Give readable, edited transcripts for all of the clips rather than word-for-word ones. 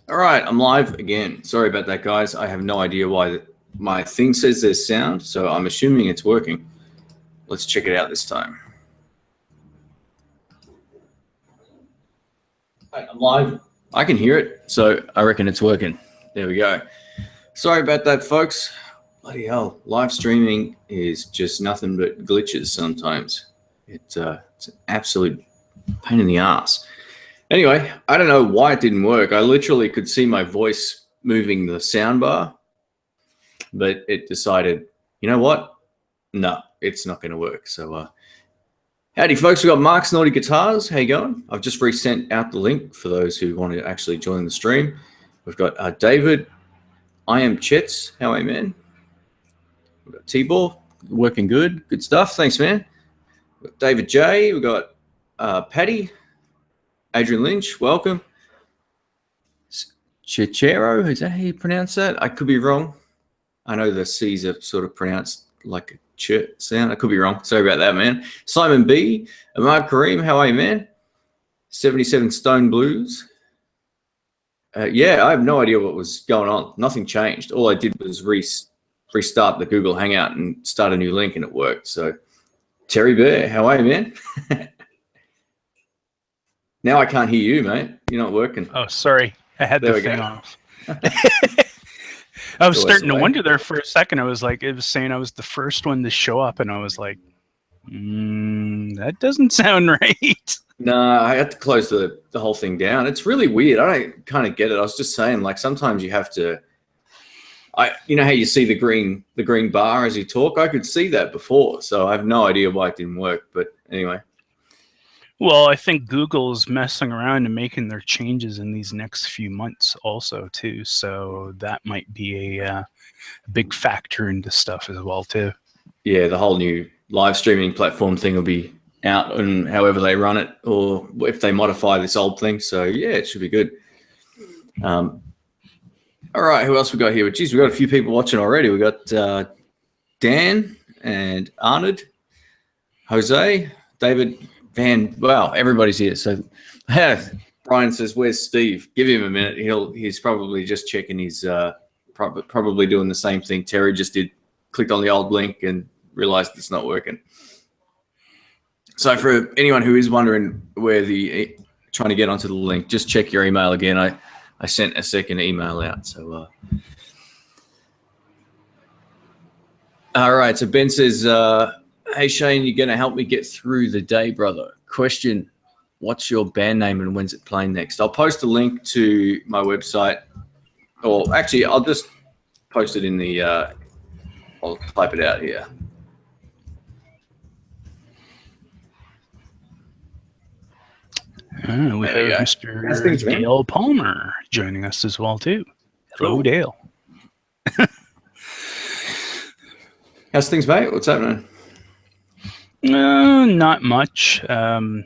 All right, I'm live again. Sorry about that, guys. I have no idea why my thing says there's sound, so I'm assuming it's working. Let's check it out this time. All right, I'm live. I can hear it, so I reckon it's working. There we go. Sorry about that, folks. Bloody hell, live streaming is just nothing but glitches sometimes. It's an absolute pain in the ass. Anyway, I don't know why it didn't work. I literally could see my voice moving the sound bar, but it decided, you know what? No, it's not going to work. So, howdy, folks. We got Mark's Naughty Guitars. How you going? I've just resent out the link for those who want to actually join the stream. We've got David. I am Chets. How are you, man? We've got T-Ball. Working good. Good stuff. Thanks, man. We've got David J. We've got Patty. Adrian Lynch, welcome. Chichero, is that how you pronounce that? I could be wrong. I know the C's are sort of pronounced like a ch sound. I could be wrong. Sorry about that, man. Simon B. Ahmad Kareem, how are you, man? 77 Stone Blues. Yeah, I have no idea what was going on. Nothing changed. All I did was restart the Google Hangout and start a new link, and it worked. So, Terry Bear, how are you, man? Now I can't hear you, mate. You're not working. Oh, sorry. I had the thing off. I was starting to wonder there for a second. I was like, it was saying I was the first one to show up, and I was like, that doesn't sound right. No, I had to close the whole thing down. It's really weird. I don't kind of get it. I was just saying, like, sometimes you have to. You know how you see the green bar as you talk? I could see that before, so I have no idea why it didn't work. But anyway. Well, I think Google's messing around and making their changes in these next few months also, too. So that might be a big factor into stuff as well, too. Yeah, the whole new live streaming platform thing will be out, and however they run it, or if they modify this old thing. So, yeah, it should be good. All right, who else we got here? Geez, we got a few people watching already. We got Dan and Arnold, Jose, David, Van. Wow, everybody's here. So Brian says, "Where's Steve?" Give him a minute. He's probably just checking. He's probably doing the same thing Terry just did. Clicked on the old link and realized it's not working. So for anyone who is wondering where trying to get onto the link, just check your email again. I sent a second email out. So all right. So Ben says, "Hey Shane, you're going to help me get through the day, brother. Question, what's your band name and when's it playing next?" I'll post a link to my website, or actually I'll just post it in the, I'll type it out here. We have Mr. Dale Palmer joining us as well, too. Hello, cool. Dale. How's things, mate? What's happening? Not much. I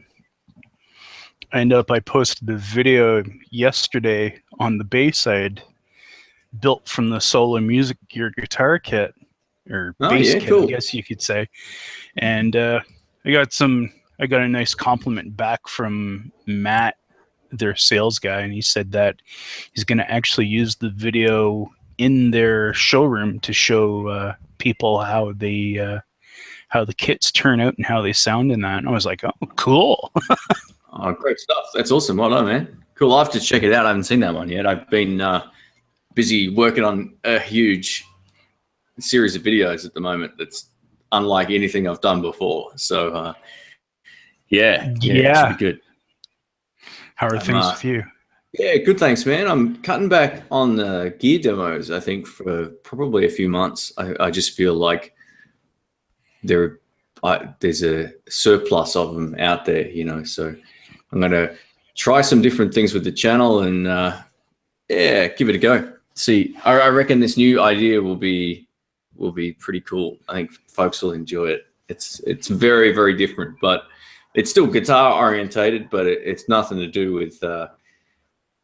posted a video yesterday on the Bayside, built from the Solo Music Gear guitar kit, or bass kit, cool. I guess you could say. And I got a nice compliment back from Matt, their sales guy, and he said that he's going to actually use the video in their showroom to show people how the kits turn out and how they sound in that. And I was like, oh, cool. Oh, great stuff. That's awesome. Well done, man. Cool. I'll have to check it out. I haven't seen that one yet. I've been busy working on a huge series of videos at the moment that's unlike anything I've done before. So, yeah, it should be good. How are things with you? Yeah, good. Thanks, man. I'm cutting back on the gear demos, I think, for probably a few months. I just feel like there's a surplus of them out there, so I'm going to try some different things with the channel and, give it a go. See, I reckon this new idea will be pretty cool. I think folks will enjoy it. It's very, very different, but it's still guitar orientated, but it's nothing to do with,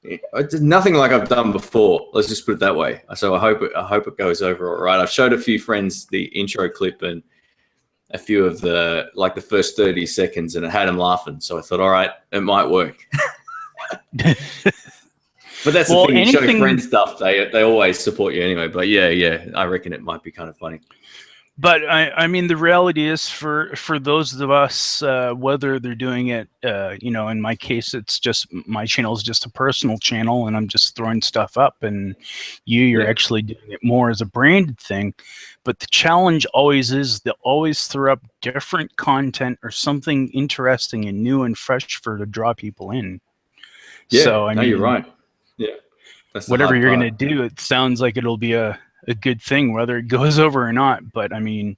it's nothing like I've done before. Let's just put it that way. So I hope it goes over all right. I've showed a few friends the intro clip and a few of the first 30 seconds, and it had them laughing. So I thought, all right, it might work. But But that's the Well, thing. You show anything. friend stuff, they always support you anyway. But yeah, I reckon it might be kind of funny. But I mean, the reality is for those of us, whether they're doing it, you know, in my case, it's just my channel is just a personal channel, and I'm just throwing stuff up. And you're Yeah. actually doing it more as a branded thing. But the challenge always is to always throw up different content or something interesting and new and fresh to draw people in. Yeah, So I mean, you're right. Yeah, that's the whatever hard you're part. going to do, it sounds like it'll be a good thing, whether it goes over or not. But I mean,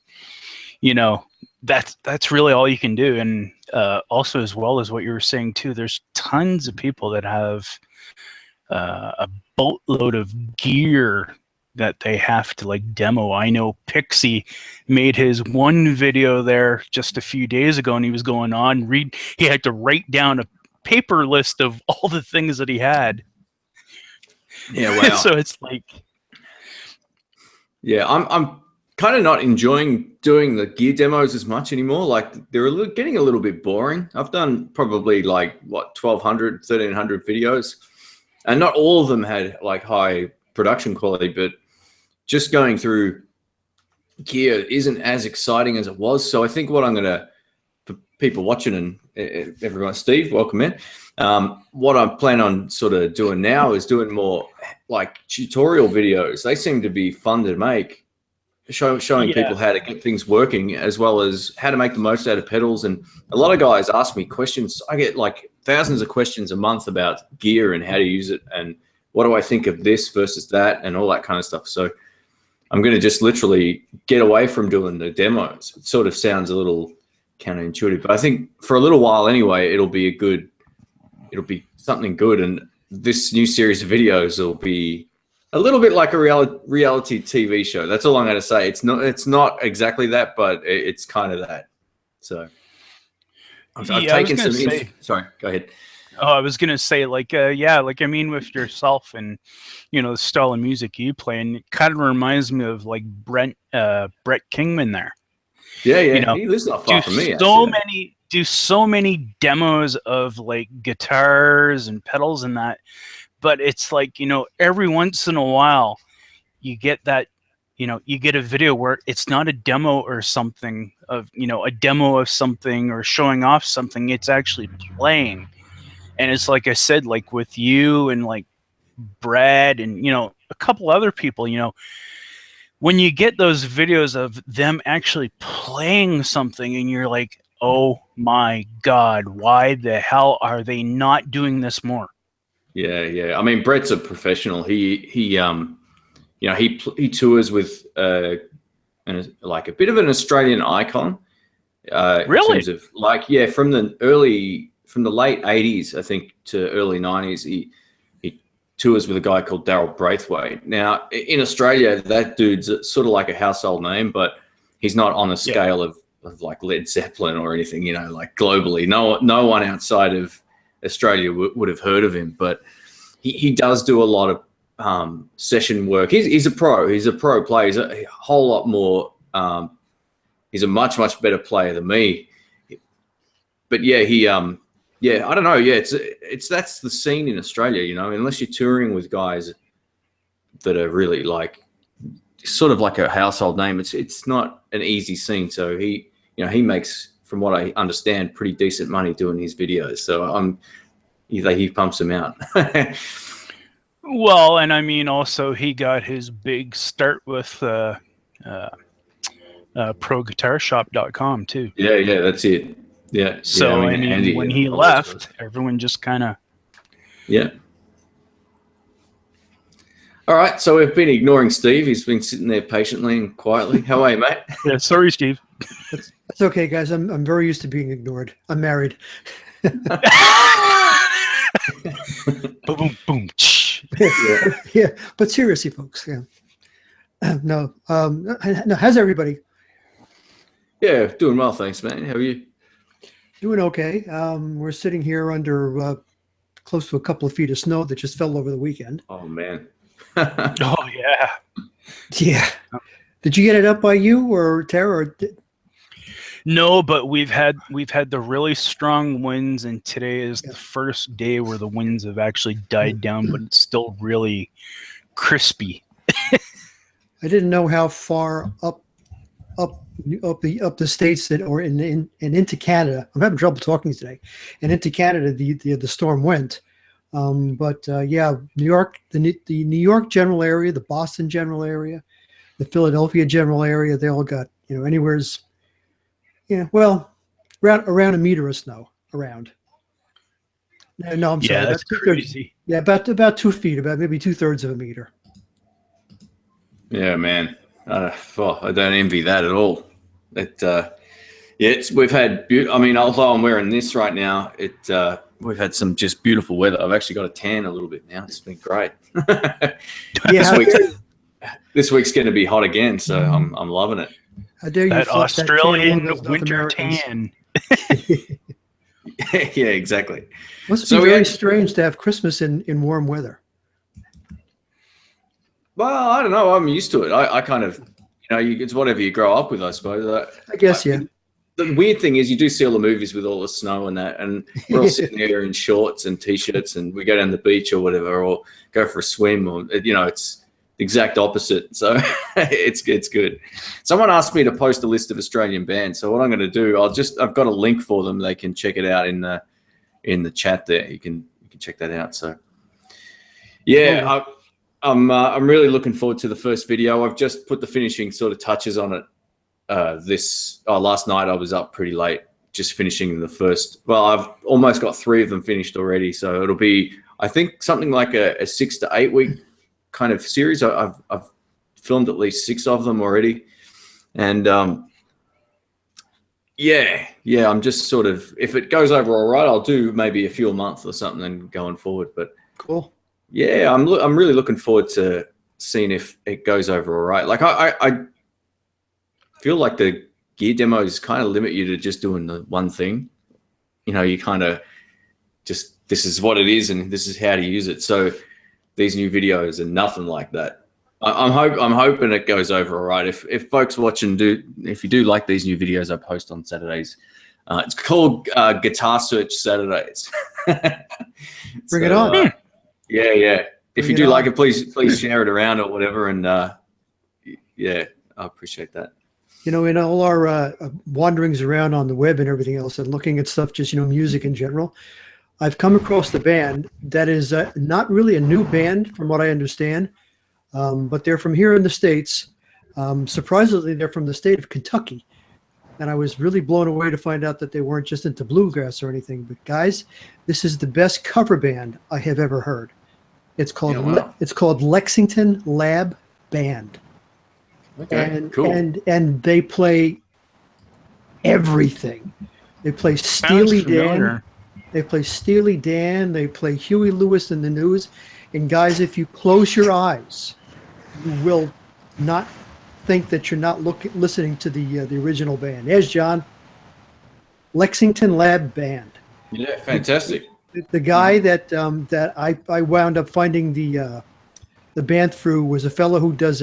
you know, that's really all you can do. And also, as well as what you were saying too, there's tons of people that have a boatload of gear that they have to like demo. I know Pixie made his one video there just a few days ago, and he was going on he had to write down a paper list of all the things that he had. Yeah, wow. So it's like, yeah, I'm kind of not enjoying doing the gear demos as much anymore. Like they're getting a little bit boring. I've done probably like what 1,200, 1,300 videos, and not all of them had like high production quality, but just going through gear isn't as exciting as it was. So I think what I'm gonna, for people watching and everyone, Steve, welcome in. What I plan on sort of doing now is doing more like tutorial videos. They seem to be fun to make, showing people how to get things working, as well as how to make the most out of pedals. And a lot of guys ask me questions. I get like thousands of questions a month about gear and how to use it, and what do I think of this versus that, and all that kind of stuff. So I'm going to just literally get away from doing the demos. It sort of sounds a little counterintuitive, but I think for a little while anyway, it'll be something good. And this new series of videos will be a little bit like a reality TV show. That's all I'm going to say. It's not exactly that, but it's kind of that. So I've taken some. Sorry, go ahead. Oh, I was gonna say, like, like I mean, with yourself and you know the style of music you play, and it kind of reminds me of like Brett Kingman there. Yeah, you know, he lives not far from me. Do so many demos of like guitars and pedals and that, but it's like, you know, every once in a while you get that, you know, you get a video where it's not a demo or something of, you know, a demo of something or showing off something. It's actually playing. And it's like I said, like with you and like Brad and, you know, a couple other people, you know, when you get those videos of them actually playing something and you're like, oh my God, why the hell are they not doing this more? Yeah. I mean, Brett's a professional. He tours with like a bit of an Australian icon. Really? In terms of like, yeah, from the late 80s, I think, to early 90s, he tours with a guy called Daryl Braithwaite. Now, in Australia, that dude's sort of like a household name, but he's not on the scale of like Led Zeppelin or anything, you know, like globally. No one outside of Australia would have heard of him, but he does do a lot of session work. He's a pro. He's a pro player. He's a whole lot more. He's a much better player than me. But yeah, I don't know. Yeah, that's the scene in Australia, you know, unless you're touring with guys that are really like sort of like a household name, it's not an easy scene. So he makes, from what I understand, pretty decent money doing his videos. So he pumps them out. Well, and I mean, also he got his big start with ProGuitarShop.com too. Yeah, that's it. Yeah. So I mean Andy, when he left, everyone just kind of. Yeah. All right, so we've been ignoring Steve. He's been sitting there patiently and quietly. How are you, mate? Yeah, sorry, Steve. It's okay, guys. I'm very used to being ignored. I'm married. Boom, boom. Yeah, but seriously, folks. Yeah. No. How's everybody? Yeah, doing well, thanks, man. How are you? Doing okay. We're sitting here under close to a couple of feet of snow that just fell over the weekend. Oh man. Oh yeah. Yeah. Did you get it up by you or Tara? No, but we've had the really strong winds, and today is the first day where the winds have actually died down, but it's still really crispy. I didn't know how far up the states that, or and into Canada. I'm having trouble talking today. And into Canada, the storm went. But yeah, New York, the New York general area, the Boston general area, the Philadelphia general area, they all got, anywhere's, well, around a meter of snow around. No, I'm sorry. Yeah, that's crazy. Yeah, about 2 feet, about maybe 2/3 of a meter. Yeah, man. I don't envy that at all. We've had. I mean, although I'm wearing this right now, we've had some just beautiful weather. I've actually got a tan a little bit now. It's been great. Yeah, this week's going to be hot again, so I'm loving it. How dare you? That Australian winter tan. Yeah, exactly. Must be very strange to have Christmas in warm weather. Well, I don't know. I'm used to it. I kind of, it's whatever you grow up with, I suppose. I guess, yeah. The weird thing is you do see all the movies with all the snow and that, and we're all sitting there in shorts and T-shirts, and we go down the beach or whatever, or go for a swim, or, it's the exact opposite. So it's good. Someone asked me to post a list of Australian bands. So what I'm going to do, I've got a link for them. They can check it out in the chat there. You can check that out. So yeah, I'm really looking forward to the first video. I've just put the finishing sort of touches on it. Last night I was up pretty late, just finishing the first. Well, I've almost got 3 of them finished already. So it'll be, I think, something like a 6 to 8 week kind of series. I've filmed at least 6 of them already, and yeah, I'm just sort of, if it goes over all right, I'll do maybe a few a month or something going forward. But cool. Yeah, I'm really looking forward to seeing if it goes over all right. Like I feel like the gear demos kind of limit you to just doing the one thing. You kind of just, this is what it is and this is how to use it. So these new videos are nothing like that. I'm hoping it goes over all right. If folks watching if you do like these new videos I post on Saturdays, it's called Guitar Search Saturdays. Bring it on. Yeah. If you do like it, please share it around or whatever. And yeah, I appreciate that. In all our wanderings around on the web and everything else, and looking at stuff, just music in general, I've come across the band that is not really a new band, from what I understand, but they're from here in the States. Surprisingly, they're from the state of Kentucky, and I was really blown away to find out that they weren't just into bluegrass or anything. But guys, this is the best cover band I have ever heard. It's called Lexington Lab Band. Okay, and cool. And they play everything. They play Steely Dan. They play Steely Dan. They play Huey Lewis and the News. And guys, if you close your eyes, you will not think that you're not listening to the original band. There's John. Lexington Lab Band. Yeah, fantastic. The guy that I wound up finding the band through was a fellow who does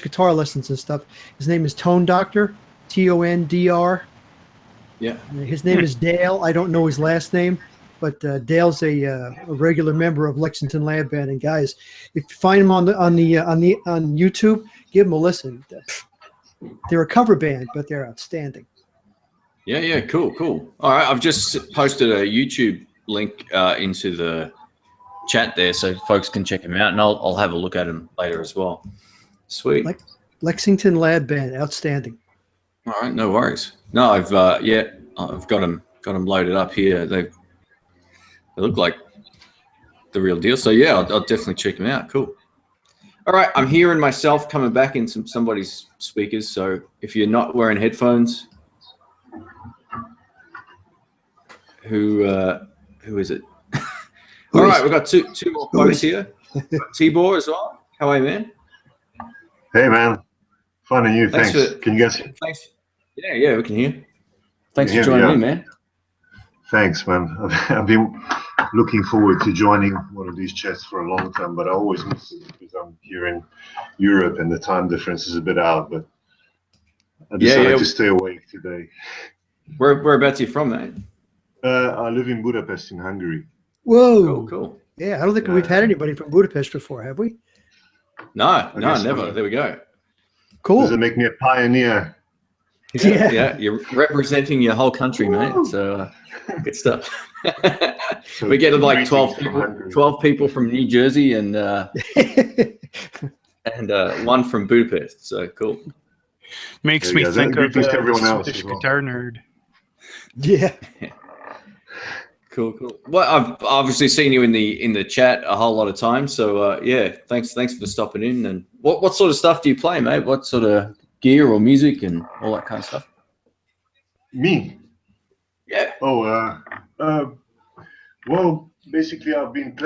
guitar lessons and stuff. His name is Tone Doctor, Tondr. Yeah. His name is Dale. I don't know his last name, but Dale's a regular member of Lexington Lab Band. And guys, if you find them on YouTube, give them a listen. They're a cover band, but they're outstanding. Yeah, cool. All right, I've just posted a YouTube link into the chat there, so folks can check him out, and I'll have a look at him later as well. Sweet. Lexington Lab Band, outstanding. All right, no worries. No, I've got them loaded up here. They look like the real deal. So yeah, I'll definitely check them out. Cool. All right, I'm hearing myself coming back in somebody's speakers. So if you're not wearing headphones, who is it? All right, we've got two more folks here. Tibor as well. How are you, man? Hey, man. Finding you. Thanks. Can you guys hear? Thanks. Yeah, we can hear. Thanks for joining me, man. Thanks, man. I've been looking forward to joining one of these chats for a long time, but I always miss it because I'm here in Europe and the time difference is a bit out. But I decided yeah. to stay awake today. Whereabouts are you from, mate? I live in Budapest in Hungary. Whoa. Cool. Yeah, I don't think we've had anybody from Budapest before, have we? No, guess never. not. There we go. Cool. Does it make me a pioneer? Yeah. You're representing your whole country, mate. So good stuff. So We get like greetings 12 from people, Hungary. 12 people from New Jersey and one from Budapest. So cool. Makes There me you go. think of Greetings to everyone else Swedish as well. guitar nerd. Yeah. Cool. Well, I've obviously seen you in the chat a whole lot of times. So yeah, thanks for stopping in. And what sort of stuff do you play, mate? What sort of gear or music and all that kind of stuff? Me? Yeah. Well, basically, I've been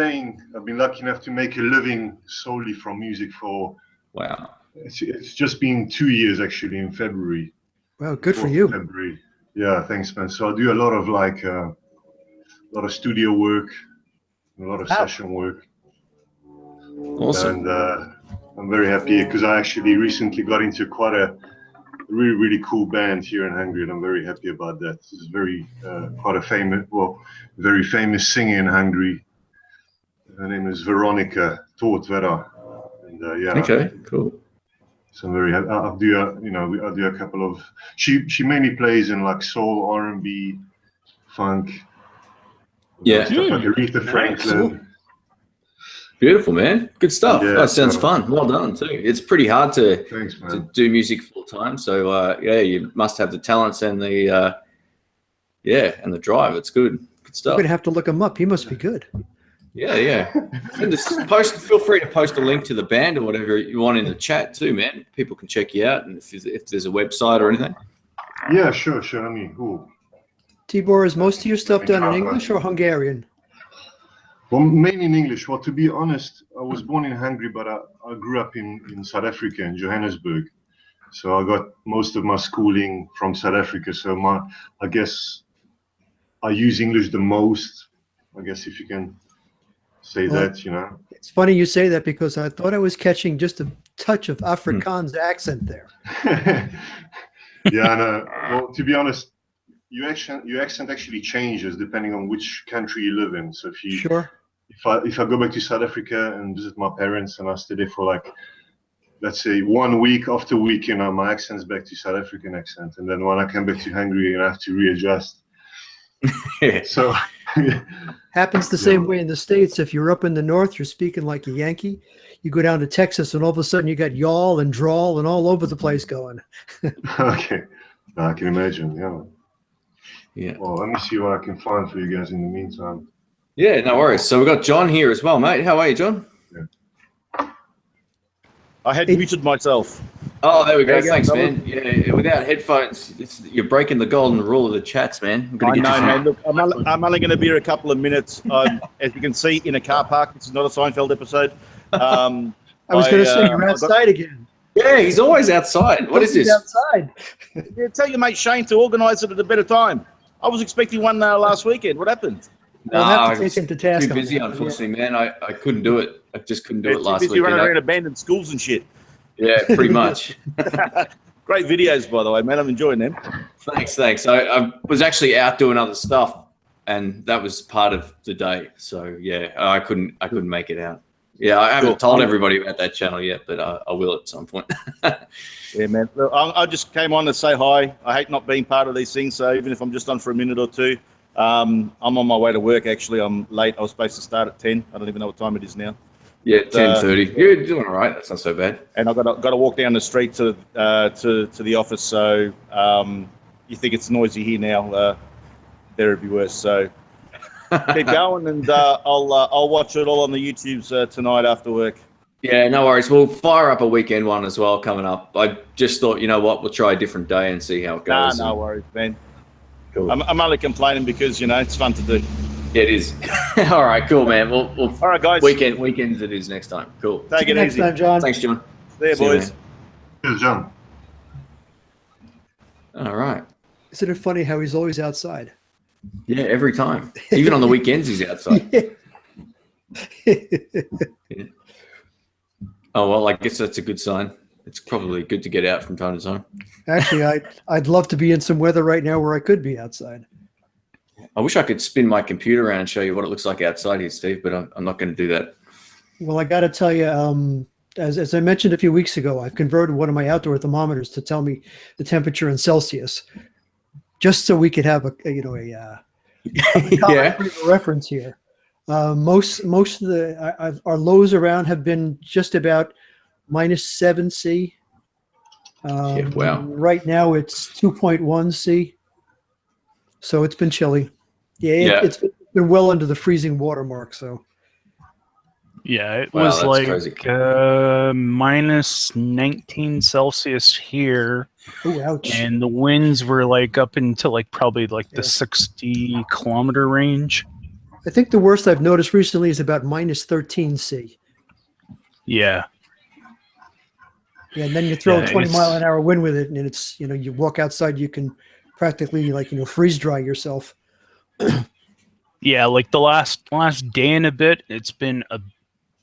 lucky enough to make a living solely from music for, Wow. it's just been 2 years actually in February. Well, good for you. February. Yeah, thanks, man. So I do a lot of a lot of studio work, a lot of session work. Awesome. And I'm very happy because I actually recently got into quite a really cool band here in Hungary, and I'm very happy about that. This is quite a very famous singer in Hungary. Her name is Veronica Tortvera, and yeah. Okay. Cool. So I'm very happy. I do a couple of. She mainly plays in like soul, R&B, funk. Yeah. Stuff like Aretha Franklin. Beautiful, man. Good stuff. Yeah, That sounds so- fun. Well done too. It's pretty hard to Thanks, man. to do music full time. So yeah, you must have the talents and the and the drive. It's good. Good I'm stuff. going to have to look him up. He must be good. Yeah. And feel free to post a link to the band or whatever you want in the chat too, man. People can check you out, and if there's a website or anything. Yeah, sure. I mean, cool. Tibor, is most of your stuff done in English or Hungarian? Well, mainly in English. Well, to be honest, I was born in Hungary, but I grew up in South Africa, in Johannesburg. So I got most of my schooling from South Africa. So I guess I use English the most, I guess, if you can say that, you know. It's funny you say that because I thought I was catching just a touch of Afrikaans accent there. Yeah, I know. Well, to be honest, your accent actually changes depending on which country you live in. So if I go back to South Africa and visit my parents and I stay there for like, let's say 1 week, after week, you know, my accent's back to South African accent. And then when I come back to Hungary, I have to readjust. So Happens the same way in the States. If you're up in the north, you're speaking like a Yankee. You go down to Texas and all of a sudden you got y'all and drawl and all over the place going. okay. I can imagine, Yeah. Well, let me see what I can find for you guys in the meantime. Yeah, no worries. So we've got John here as well, mate. How are you, John? I had muted myself. Oh, there we go. There you go, Thanks, brother. man. Yeah, without headphones, you're breaking the golden rule of the chats, man. I'm gonna I get know, you man. Look, I'm only going to be here a couple of minutes. As you can see, in a car park. This is not a Seinfeld episode. I was going to say, you're outside again. Yeah, he's always outside. What is He's this? outside. Yeah, tell your mate Shane to organise it at a better time. I was expecting one last weekend. What happened? We'll have I to was take him to task. too on busy, that. unfortunately, man. I couldn't do it. I just couldn't do it Too last busy week. running around abandoned schools and shit. Yeah, pretty much. Great videos, by the way, man. I'm enjoying them. Thanks. I was actually out doing other stuff, and that was part of the day. So yeah, I couldn't make it out. Yeah, I haven't told everybody about that channel yet, but I will at some point. Yeah, man. Look, I just came on to say hi. I hate not being part of these things, so even if I'm just on for a minute or two, I'm on my way to work. Actually, I'm late. I was supposed to start at 10. I don't even know what time it is now. Yeah, 10:30. You're doing all right. That's not so bad. And I've got to walk down the street to the office. So you think it's noisy here now? There it'd be worse. So keep going, and I'll watch it all on the YouTubes tonight after work. Yeah, no worries. We'll fire up a weekend one as well coming up. I just thought, you know what, we'll try a different day and see how it goes. No worries, man. Cool. I'm only complaining because it's fun to do. Yeah, it is. All right, cool, man. We'll All right, guys. Weekends it is next time. Cool. Take it Next easy. time, John. Thanks, John. See you, See you, boys. man. Here's John. All right. Isn't it funny how he's always outside? Yeah, every time. Even on the weekends, he's outside. Yeah. Oh, well, I guess that's a good sign. it's probably good to get out from time to time. Actually, I'd love to be in some weather right now where I could be outside. I wish I could spin my computer around and show you what it looks like outside here, Steve, but I'm not going to do that. Well, I got to tell you, as I mentioned a few weeks ago, I've converted one of my outdoor thermometers to tell me the temperature in Celsius, just so we could have a Yeah. reference here. Most of our lows around have been just about -7 C. Yeah, wow. Right now it's 2.1 C. So it's been chilly. Yeah. It's been well under the freezing water mark. So Yeah, it Wow, was that's like crazy. -19 Celsius here, oh, ouch! and the winds were like up into like probably like the Yeah. 60-kilometer range. I think the worst I've noticed recently is about -13 C. Yeah, Yeah, and then you throw a Yeah, 20-mile-an-hour wind with it, and it's you walk outside, you can practically freeze dry yourself. yeah. Like the last day and a bit, it's been a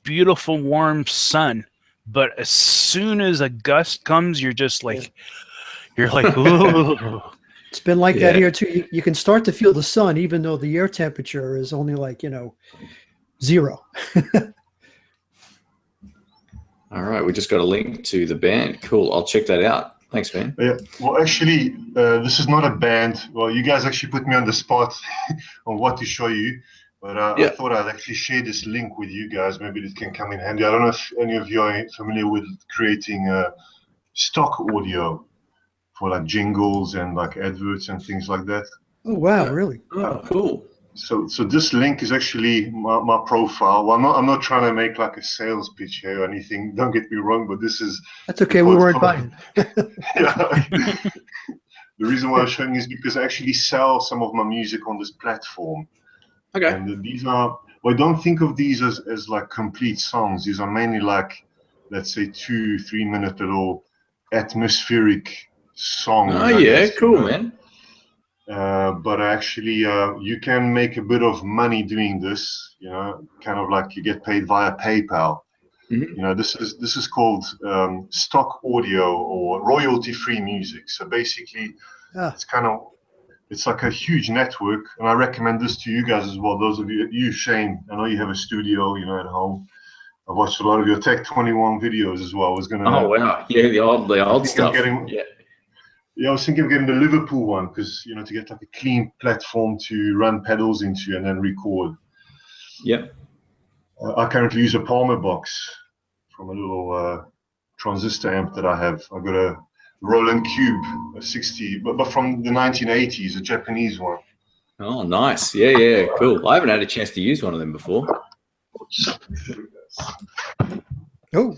beautiful warm sun, but as soon as a gust comes, you're just like, ooh. It's been like that Yeah. here too. You can start to feel the sun, even though the air temperature is only like 0. All right, we just got a link to the band. Cool, I'll check that out. Thanks, man. Yeah. Well, actually, this is not a band. Well, you guys actually put me on the spot on what to show you, but Yeah. I thought I'd actually share this link with you guys. Maybe it can come in handy. I don't know if any of you are familiar with creating stock audio for like jingles and like adverts and things like that. Oh wow, really? Oh, cool. So this link is actually my profile. Well, I'm not trying to make like a sales pitch here or anything. Don't get me wrong, but this is. That's okay. We weren't buying. Yeah. The reason why I'm showing is because I actually sell some of my music on this platform. Okay. And these are. Well, don't think of these as like complete songs. These are mainly like, let's say, 2-3 minute little atmospheric songs. Oh, yeah, cool, man. But actually, you can make a bit of money doing this. Kind of like you get paid via PayPal. Mhm. This is called stock audio or royalty-free music. So basically, it's like a huge network, and I recommend this to you guys as well. Those of you, Shane, I know you have a studio, at home. I've watched a lot of your Tech 21 videos as well. I was gonna. Oh wow, yeah, the old stuff. Yeah, I was thinking of getting the Liverpool one because to get like a clean platform to run pedals into and then record. Yep. I currently use a Palmer box from a little transistor amp that I have. I've got a Roland Cube, a 60, but from the 1980s, a Japanese one. Oh, nice. Yeah, cool. I haven't had a chance to use one of them before. Oh,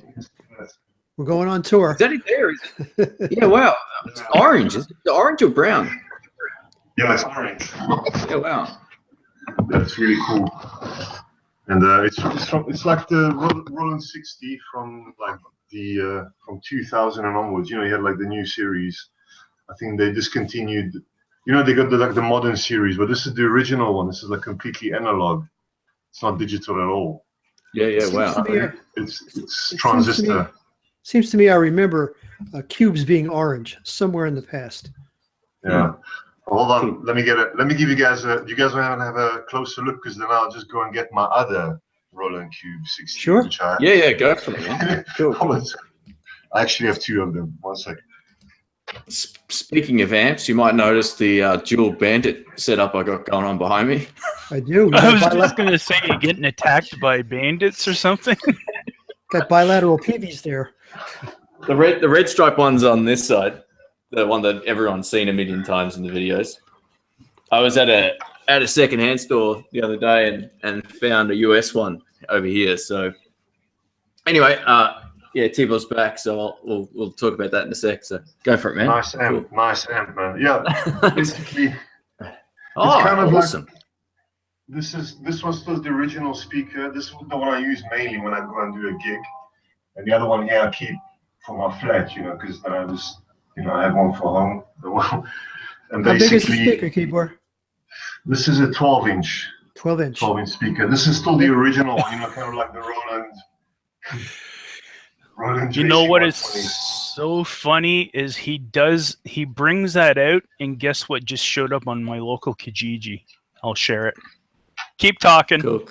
we're going on tour. Is that it there? Is it? Yeah, wow. It's orange. Is it orange or brown? Yeah, it's orange. Yeah, wow. That's really cool. And it's like the Roland 60 from like from 2000 and onwards. You had like the new series. I think they discontinued. They got the modern series, but this is the original one. This is like completely analog. It's not digital at all. Yeah, wow. It's transistor. Seems to me I remember cubes being orange somewhere in the past. Yeah. Hold on. Let me get it. Let me give you guys do you guys want to have a closer look? Because then I'll just go and get my other Roland Cube 60. Sure. Which Yeah, go for it, man. Cool. I actually have two of them. 1 second. Speaking of amps, you might notice the dual bandit setup I got going on behind me. I do. I was just going to say, you're getting attacked by bandits or something. Got bilateral PVs there. The red stripe one's on this side, the one that everyone's seen a million times in the videos. I was at a secondhand store the other day and found a US one over here. So anyway, yeah, T-Ball's back, so we'll talk about that in a sec. So go for it, man. Nice amp, cool. Nice amp, man. Yeah, basically. Kind of awesome. Like, this was the original speaker. This was the one I use mainly when I go and do a gig, and the other one here I keep for my flat, because then I just, I have one for home. And how basically, big is the speaker keyboard? This is a 12-inch. 12-inch. 12-inch speaker. This is still the original one, kind of like the Roland. Roland You know what is 120. so funny is he brings that out, and guess what just showed up on my local Kijiji? I'll share it. Keep talking. Cool.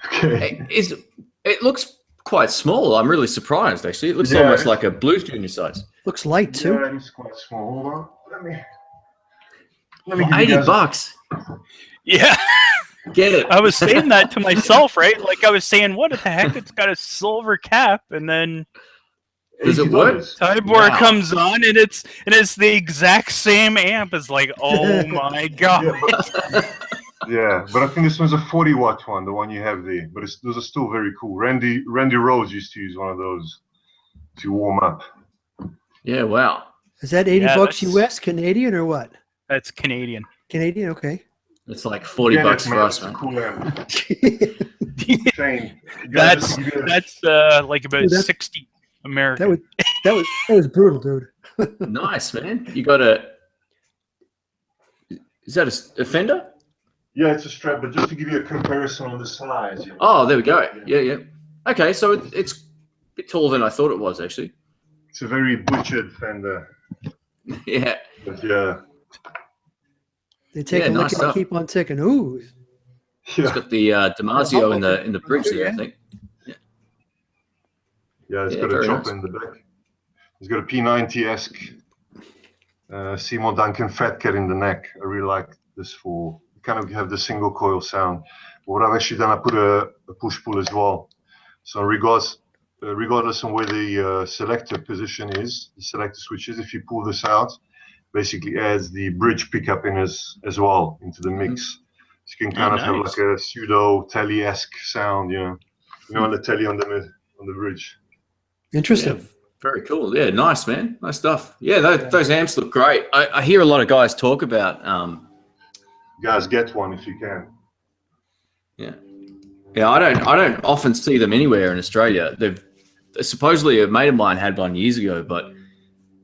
Okay. It looks quite small. I'm really surprised, actually. It looks almost like a Blues Junior size. Looks light too. Yeah, it's quite small. Hold on. Let me give you $80 bucks. Yeah. Get it. I was saying that to myself, right? Like I was saying, what the heck? It's got a silver cap, and then Does it work? Tybor Wow. comes on, and it's the exact same amp. It's like, oh my god. Yeah, but I think this one's a 40-watt one, the one you have there. But those are still very cool. Randy Rose used to use one of those to warm up. Yeah, wow. Is that 80 Yeah, bucks that's- US, Canadian, or what? That's Canadian. Canadian, okay. It's like 40 bucks for us, That's a man. cool amp. Shane, That's like about Dude, that's- 60 American. That was brutal, dude. Nice, man. You got a... Is that a Fender? Yeah, it's a strap, but just to give you a comparison on the size. Oh, there we go. Yeah. Okay, so it's a bit taller than I thought it was, actually. It's a very butchered Fender. Yeah. But yeah. They take Yeah, a nice lick and stuff. keep on ticking. Ooh. It's Yeah, got the Damasio in the bridge there, I think. it's Yeah, got a very chopper nice. in the back. It's got a P90-esque Seymour Duncan Fat Cat in the neck. I really like this for kind of have the single coil sound. But what I've actually done, I put a push-pull as well. So regardless of where the selector position is, the selector switch is, if you pull this out, basically adds the bridge pickup in as well into the mix. So you can kind of have nice. like a pseudo telly-esque sound, on the telly on the bridge. Interesting. Yeah, very cool. Yeah, nice, man. Nice stuff. Yeah, those amps look great. I hear a lot of guys talk about... Guys, get one if you can. Yeah, I don't often see them anywhere in Australia. They've supposedly a mate of mine had one years ago, but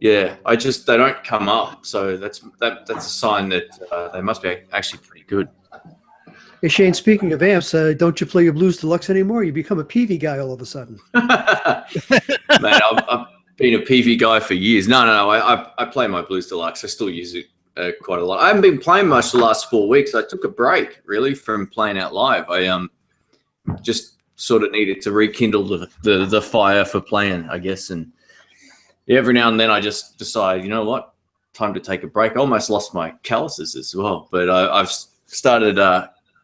yeah, they don't come up. So that's a sign that they must be actually pretty good. Hey, Shane, speaking of amps, don't you play your Blues Deluxe anymore? You become a PV guy all of a sudden. Man, I've been a PV guy for years. No. I play my Blues Deluxe. I still use it quite a lot. I haven't been playing much the last 4 weeks. I took a break really from playing out live. I just sort of needed to rekindle the fire for playing, I guess. And every now and then I just decide, you know what, time to take a break. I almost lost my calluses as well, but I've started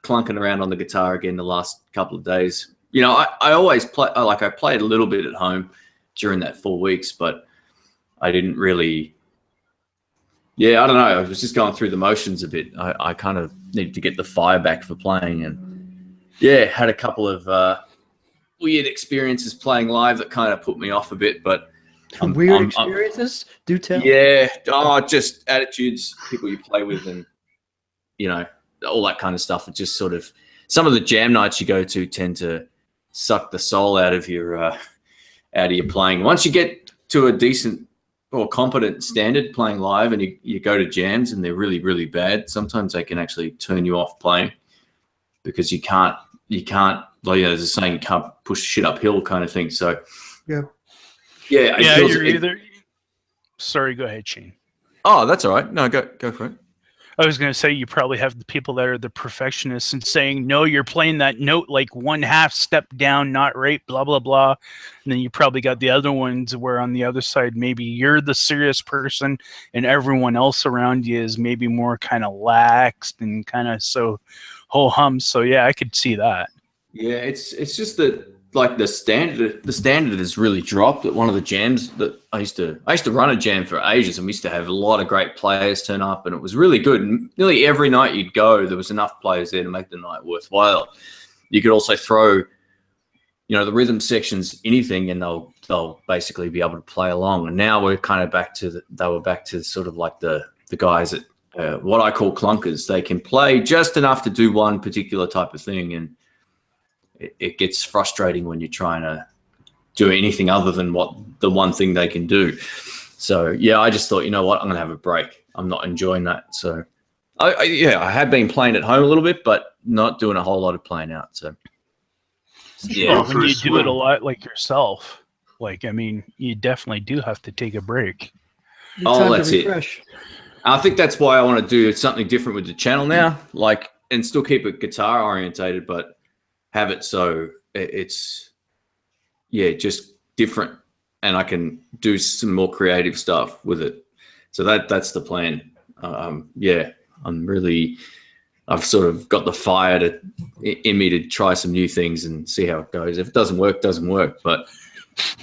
clunking around on the guitar again the last couple of days. I always play, I played a little bit at home during that 4 weeks, but I didn't really, I don't know. I was just going through the motions a bit. I kind of needed to get the fire back for playing, and had a couple of weird experiences playing live that kind of put me off a bit, but Weird experiences? Do tell. Yeah. Oh, just attitudes, people you play with, and all that kind of stuff. It just sort of, some of the jam nights you go to tend to suck the soul out of your playing. Once you get to a decent or competent standard playing live, and you go to jams and they're really, really bad, sometimes they can actually turn you off playing, because you can't, like there's a saying, you can't push shit uphill kind of thing. So you're either. Sorry, go ahead, Shane. Oh, that's all right. No, go for it. I was going to say, you probably have the people that are the perfectionists and saying, no, you're playing that note like 1/2 step down, not right, blah, blah, blah. And then you probably got the other ones where on the other side, maybe you're the serious person and everyone else around you is maybe more kind of laxed and kind of so ho-hum. So yeah, I could see that. Yeah, it's just that, like, the standard has really dropped at one of the jams that I used to run a jam for ages, and we used to have a lot of great players turn up, and it was really good. And nearly every night you'd go, there was enough players there to make the night worthwhile. You could also throw, the rhythm sections, anything, and they'll basically be able to play along. And now we're kind of back to sort of like the guys at what I call clunkers. They can play just enough to do one particular type of thing, and it gets frustrating when you're trying to do anything other than what the one thing they can do. So yeah, I just thought, you know what, I'm gonna have a break. I'm not enjoying that. So I have been playing at home a little bit, but not doing a whole lot of playing out. So Yeah, when you do it a lot like yourself. Like, I mean, you definitely do have to take a break. Oh, that's it. I think that's why I want to do something different with the channel now, like, and still keep it guitar orientated, but have it so it's, yeah, just different, and I can do some more creative stuff with it. So that's the plan. Yeah, I've sort of got the fire in me to try some new things and see how it goes. If it doesn't work, doesn't work. But,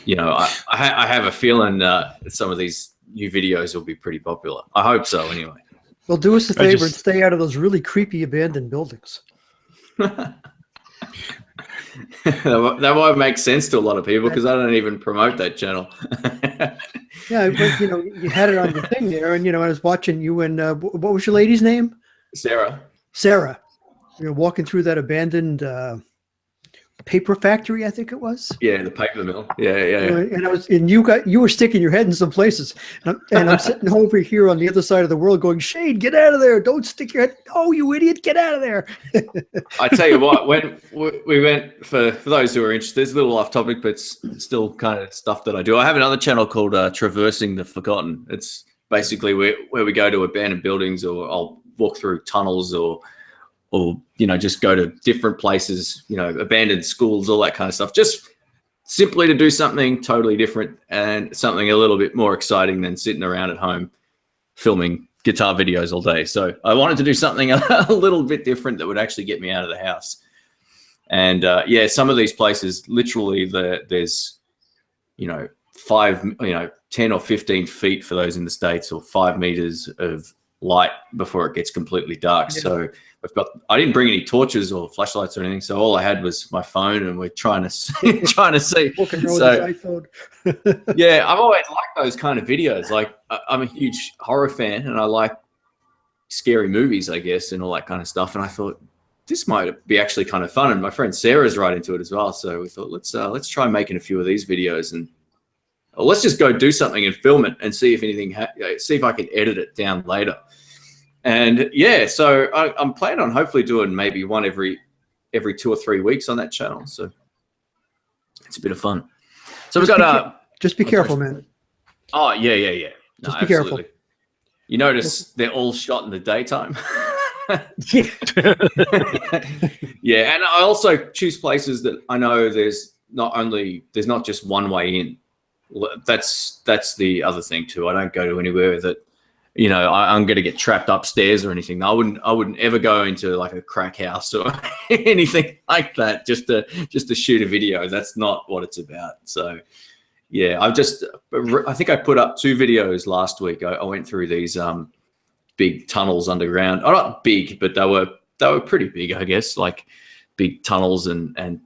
you know, I have a feeling some of these new videos will be pretty popular. I hope so anyway. Well, do us a favor and stay out of those really creepy abandoned buildings. That won't make sense to a lot of people because I don't even promote that channel. Yeah, but, you know, you had it on the thing there, and, you know, I was watching you and what was your lady's name? Sarah. You're walking through that abandoned paper factory, I think it was. Yeah, the paper mill. Yeah. And you were sticking your head in some places, and I'm sitting over here on the other side of the world, going, Shane, get out of there! Don't stick your head. Oh, you idiot! Get out of there! I tell you what, when we went for those who are interested, it's a little off topic, but it's still kind of stuff that I do. I have another channel called Traversing the Forgotten. It's basically where we go to abandoned buildings, or I'll walk through tunnels, or you know, just go to different places, you know, abandoned schools, all that kind of stuff, just simply to do something totally different and something a little bit more exciting than sitting around at home filming guitar videos all day. So I wanted to do something a little bit different that would actually get me out of the house. And yeah, some of these places, literally there's, you know, 10 or 15 feet for those in the States, or 5 meters of light before it gets completely dark. Yeah. So I didn't bring any torches or flashlights or anything, so all I had was my phone, and we're trying to see. So, yeah, I've always liked those kind of videos. Like, I'm a huge horror fan, and I like scary movies, I guess, and all that kind of stuff. And I thought this might be actually kind of fun. And my friend Sarah's right into it as well. So we thought let's try making a few of these videos, and let's just go do something and film it and see if anything. See if I can edit it down later. And yeah, so I'm planning on hopefully doing maybe one every 2 or 3 weeks on that channel. So it's a bit of fun. So we've got just be careful, man. Oh yeah. No, just be careful. You notice they're all shot in the daytime. Yeah, and I also choose places that I know there's not just one way in. That's the other thing too. I don't go to anywhere that, you know, I'm going to get trapped upstairs or anything. I wouldn't ever go into like a crack house or anything like that just to shoot a video. That's not what it's about. So yeah, I think I put up 2 videos last week. I went through these big tunnels underground. Oh, not big, but they were pretty big, I guess, like big tunnels and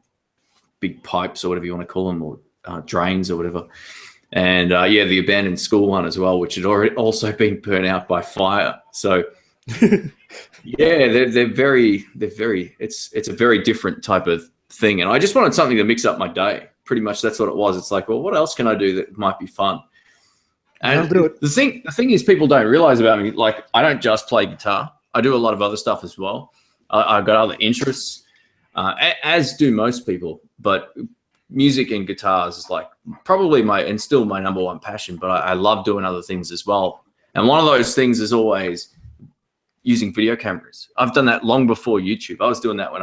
big pipes or whatever you want to call them, or drains or whatever. And yeah, the abandoned school one as well, which had already also been burnt out by fire. So yeah, they're very it's a very different type of thing. And I just wanted something to mix up my day. Pretty much that's what it was. It's like, well, what else can I do that might be fun? And I'll do it. The thing is, people don't realize about me, like, I don't just play guitar. I do a lot of other stuff as well. I've got other interests, as do most people, but music and guitars is like probably still my number one passion, but I love doing other things as well. And one of those things is always using video cameras. I've done that long before YouTube. I was doing that when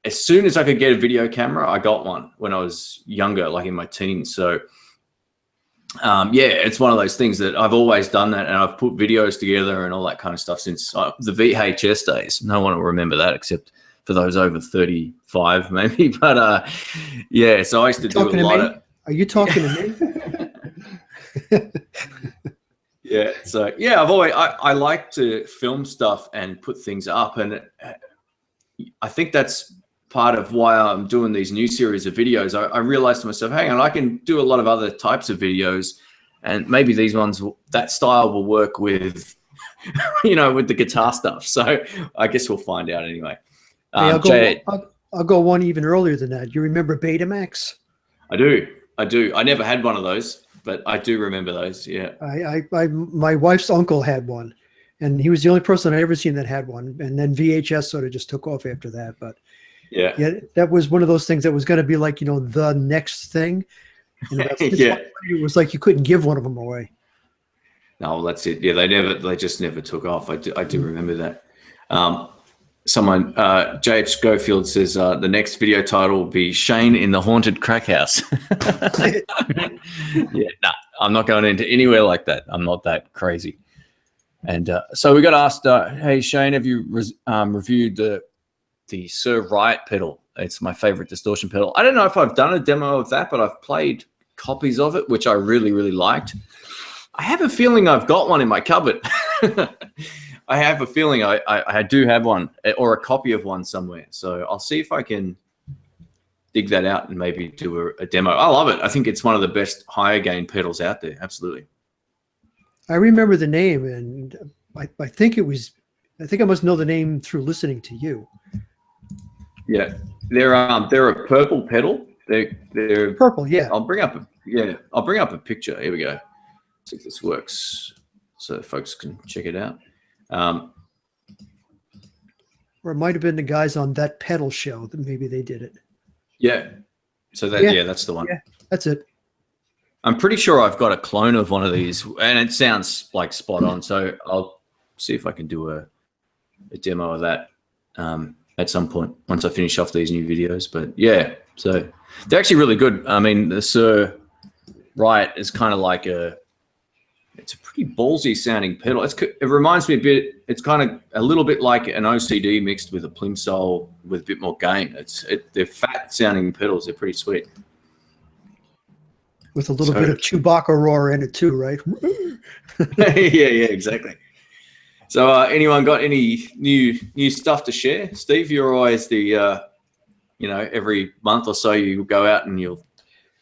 as soon as I could get a video camera, I got one when I was younger, like in my teens. So yeah, it's one of those things that I've always done that, and I've put videos together and all that kind of stuff since the VHS days. No one will remember that except for those over 35 maybe, but yeah, so I used to do a lot of. Are you talking to me? Yeah, so yeah, I like to film stuff and put things up, and I think that's part of why I'm doing these new series of videos. I realized to myself, hang on, I can do a lot of other types of videos, and maybe these ones, that style will work with you know, with the guitar stuff. So I guess we'll find out anyway. Hey, I'll go one even earlier than that. You remember Betamax? I do. I never had one of those, but I do remember those. Yeah. My wife's uncle had one, and he was the only person I'd ever seen that had one. And then VHS sort of just took off after that. But Yeah. Yeah, that was one of those things that was going to be like, the next thing. And Yeah. it was like you couldn't give one of them away. No, well, that's it. Yeah, they just never took off. I do remember that. Someone, JH Schofield says the next video title will be Shane in the Haunted Crack House. Yeah, nah, I'm not going into anywhere like that. I'm not that crazy. And so we got asked, hey, Shane, have you reviewed the Sir Riot pedal? It's my favorite distortion pedal. I don't know if I've done a demo of that, but I've played copies of it, which I really, really liked. I have a feeling I've got one in my cupboard. I have a feeling I do have one or a copy of one somewhere. So I'll see if I can dig that out and maybe do a demo. I love it. I think it's one of the best higher gain pedals out there. Absolutely. I remember the name, and I think I must know the name through listening to you. Yeah, they're a purple pedal. They're purple. Yeah. I'll bring up a picture. Here we go. See if this works, so folks can check it out. Or it might have been the guys on That Pedal show that maybe they did it. Yeah. So that's the one. Yeah, that's it. I'm pretty sure I've got a clone of one of these, and it sounds like spot on. So I'll see if I can do a demo of that at some point once I finish off these new videos. But yeah, so they're actually really good. I mean, the Sir Riot is kind of like it's a pretty ballsy sounding pedal. It reminds me a bit. It's kind of a little bit like an OCD mixed with a Plimsoll with a bit more gain. They're fat sounding pedals. They're pretty sweet. With a little bit of Chewbacca roar in it too, right? yeah, exactly. So anyone got any new stuff to share? Steve, you're always the, every month or so you go out and you'll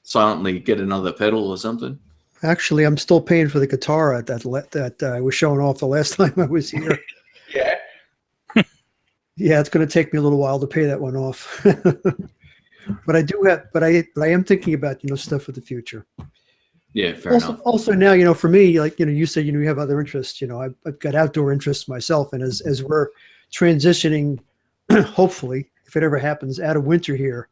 silently get another pedal or something. Actually, I'm still paying for the guitar that I was showing off the last time I was here. Yeah. Yeah, it's going to take me a little while to pay that one off. But I am thinking about, stuff for the future. Yeah, fair enough. Also now, for me, like, you said, you have other interests, I've got outdoor interests myself. And as we're transitioning, hopefully, if it ever happens, out of winter here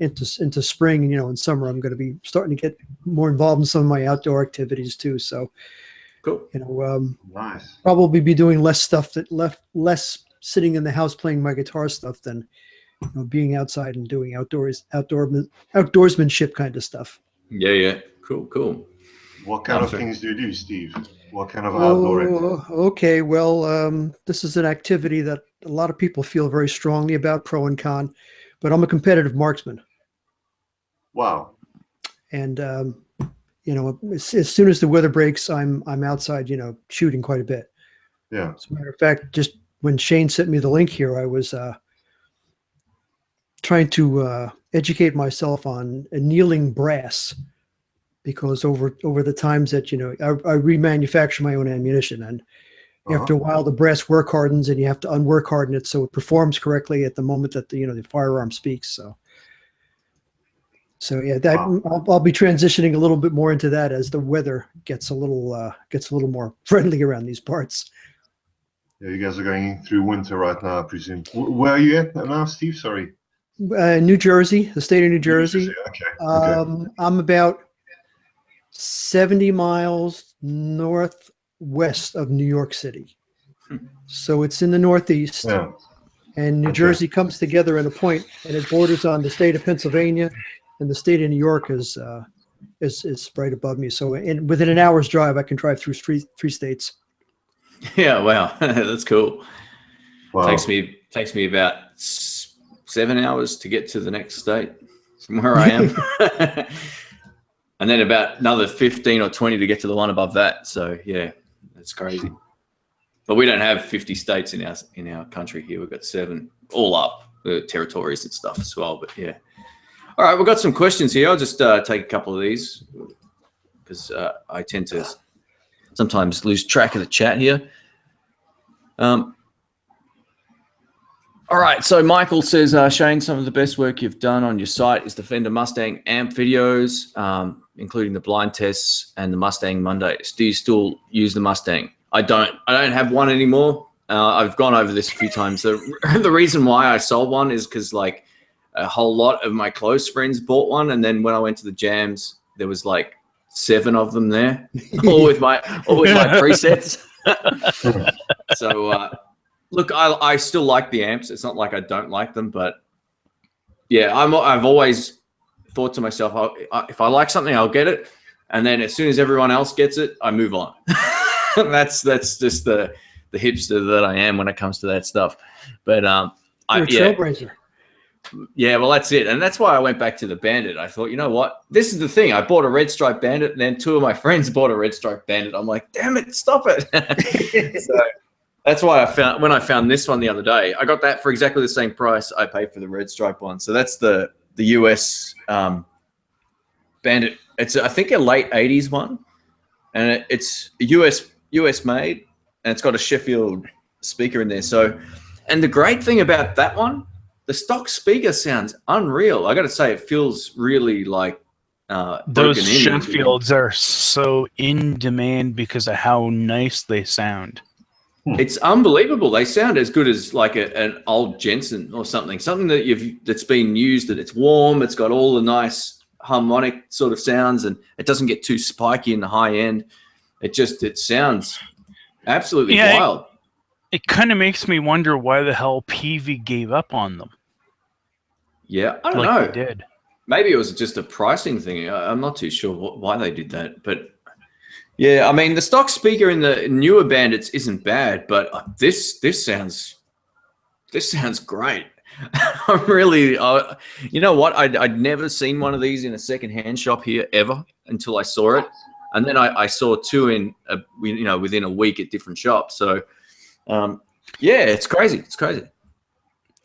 into spring, and summer, I'm going to be starting to get more involved in some of my outdoor activities too. So, cool. Nice. Probably be doing less stuff less sitting in the house playing my guitar stuff than being outside and doing outdoorsmanship kind of stuff. Yeah. Cool. What kind of things do you do, Steve? What kind of outdoor activities? Okay, well, this is an activity that a lot of people feel very strongly about, pro and con, but I'm a competitive marksman. Wow. And as soon as the weather breaks, I'm outside, shooting quite a bit. Yeah. As a matter of fact, just when Shane sent me the link here, I was trying to educate myself on annealing brass, because over the times that I remanufacture my own ammunition, and after a while the brass work hardens and you have to unwork harden it so it performs correctly at the moment that the firearm speaks. So yeah, I'll be transitioning a little bit more into that as the weather gets a little more friendly around these parts. Yeah, you guys are going through winter right now, I presume. Where are you at now, Steve? Sorry. New Jersey, the state of New Jersey. Okay. I'm about 70 miles northwest of New York City. So it's in the Northeast. Yeah. And New Jersey comes together at a point, and it borders on the state of Pennsylvania, and the state of New York is right above me. So within an hour's drive, I can drive through three states. Yeah, wow. That's cool. Wow. Takes me about 7 hours to get to the next state from where I am. And then about another 15 or 20 to get to the one above that. So yeah, that's crazy. But we don't have 50 states in our country here. We've got 7 all up, territories and stuff as well. But yeah. All right, we've got some questions here. I'll just take a couple of these because I tend to sometimes lose track of the chat here. All right, so Michael says, Shane, some of the best work you've done on your site is the Fender Mustang amp videos, including the blind tests and the Mustang Mondays. Do you still use the Mustang? I don't have one anymore. I've gone over this a few times. The reason why I sold one is because, like, a whole lot of my close friends bought one, and then when I went to the jams, there was like 7 of them there, all with my presets. So look, I still like the amps. It's not like I don't like them, but yeah, I've always thought to myself, if I like something, I'll get it, and then as soon as everyone else gets it, I move on. That's just the hipster that I am when it comes to that stuff. But You're a trailblazer. Yeah, well, that's it. And that's why I went back to the Bandit. I thought, you know what? This is the thing. I bought a Red Stripe Bandit, and then 2 of my friends bought a Red Stripe Bandit. I'm like, damn it, stop it. So that's why when I found this one the other day, I got that for exactly the same price I paid for the Red Stripe one. So that's the US Bandit. It's, I think, a late 80s one. And it's US made, and it's got a Sheffield speaker in there. So, and the great thing about that one, the stock speaker sounds unreal. I got to say, it feels really like those Sheffields are so in demand because of how nice they sound. It's unbelievable. They sound as good as like an old Jensen or something that's been used, that it's warm. It's got all the nice harmonic sort of sounds, and it doesn't get too spiky in the high end. It sounds absolutely wild. It kind of makes me wonder why the hell Peavey gave up on them. Yeah, I don't know. They did. Maybe it was just a pricing thing. I'm not too sure why they did that. But yeah, I mean, the stock speaker in the newer Bandits isn't bad, but this sounds great. I'm really, you know what? I'd never seen one of these in a secondhand shop here ever until I saw it, and then I saw 2 within a week at different shops. So yeah, it's crazy. It's crazy.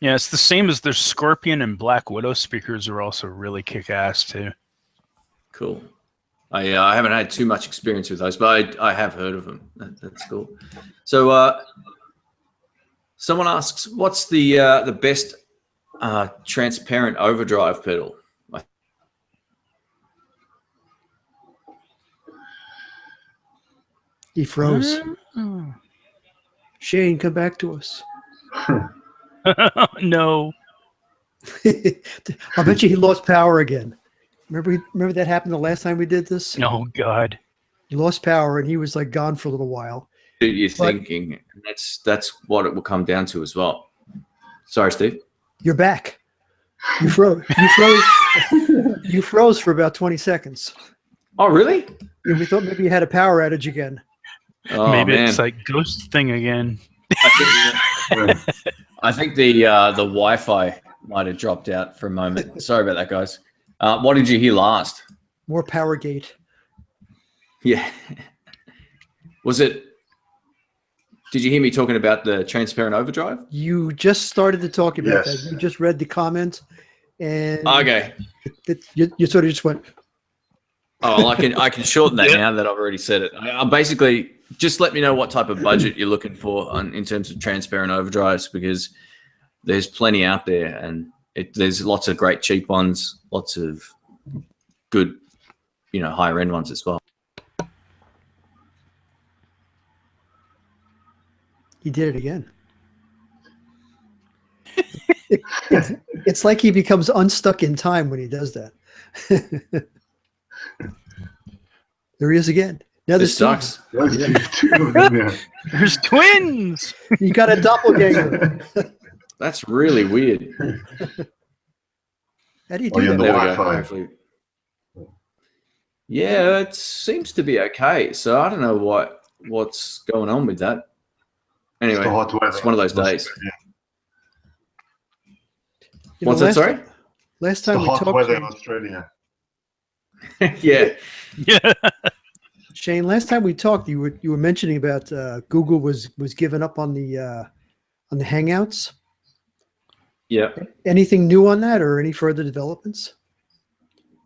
Yeah, it's the same as their Scorpion and Black Widow speakers are also really kick-ass too. Cool. I haven't had too much experience with those, but I have heard of them. That's cool. So someone asks, what's the best transparent overdrive pedal? He froze. Shane, come back to us. No. I bet you he lost power again. Remember that happened the last time we did this? Oh, God. He lost power, and he was like gone for a little while. You're thinking that's what it will come down to as well. Sorry, Steve. You're back. You froze. You froze for about 20 seconds. Oh, really? Yeah, we thought maybe you had a power outage again. Oh, maybe man. it's like ghost thing again. I think the Wi-Fi might have dropped out for a moment. Sorry about that, guys. What did you hear last? More Powergate. Yeah. Was it? Did you hear me talking about the transparent overdrive? You just started to talk about that. You just read the comment, and okay. You sort of just went. Oh, I can shorten that now that I've already said it. I'm basically, just let me know what type of budget you're looking for in terms of transparent overdrives, because there's plenty out there, and there's lots of great cheap ones, lots of good, higher end ones as well. He did it again. It's like he becomes unstuck in time when he does that. There he is again. Now this sucks. There's twins. You got a doppelganger. That's really weird. How do you do that? There we go. Hopefully. Yeah, it seems to be okay. So I don't know what's going on with that. Anyway, it's one of those days. What's that? Sorry. Last time we talked. Hot weather in Australia. Yeah. Shane, last time we talked, you were mentioning about Google was giving up on the Hangouts. Yeah. Anything new on that, or any further developments?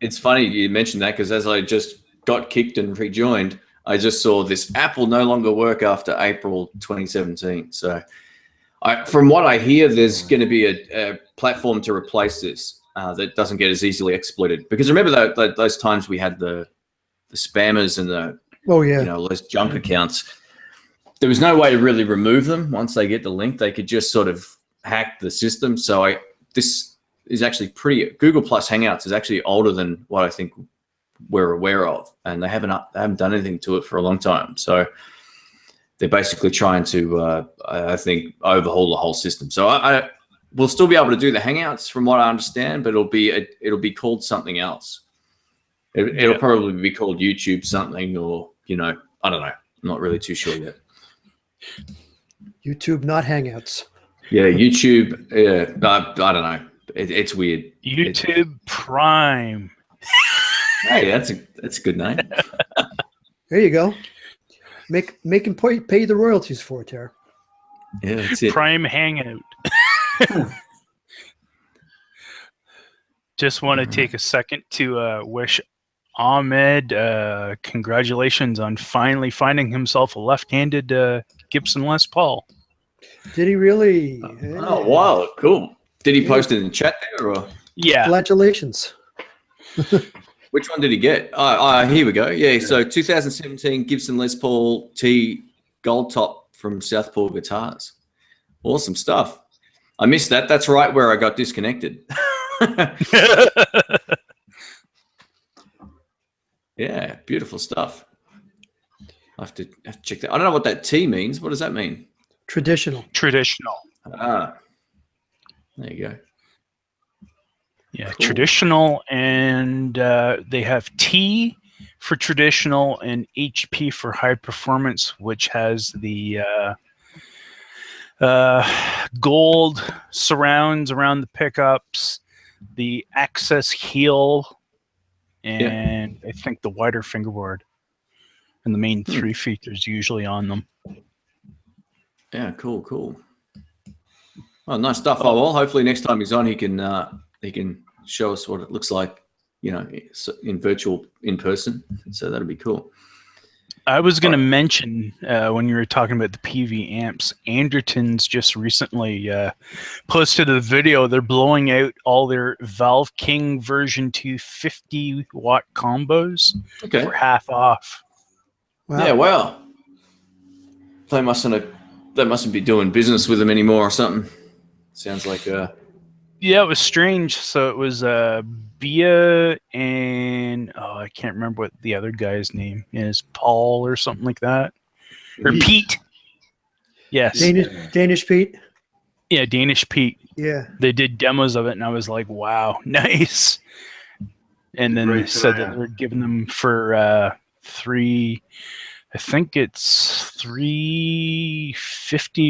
It's funny you mentioned that, because as I just got kicked and rejoined, I just saw this app will no longer work after April 2017. So from what I hear, there's going to be a platform to replace this that doesn't get as easily exploited. Because remember those times we had the spammers and those junk accounts. There was no way to really remove them once they get the link. They could just sort of hack the system. So this is actually pretty. Google Plus Hangouts is actually older than what I think we're aware of, and they haven't done anything to it for a long time. So they're basically trying to, I think, overhaul the whole system. So we'll still be able to do the Hangouts, from what I understand, but it'll be called something else. It'll probably be called YouTube something, or I don't know. I'm not really too sure yet. YouTube, not Hangouts. Yeah, YouTube. Yeah, I don't know. It's weird. YouTube Prime. Hey, that's a good name. There you go. Make him pay the royalties for it, Tara. Yeah, that's it. Prime Hangout. Just want to take a second to wish Ahmed congratulations on finally finding himself a left-handed Gibson Les Paul. Did he really? Oh, wow, cool. Did he post it in the chat there, or? Yeah. Congratulations. Which one did he get? Here we go. Yeah, so 2017 Gibson Les Paul T Gold Top from Southpaw Guitars. Awesome stuff. I missed that. That's right where I got disconnected. Yeah, beautiful stuff. I have to check that. I don't know what that T means. What does that mean? Traditional. Traditional. Ah, there you go. Yeah, Cool. traditional, and they have T for traditional and HP for high performance, which has the gold surrounds around the pickups, the access heel, and I think the wider fingerboard, and the main three features usually on them. Yeah, cool. Oh, nice stuff. Oh, well, hopefully next time he's on, he can show us what it looks like, in person. So that'll be cool. I was going to mention when you were talking about the PV amps, Anderton's just recently posted a video. They're blowing out all their Valve King version 2 50-watt combos for half off. Wow. Yeah, wow. They mustn't be doing business with them anymore or something. Sounds like Yeah, it was strange. So it was Bia and I can't remember what the other guy's name is, Paul or something like that, or Pete. Yes, Danish Pete. Yeah, Danish Pete. Yeah, they did demos of it, and I was like, "Wow, nice!" And then they said that they're giving them for I think it's $350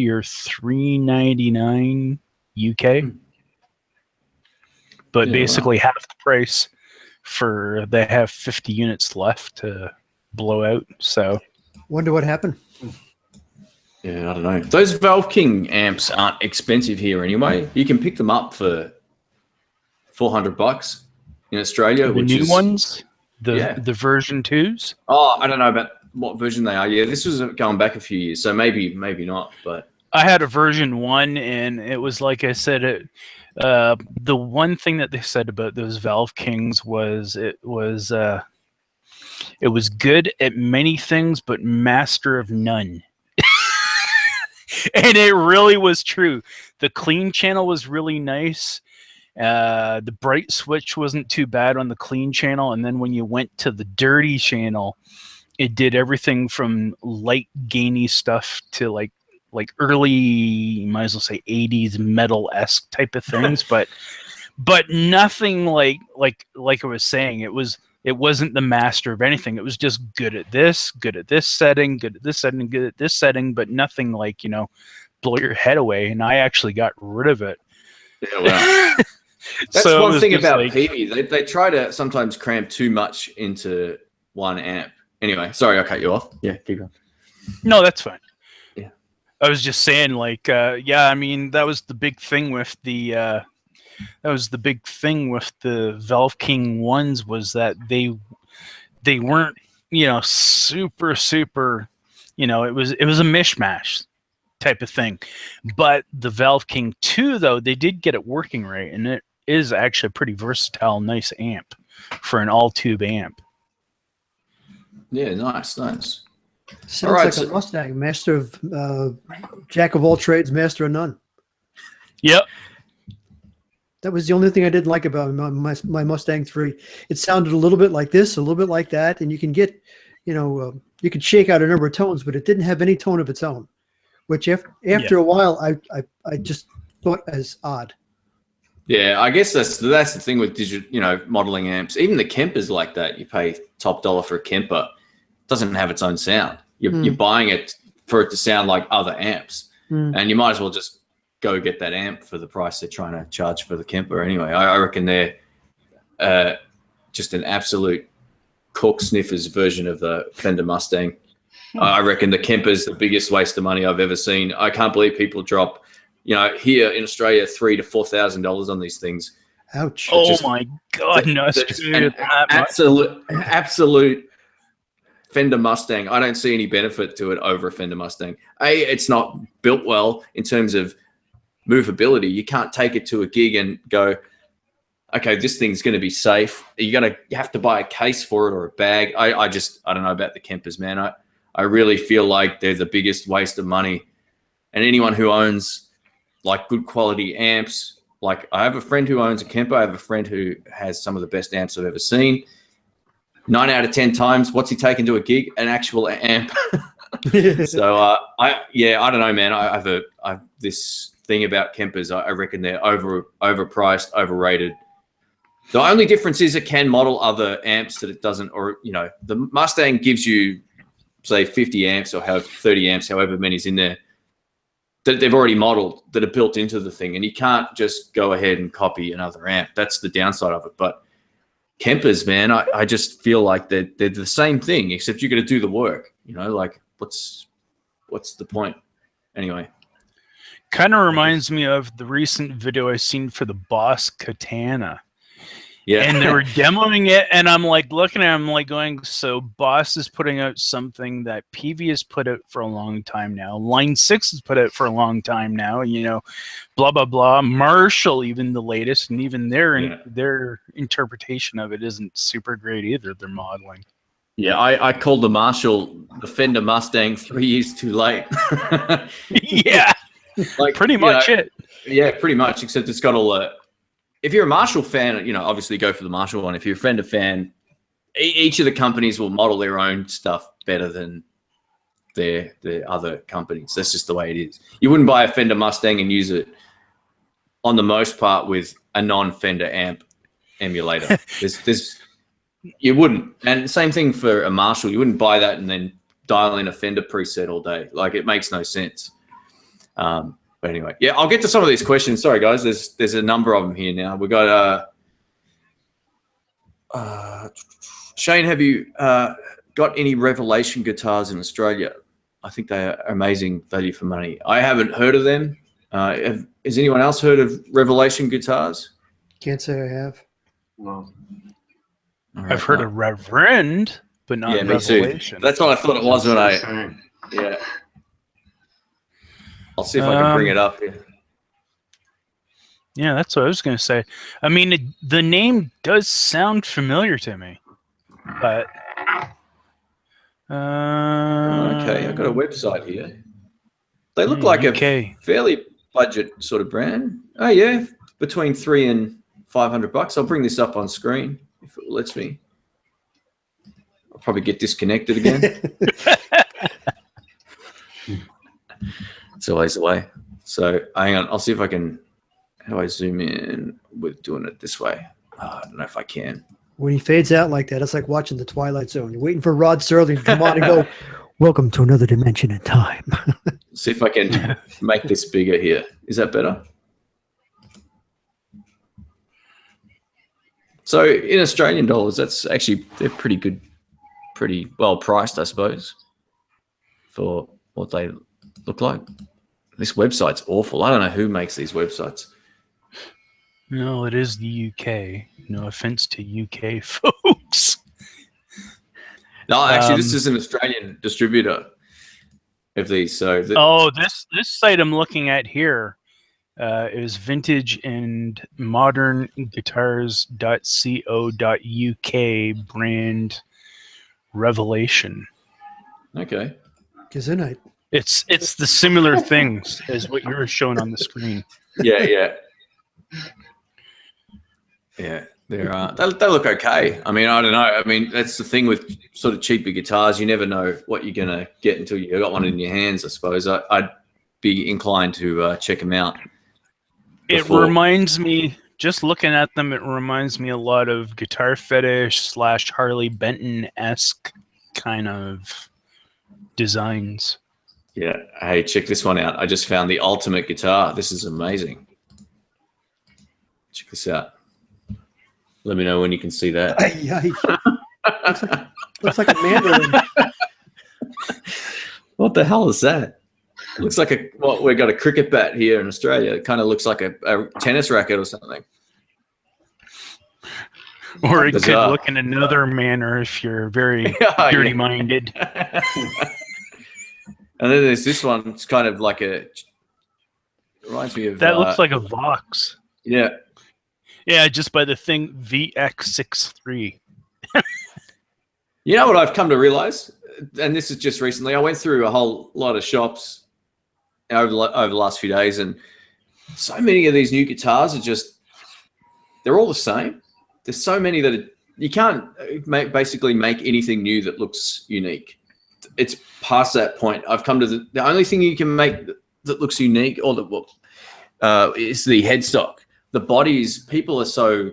or $399 UK. But basically half the price for they have 50 units left to blow out. So wonder what happened. Yeah, I don't know. Those Valve King amps aren't expensive here anyway. You can pick them up for $400 in Australia. The new ones, the version 2s. Oh, I don't know about what version they are. Yeah, this was going back a few years, so maybe not. But I had a version 1, and it was like I said. The one thing that they said about those Valve Kings was it was good at many things, but master of none. And it really was true. The clean channel was really nice. The bright switch wasn't too bad on the clean channel, and then when you went to the dirty channel, it did everything from light gainy stuff to like early, you might as well say 80s metal-esque type of things, but nothing like I was saying. It wasn't the master of anything. It was just good at this setting, good at this setting, good at this setting, but nothing like, blow your head away. And I actually got rid of it. Yeah, well, that's so one thing about PV. They try to sometimes cram too much into one amp. Anyway, sorry, I cut you off. Yeah, keep going. No, that's fine. Yeah. I was just saying, I mean, that was the big thing with the Valve King ones, was that they weren't, super, it was a mishmash type of thing. But the Valve King 2, though, they did get it working right, and it is actually a pretty versatile, nice amp for an all-tube amp. Yeah, nice. Sounds like a Mustang, master of jack of all trades, master of none. Yep. That was the only thing I didn't like about my Mustang 3. It sounded a little bit like this, a little bit like that, and you can get, you could shake out a number of tones, but it didn't have any tone of its own, which after a while I just thought as odd. Yeah, I guess that's the thing with digital, modeling amps. Even the Kemper's like that. You pay top dollar for a Kemper, it doesn't have its own sound. You're buying it for it to sound like other amps, and you might as well just go get that amp for the price they're trying to charge for the Kemper anyway. I reckon they're just an absolute cork sniffers version of the Fender Mustang. I reckon the Kemper's the biggest waste of money I've ever seen. I can't believe people drop, here in Australia, $3,000 to $4,000 on these things. Ouch! Oh my God, no! Absolute Fender Mustang. I don't see any benefit to it over a Fender Mustang. It's not built well in terms of movability. You can't take it to a gig and go, okay, this thing's going to be safe. You have to buy a case for it or a bag. I don't know about the Kempers, man. I really feel like they're the biggest waste of money. And anyone who owns like good quality amps, like I have a friend who owns a Kemper. I have a friend who has some of the best amps I've ever seen. 9 out of 10 times, what's he taking to a gig? An actual amp. So I don't know, man. I have this thing about Kempers. I reckon they're overpriced, overrated. The only difference is it can model other amps that it doesn't, or the Mustang gives you, say, 50 amps or 30 amps, however many's in there, that they've already modeled, that are built into the thing, and you can't just go ahead and copy another amp. That's the downside of it. But Kempers, man, I just feel like they're the same thing, except you got to do the work. Like what's the point? Anyway. Kind of reminds me of the recent video I seen for the Boss Katana. Yeah. And they were demoing it, and I'm like looking at them like going, so Boss is putting out something that PV has put out for a long time now. Line 6 has put out for a long time now, blah, blah, blah. Marshall, even the latest, and even their interpretation of it isn't super great either, their modeling. Yeah, I called the Marshall the Fender Mustang 3 years too late. Yeah. Like pretty much it. Yeah, pretty much, except it's got all the... If you're a Marshall fan, obviously go for the Marshall one. If you're a Fender fan, each of the companies will model their own stuff better than their other companies. That's just the way it is. You wouldn't buy a Fender Mustang and use it, on the most part, with a non-Fender amp emulator. You wouldn't. And same thing for a Marshall. You wouldn't buy that and then dial in a Fender preset all day. Like, it makes no sense. But anyway, yeah, I'll get to some of these questions. Sorry, guys. There's a number of them here now. We got Shane. Have you got any Revelation guitars in Australia? I think they are amazing value for money. I haven't heard of them. Has anyone else heard of Revelation guitars? Can't say I have. No. Right, I've heard of Reverend, but not Revelation. Me too. That's what I thought it was when yeah. I'll see if I can bring it up here. Yeah, that's what I was going to say. I mean, the name does sound familiar to me, but... okay, I've got a website here. They look like a fairly budget sort of brand. Oh, yeah, between $300 and $500. I'll bring this up on screen if it lets me. I'll probably get disconnected again. It's always the way. So hang on, I'll see if I can. How do I zoom in with doing it this way? I don't know if I can. When he fades out like that, it's like watching The Twilight Zone. You're waiting for Rod Serling to come on and go, welcome to another dimension in time. See if I can make this bigger here. Is that better? So in Australian dollars, that's actually, they're pretty good, pretty well priced, I suppose, for what they look like. This website's awful. I don't know who makes these websites. No, it is the UK. No offense to UK folks. No, actually, this is an Australian distributor of these. So this site I'm looking at here is vintage and modern guitars.co.uk brand Revelation. Okay. Gesundheit. It's the similar things as what you're showing on the screen. Yeah. Yeah, they look okay. I mean, I don't know. I mean, that's the thing with sort of cheaper guitars. You never know what you're gonna get until you got one in your hands. I suppose I'd be inclined to check them out. It reminds me, just looking at them, it reminds me a lot of Guitar Fetish / Harley Benton-esque kind of designs. Yeah. Hey, check this one out. I just found the ultimate guitar. This is amazing. Check this out. Let me know when you can see that. looks like a mandolin. What the hell is that? It looks like we've got a cricket bat here in Australia. It kind of looks like a tennis racket or something. Or it could look in another manner if you're very dirty-minded. And then there's this one. It's kind of like reminds me of... That looks like a Vox. Yeah. Yeah, just by the thing VX63. You know what I've come to realize? And this is just recently. I went through a whole lot of shops over the last few days, and so many of these new guitars are they're all the same. There's so many that you can't basically make anything new that looks unique. It's past that point. I've come to the only thing you can make that looks unique is the headstock. The bodies, people are so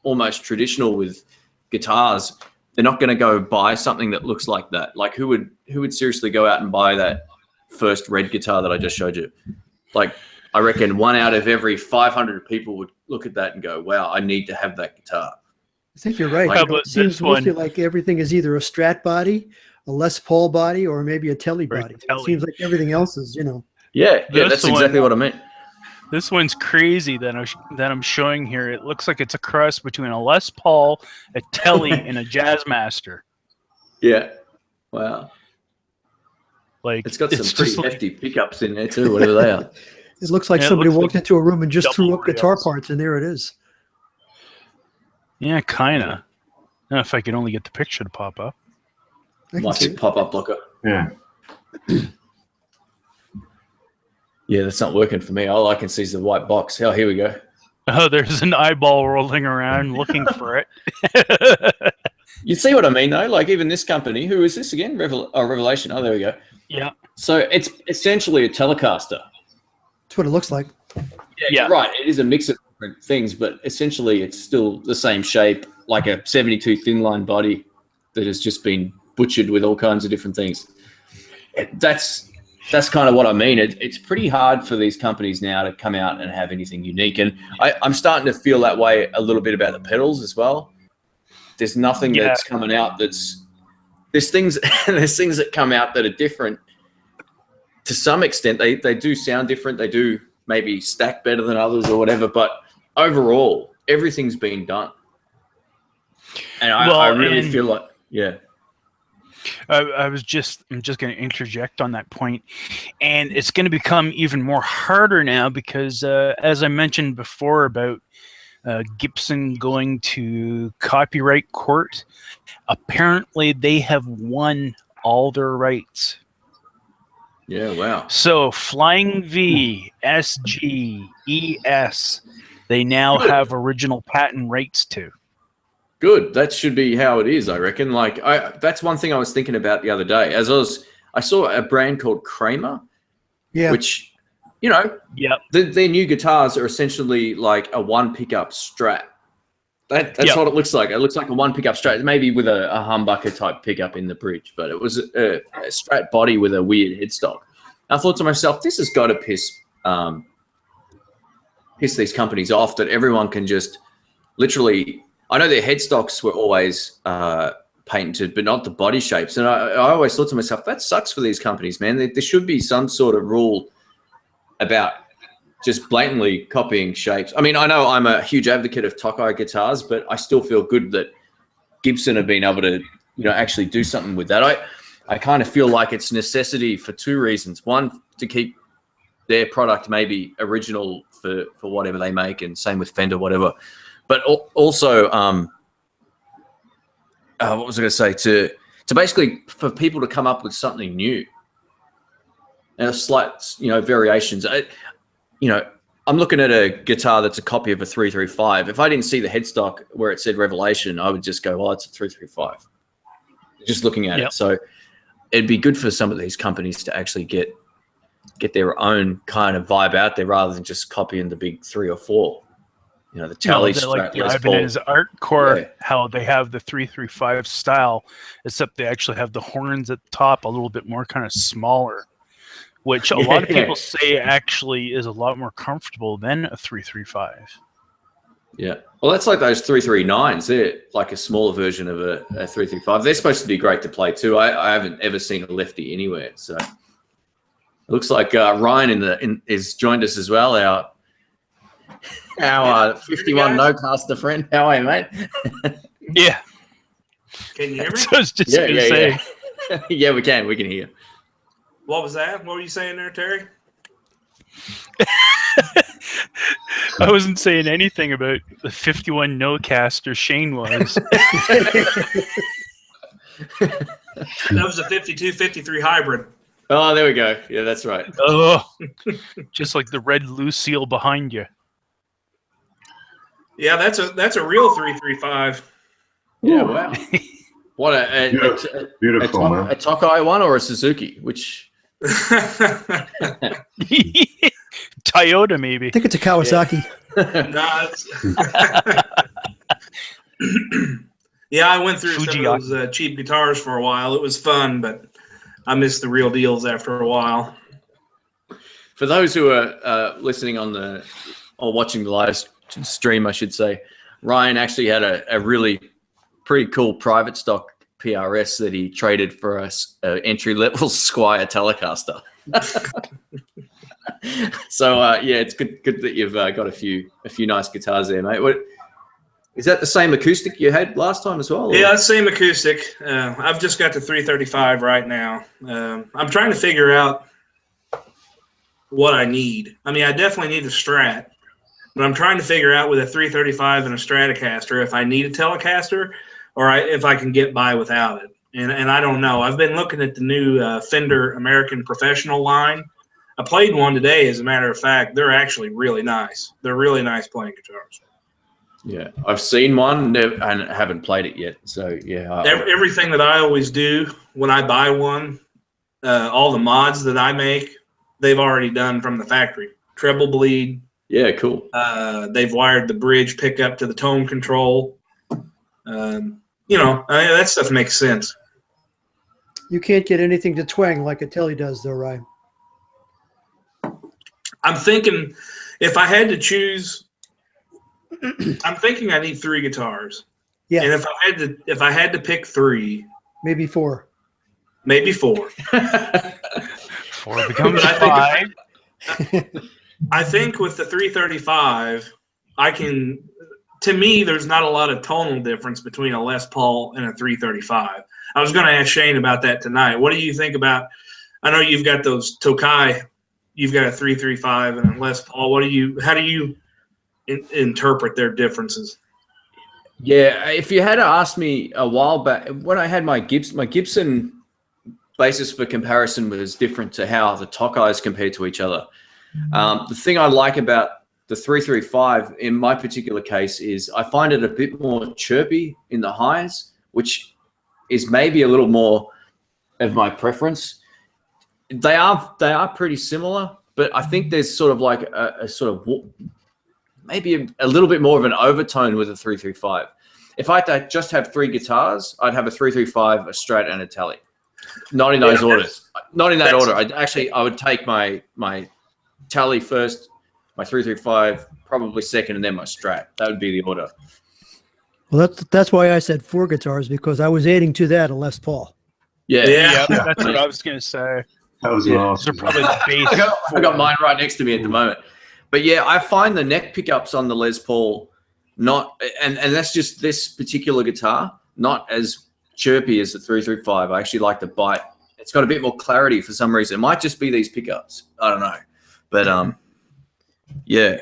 almost traditional with guitars. They're not going to go buy something that looks like that. Like who would seriously go out and buy that first red guitar that I just showed you? Like I reckon 1 out of every 500 people would look at that and go, "Wow, I need to have that guitar." I think you're right. It seems mostly like everything is either a Strat body, a Les Paul body, or maybe a Telly body. It seems like everything else is, Yeah, that's exactly what I meant. This one's crazy that I'm showing here. It looks like it's a cross between a Les Paul, a Telly, and a Jazzmaster. Yeah. Wow. Like it's got some pretty hefty pickups in there too, whatever they are. It looks like somebody walked into a room and just threw up guitar parts, and there it is. Yeah, kind of. If I could only get the picture to pop up. Might pop-up blocker. Yeah. Yeah, that's not working for me. All I can see is the white box. Oh, here we go. Oh, there's an eyeball rolling around looking for it. You see what I mean, though? Like even this company, who is this again? Revelation. Oh, there we go. Yeah. So it's essentially a Telecaster. That's what it looks like. Yeah, right. It is a mix of different things, but essentially it's still the same shape, like a 72 thin line body that has just been butchered with all kinds of different things. That's kind of what I mean. It's pretty hard for these companies now to come out and have anything unique. And I'm starting to feel that way a little bit about the pedals as well. There's nothing that's coming out there's things that come out that are different to some extent. They do sound different. They do maybe stack better than others or whatever. But overall, everything's been done. And I really feel like, I'm just going to interject on that point, and it's going to become even more harder now because, as I mentioned before about Gibson going to copyright court, apparently they have won all their rights. Yeah, wow. So Flying V, SG, ES, they now have original patent rights to. Good. That should be how it is, I reckon. Like, that's one thing I was thinking about the other day. I saw a brand called Kramer, which, their new guitars are essentially like a one pickup Strat. That's what it looks like. It looks like a one pickup Strat, maybe with a humbucker type pickup in the bridge, but it was a Strat body with a weird headstock. I thought to myself, this has got to piss these companies off that everyone can just literally. I know their headstocks were always patented, but not the body shapes. And I always thought to myself, that sucks for these companies, man. There should be some sort of rule about just blatantly copying shapes. I mean, I know I'm a huge advocate of Tokai guitars, but I still feel good that Gibson have been able to, actually do something with that. I kind of feel like it's necessity for two reasons. One, to keep their product maybe original for whatever they make, and same with Fender, whatever. But also, what was I going to say? To basically for people to come up with something new, and slight, variations. I'm looking at a guitar that's a copy of a 335. If I didn't see the headstock where it said Revelation, I would just go, well, it's a 335. Just looking at it. So it'd be good for some of these companies to actually get their own kind of vibe out there rather than just copying the big 3 or 4. You know, the Tele Strat, like Les Paul. Ivan is Artcore, how they have the 335 style, except they actually have the horns at the top a little bit more kind of smaller, which a lot of people say actually is a lot more comfortable than a 335. Yeah. Well, that's like those 339s. They're like a smaller version of a 335. They're supposed to be great to play too. I haven't ever seen a lefty anywhere. So it looks like Ryan is joined us as well. Our 51 no-caster friend. How are you, mate? Yeah. Can you hear me? I was just going to say. Yeah. Yeah, we can. We can hear. What was that? What were you saying there, Terry? I wasn't saying anything about the 51 no-caster Shane was. That was a 52-53 hybrid. Oh, there we go. Yeah, that's right. Oh, just like the red Lucille behind you. Yeah, that's a real 335. Yeah, wow. What a beautiful, man. A Tokai one or a Suzuki? Which Toyota, maybe. I think it's a Kawasaki. Yeah, I went through some of those cheap guitars for a while. It was fun, but I missed the real deals after a while. For those who are listening or watching the live stream, I should say, Ryan actually had a really pretty cool private stock PRS that he traded for a entry-level Squire Telecaster. So yeah, it's good that you've got a few nice guitars there, mate. Is that the same acoustic you had last time as well? Or? Yeah, same acoustic. I've just got the 335 right now. I'm trying to figure out what I need. I mean, I definitely need a Strat, but I'm trying to figure out with a 335 and a Stratocaster if I need a Telecaster or if I can get by without it. And I don't know. I've been looking at the new Fender American Professional line. I played one today, as a matter of fact. They're actually really nice. They're really nice playing guitars. Yeah, I've seen one and haven't played it yet. So yeah, everything that I always do when I buy one, all the mods that I make, they've already done from the factory. Treble bleed. Yeah, cool. They've wired the bridge pickup to the tone control. You know, that stuff makes sense. You can't get anything to twang like a Tele does, though, Ryan. I'm thinking if I had to choose. I'm thinking I need 3 guitars. Yeah. And if I had to pick 3, maybe 4. Maybe 4. 4 becomes 5. I think with the 335, to me, there's not a lot of tonal difference between a Les Paul and a 335. I was going to ask Shane about that tonight. What do you think about? I know you've got those Tokai. You've got a 335 and a Les Paul. How do you interpret their differences? Yeah, if you had asked me a while back when I had my Gibson basis for comparison was different to how the Tokais compared to each other. The thing I like about the 335 in my particular case is I find it a bit more chirpy in the highs, which is maybe a little more of my preference. They are pretty similar, but I think there's sort of like a sort of maybe a little bit more of an overtone with a 335. If I had to just have 3 guitars, I'd have a 335, a Strat, and a Tele. Not in those orders. Not in that order. I would take my Tele first, my 335 probably second, and then my Strat. That would be the order. Well, that's why I said 4 guitars, because I was adding to that a Les Paul. Yeah, that's what I was going to say. That was awesome. Probably the base. I got mine right next to me at the moment. But yeah, I find the neck pickups on the Les Paul not, and that's just this particular guitar, not as chirpy as the 335. I actually like the bite. It's got a bit more clarity for some reason. It might just be these pickups. I don't know. But yeah,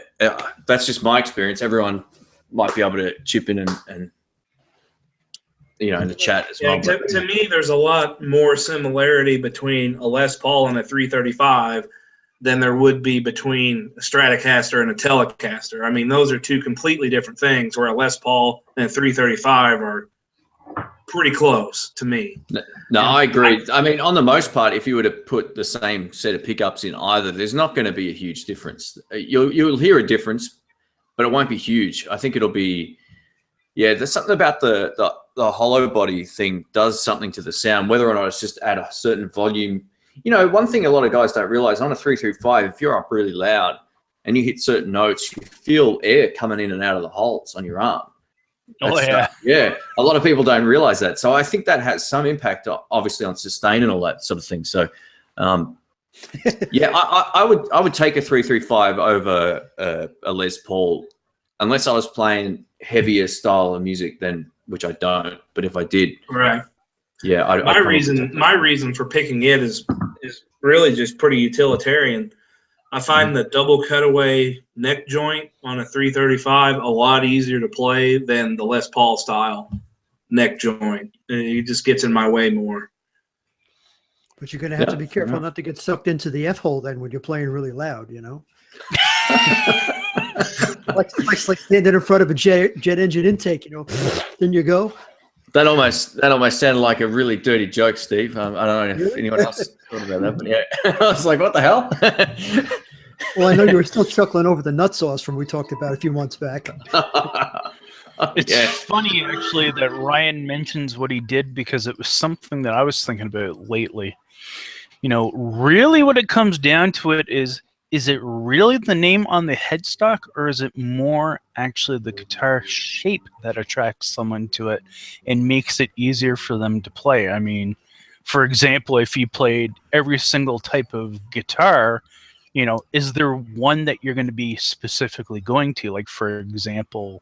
that's just my experience. Everyone might be able to chip in and you know, in the chat as well. To me, there's a lot more similarity between a Les Paul and a 335 than there would be between a Stratocaster and a Telecaster. I mean, those are two completely different things, where a Les Paul and a 335 are pretty close to me. No, I agree. I mean, on the most part, if you were to put the same set of pickups in either, there's not going to be a huge difference. You'll hear a difference, but it won't be huge. I think it'll be, yeah, there's something about the hollow body thing does something to the sound, whether or not it's just at a certain volume. You know, one thing a lot of guys don't realize, on a 335, if you're up really loud and you hit certain notes, you feel air coming in and out of the holes on your arm. Yeah. A lot of people don't realize that. So I think that has some impact, obviously, on sustain and all that sort of thing. So, yeah, I would take a 335 over a Les Paul, unless I was playing heavier style of music, then, which I don't. But if I did, right. Yeah, my reason for picking it is really just pretty utilitarian. I find the double cutaway neck joint on a 335 a lot easier to play than the Les Paul style neck joint. It just gets in my way more. But you're going to have to be careful not to get sucked into the F hole then when you're playing really loud, you know? like standing in front of a jet engine intake, you know? Then you go. That almost sounded like a really dirty joke, Steve. I don't know if anyone else thought about that, but yeah, I was like, "What the hell?" Well, I know you were still chuckling over the nut sauce from we talked about a few months back. It's funny actually that Ryan mentions what he did, because it was something that I was thinking about lately. You know, really, what it comes down to is it really the name on the headstock, or is it more actually the guitar shape that attracts someone to it and makes it easier for them to play? I mean, for example, if you played every single type of guitar, you know, is there one that you're going to be specifically going to? Like, for example,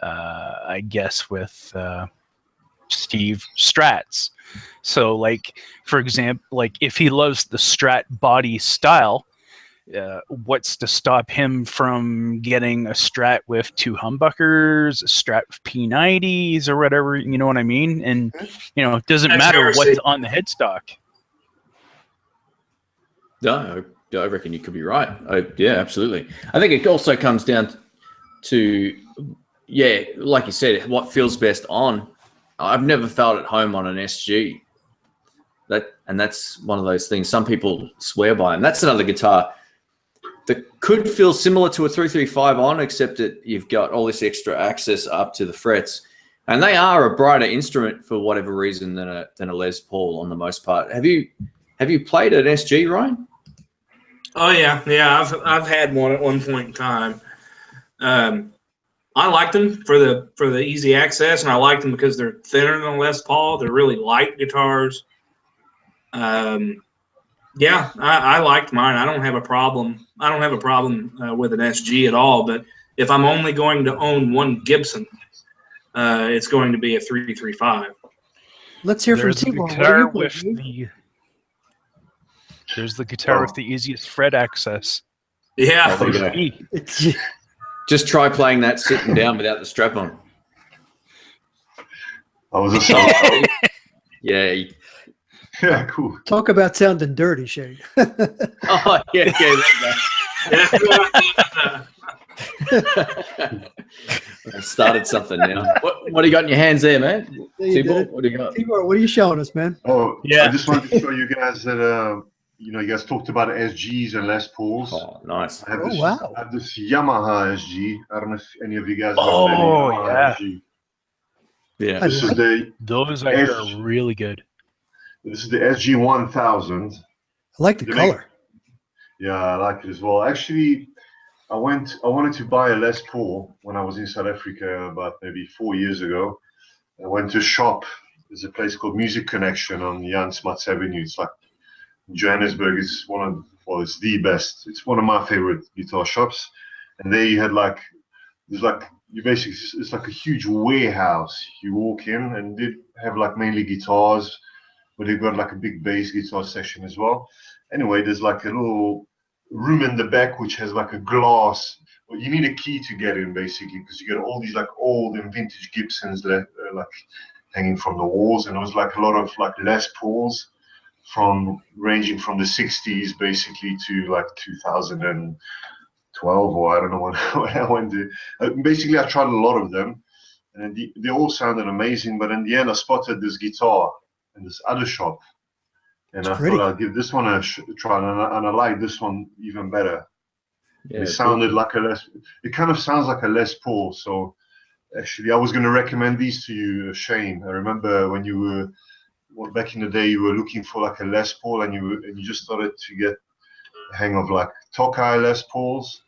I guess with Steve, Strats. So, like, for example, like if he loves the Strat body style, what's to stop him from getting a Strat with two humbuckers, a Strat with P90s or whatever, you know what I mean? And, you know, it doesn't matter what's on the headstock. No, I reckon you could be right. Yeah, absolutely. I think it also comes down to, yeah, like you said, what feels best on. I've never felt at home on an SG. That's one of those things some people swear by. And that's another guitar that could feel similar to a 335 on, except that you've got all this extra access up to the frets, and they are a brighter instrument for whatever reason than a Les Paul on the most part. Have you played an SG, Ryan? Oh yeah. I've had one at one point in time. I liked them for the easy access, and I liked them because they're thinner than a Les Paul. They're really light guitars. Yeah, I liked mine. I don't have a problem. With an SG at all. But if I'm only going to own one Gibson, it's going to be a 335. Let's hear from T-Bone. There's the guitar with the easiest fret access. Yeah. Just try playing that sitting down without the strap on. I was a song. Yeah. Yeah, cool. Talk about sounding dirty, Shane. Oh, yeah. I started something now. What do you got in your hands there, man? T-Ball, what do you got? T-Ball, what are you showing us, man? Oh, yeah. I just wanted to show you guys that, you guys talked about SGs and Les Pauls. Oh, nice. I have this Yamaha SG. I don't know if any of you guys know SG. Yeah. Those I hear are really good. This is the SG 1000. I like the color. Yeah, I like it as well. Actually, I wanted to buy a Les Paul when I was in South Africa about maybe 4 years ago. I went to a shop. There's a place called Music Connection on Jan Smuts Avenue. It's like Johannesburg. It's it's the best. It's one of my favorite guitar shops. And there you had it's like a huge warehouse. You walk in and they have like mainly guitars, but they've got like a big bass guitar section as well. Anyway, there's like a little room in the back which has like a glass. Well, you need a key to get in basically, because you get all these like old and vintage Gibsons like hanging from the walls, and it was like a lot of like Les Pauls ranging from the 60s basically to like 2012, or I don't know when I went to. Basically, I tried a lot of them, and they all sounded amazing. But in the end, I spotted this guitar in this other shop, and I thought I'll give this one a try, and I like this one even better. Yeah, it sounded like it kind of sounds like a Les Paul. So actually, I was going to recommend these to you, Shane. I remember when you were back in the day, you were looking for like a Les Paul, and you just started to get the hang of like Tokai Les Pauls.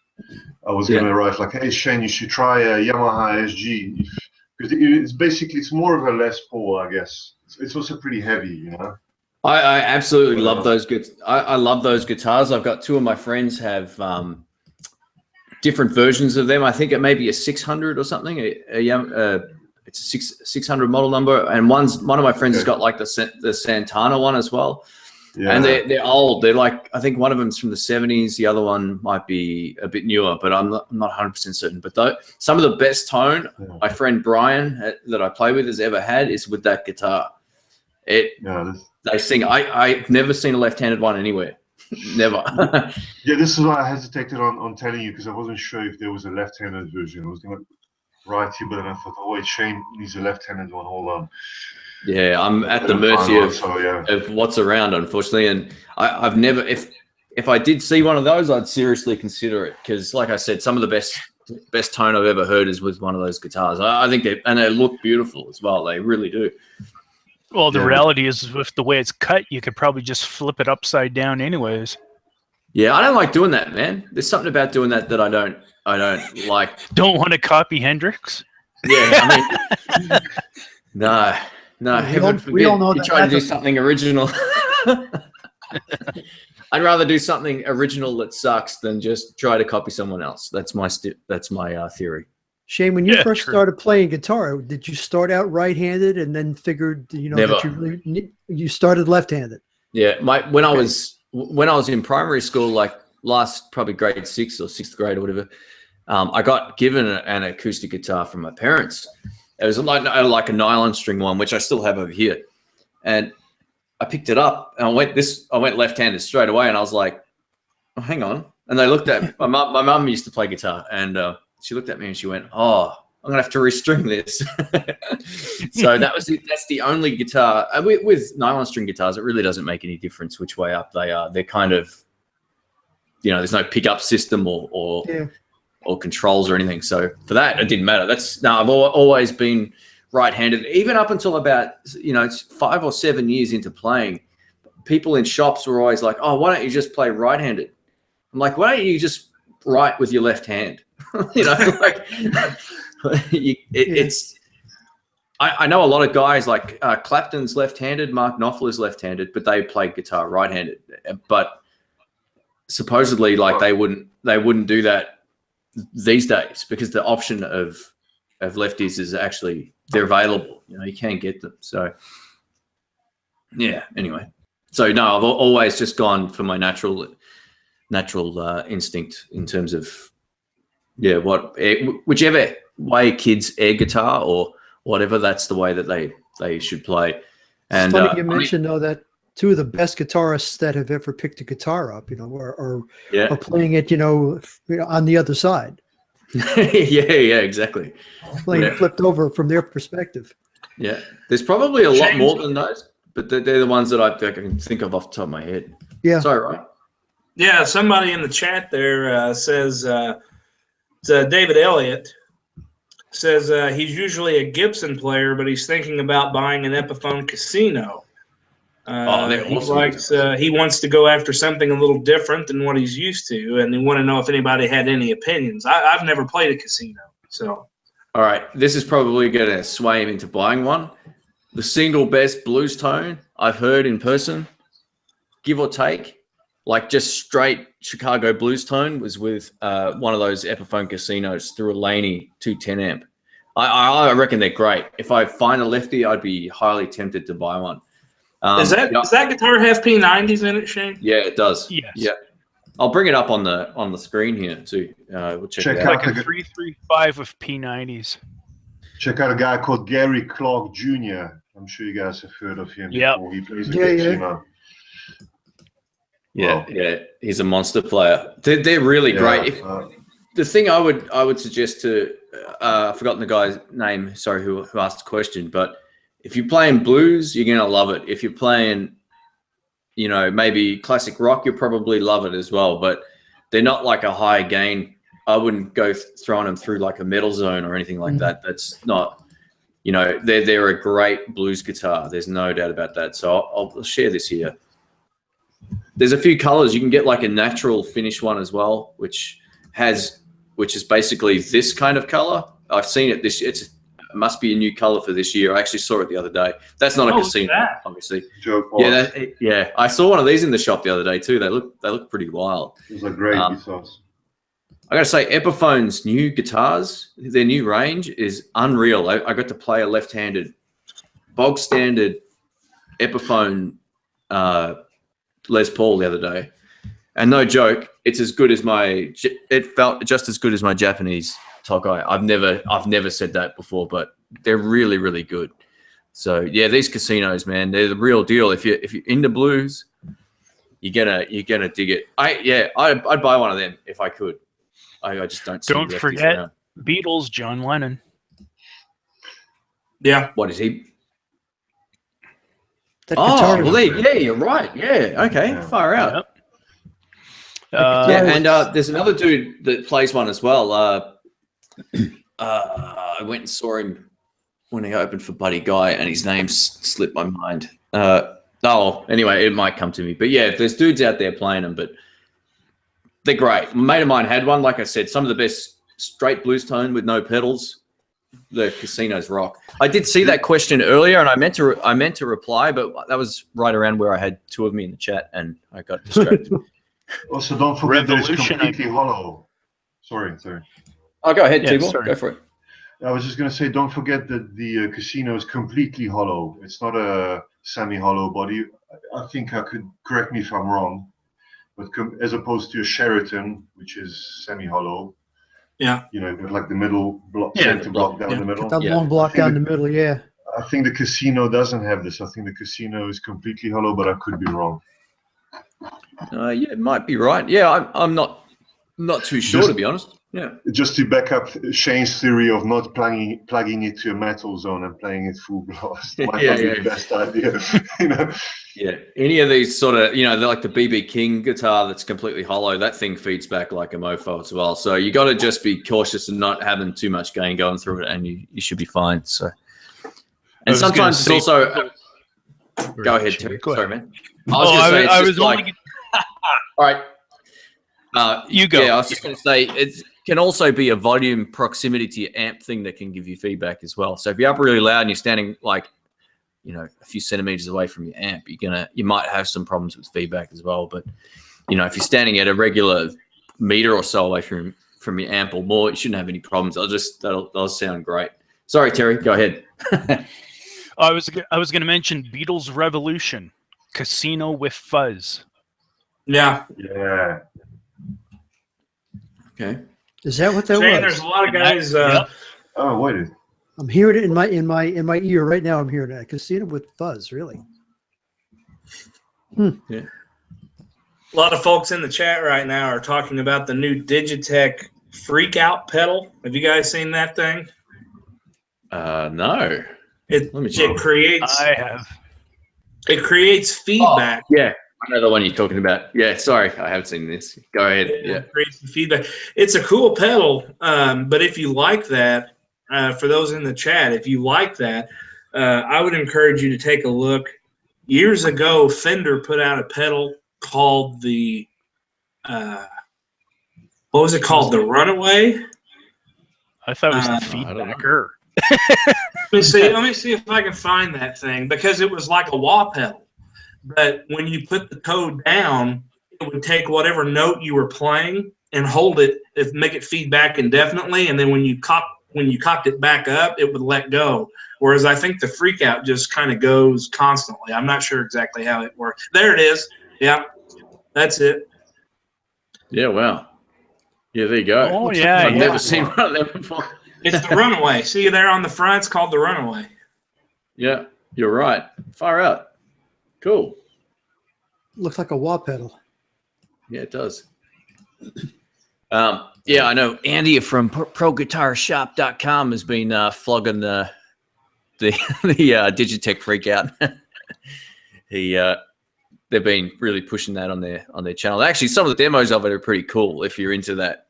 I was going to write like, hey Shane, you should try a Yamaha SG, because it's more of a Les Paul, I guess. It's also pretty heavy, you know. I absolutely love those good. I love those guitars. I've got two of my friends have different versions of them. I think it may be a 600 or something. It's a 600 model number, and one of my friends has got like the Santana one as well. Yeah. And they're old. They're like, I think one of them's from the 70s. The other one might be a bit newer, but I'm not 100% certain. But some of the best tone my friend Brian that I play with has ever had is with that guitar. They sing. I've never seen a left-handed one anywhere. Never. Yeah, this is why I hesitated on telling you, because I wasn't sure if there was a left-handed version. I was going to write here, but then I thought, oh wait, Shane needs a left-handed one. Hold on. Yeah, I'm at the mercy of what's around, unfortunately. And I've never, if I did see one of those, I'd seriously consider it, because, like I said, some of the best tone I've ever heard is with one of those guitars. I think they look beautiful as well. They really do. Well, the reality is, with the way it's cut, you could probably just flip it upside down, anyways. Yeah, I don't like doing that, man. There's something about doing that I don't like. Don't want to copy Hendrix? Yeah, I mean, no. We all know you try to do something original. I'd rather do something original that sucks than just try to copy someone else. That's my theory. Shane, when you first started playing guitar, did you start out right-handed and then figured, that you started left-handed? Yeah, when I was in primary school, like probably grade 6 or 6th grade or whatever, I got given an acoustic guitar from my parents. It was like a nylon string one, which I still have over here. And I picked it up and I went left-handed straight away. And I was like, oh, hang on. And they looked at me. My mum used to play guitar, and she looked at me and she went, oh, I'm going to have to restring this. So that's the only guitar. With nylon string guitars, it really doesn't make any difference which way up they are. They're kind of, there's no pickup system or controls or anything. So for that, it didn't matter. I've always been right-handed, even up until about, 5 or 7 years into playing. People in shops were always like, oh, why don't you just play right-handed? I'm like, why don't you just write with your left hand? I know a lot of guys like Clapton's left-handed, Mark Knopfler's left-handed, but they play guitar right-handed. But supposedly, like they wouldn't do that these days, because the option of lefties is actually, they're available. You can get them. So yeah. Anyway, so no, I've always just gone for my natural instinct in terms of whichever way kids air guitar or whatever, that's the way that they should play. And it's funny you mentioned though that two of the best guitarists that have ever picked a guitar up, are playing it, on the other side. yeah, exactly. Playing it flipped over from their perspective. Yeah, there's probably a lot more than those, but they're the ones that I can think of off the top of my head. Yeah. Sorry, right? Yeah, somebody in the chat there says, David Elliott says he's usually a Gibson player, but he's thinking about buying an Epiphone Casino. He wants to go after something a little different than what he's used to, and he want to know if anybody had any opinions. I've never played a Casino, so. All right, this is probably going to sway him into buying one. The single best blues tone I've heard in person, give or take, like just straight Chicago blues tone, was with one of those Epiphone Casinos through a Laney 210 amp. I reckon they're great. If I find a lefty, I'd be highly tempted to buy one. Does that guitar have P90s in it, Shane? Yeah, it does. Yes. Yeah. I'll bring it up on the screen here too. We'll check it out. Like a 335 of P90s. Check out a guy called Gary Clark Jr. I'm sure you guys have heard of him before. He plays a Casino. Yeah, yeah, he's a monster player. They're really great. The thing I would suggest to I've forgotten the guy's name. Sorry, who asked the question. But if you're playing blues, you're gonna love it. If you're playing, maybe classic rock, you'll probably love it as well. But they're not like a high gain. I wouldn't go throwing them through like a metal zone or anything like that. That's not. They're a great blues guitar. There's no doubt about that. So I'll share this here. There's a few colors. You can get like a natural finish one as well, which is basically this kind of color. I've seen it. It must be a new color for this year. I actually saw it the other day. That's not a casino, obviously. Yeah. I saw one of these in the shop the other day too. They look pretty wild. Those are great guitars. I got to say, Epiphone's new guitars, their new range is unreal. I got to play a left-handed, bog standard Epiphone Les Paul the other day, and no joke, it's as good as it felt just as good as my Japanese Tokai. I've never said that before, but they're really, really good. So yeah, these casinos, man, they're the real deal. If you're into blues, you're gonna dig it. I'd buy one of them if I could. I just don't see. Don't forget around. Beatles, John Lennon. Yeah. What is he? You're right. Yeah, okay, far out. Yep. And there's another dude that plays one as well. I went and saw him when he opened for Buddy Guy, and his name slipped my mind. Anyway, it might come to me. But yeah, there's dudes out there playing them, but they're great. A mate of mine had one. Like I said, some of the best straight blues tone with no pedals. The casinos rock. I did see that question earlier, and I meant to reply, but that was right around where I had two of me in the chat, and I got distracted. Also, don't forget that it's completely hollow. Sorry. Oh, go ahead, Yeah, Tibor. sorry. Go for it. I was just going to say, don't forget that the casino is completely hollow. It's not a semi-hollow body. I think I could correct me if I'm wrong, but as opposed to a Sheraton, which is semi-hollow. Yeah. Like the middle block, center block down the middle. That long block down the middle, yeah. I think the casino doesn't have this. I think the casino is completely hollow, but I could be wrong. Yeah, it might be right. Yeah, I'm not too sure, to be honest. Yeah. Just to back up Shane's theory of not plugging it to a metal zone and playing it full blast might not be the best idea. Yeah. Any of these sort of, they're like the BB King guitar that's completely hollow. That thing feeds back like a mofo as well. So you got to just be cautious and not having too much gain going through it, and you should be fine. So, and sometimes it's also. Go ahead, Terry. Sorry, man. I was all right. You go. Yeah, I was just going to say it can also be a volume proximity to your amp thing that can give you feedback as well. So if you're up really loud and you're standing like, a few centimeters away from your amp, you might have some problems with feedback as well. But if you're standing at a regular meter or so away from your amp or more, you shouldn't have any problems. That'll sound great. Sorry, Terry, go ahead. I was going to mention Beatles Revolution, Casino with Fuzz. Yeah. Yeah. Okay. Is that what that was? There's a lot of guys. Oh, wait. I'm hearing it in my ear right now. I'm hearing that Casino with Fuzz. Really? Yeah. A lot of folks in the chat right now are talking about the new Digitech Freak Out pedal. Have you guys seen that thing? No. It creates. I have. It creates feedback. Oh, yeah. I know the one you're talking about. Yeah, sorry, I haven't seen this. Go ahead. It creates feedback. It's a cool pedal, but if you like that, for those in the chat, if you like that, I would encourage you to take a look. Years ago, Fender put out a pedal called the what was it called? The Runaway? I thought it was the Feedbacker. Let me see if I can find that thing, because it was like a wah pedal. But when you put the code down, it would take whatever note you were playing and hold it, make it feedback indefinitely, and then when you cocked it back up, it would let go. Whereas I think the Freak Out just kind of goes constantly. I'm not sure exactly how it works. There it is. Yeah, that's it. Yeah, wow. Yeah, there you go. Oh, yeah. I've never seen one of them before. It's the Runaway. See there on the front? It's called the Runaway. Yeah, you're right. Far out. Cool. Looks like a wah pedal. Yeah, it does. Yeah, I know Andy from ProGuitarShop.com has been flogging the Digitech freak out. They've been really pushing that on their channel. Actually, some of the demos of it are pretty cool if you're into that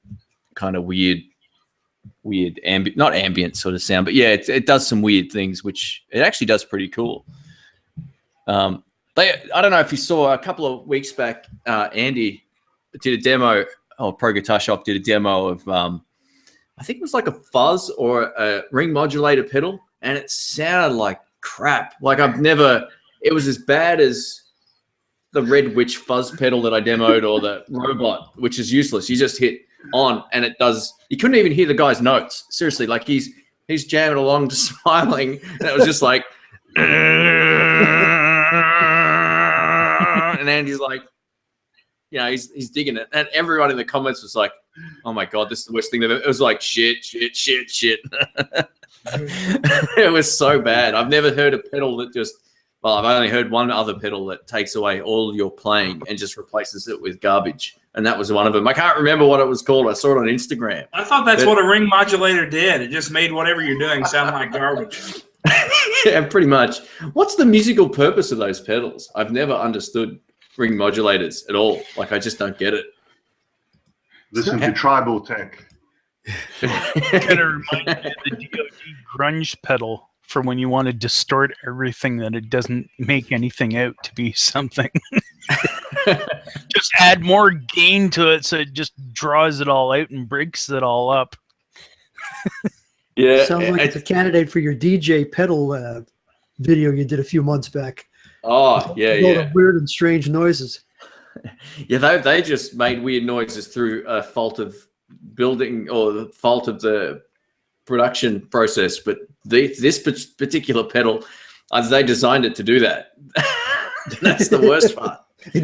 kind of weird not ambient sort of sound, but yeah, it does some weird things, which it actually does pretty cool. I don't know if you saw a couple of weeks back, Andy did a demo, or Pro Guitar Shop did a demo of, I think it was like a fuzz or a ring modulator pedal, and it sounded like crap. Like it was as bad as the Red Witch fuzz pedal that I demoed, or the robot, which is useless. You just hit on and it does. You couldn't even hear the guy's notes. Seriously, like he's jamming along, just smiling, and it was just like, and Andy's like, you know, he's digging it, and everyone in the comments was like, "Oh my god, this is the worst thing." It was like shit. It was so bad. I've never heard a pedal that just. Well, I've only heard one other pedal that takes away all of your playing and just replaces it with garbage, and that was one of them. I can't remember what it was called. I saw it on Instagram. I thought that's what a ring modulator did. It just made whatever you're doing sound like garbage. Yeah, pretty much. What's the musical purpose of those pedals? I've never understood ring modulators at all. Like, I just don't get it. Listen to Tribal Tech. Kind of remind me of the DoD grunge pedal for when you want to distort everything that it doesn't make anything out to be something. Just add more gain to it so it just draws it all out and breaks it all up. Yeah, sounds like it's a candidate for your DJ pedal video you did a few months back. Oh, yeah, all the weird and strange noises. Yeah, they just made weird noises through a fault of building or the fault of the production process, but this particular pedal, they designed it to do that. That's the worst part. I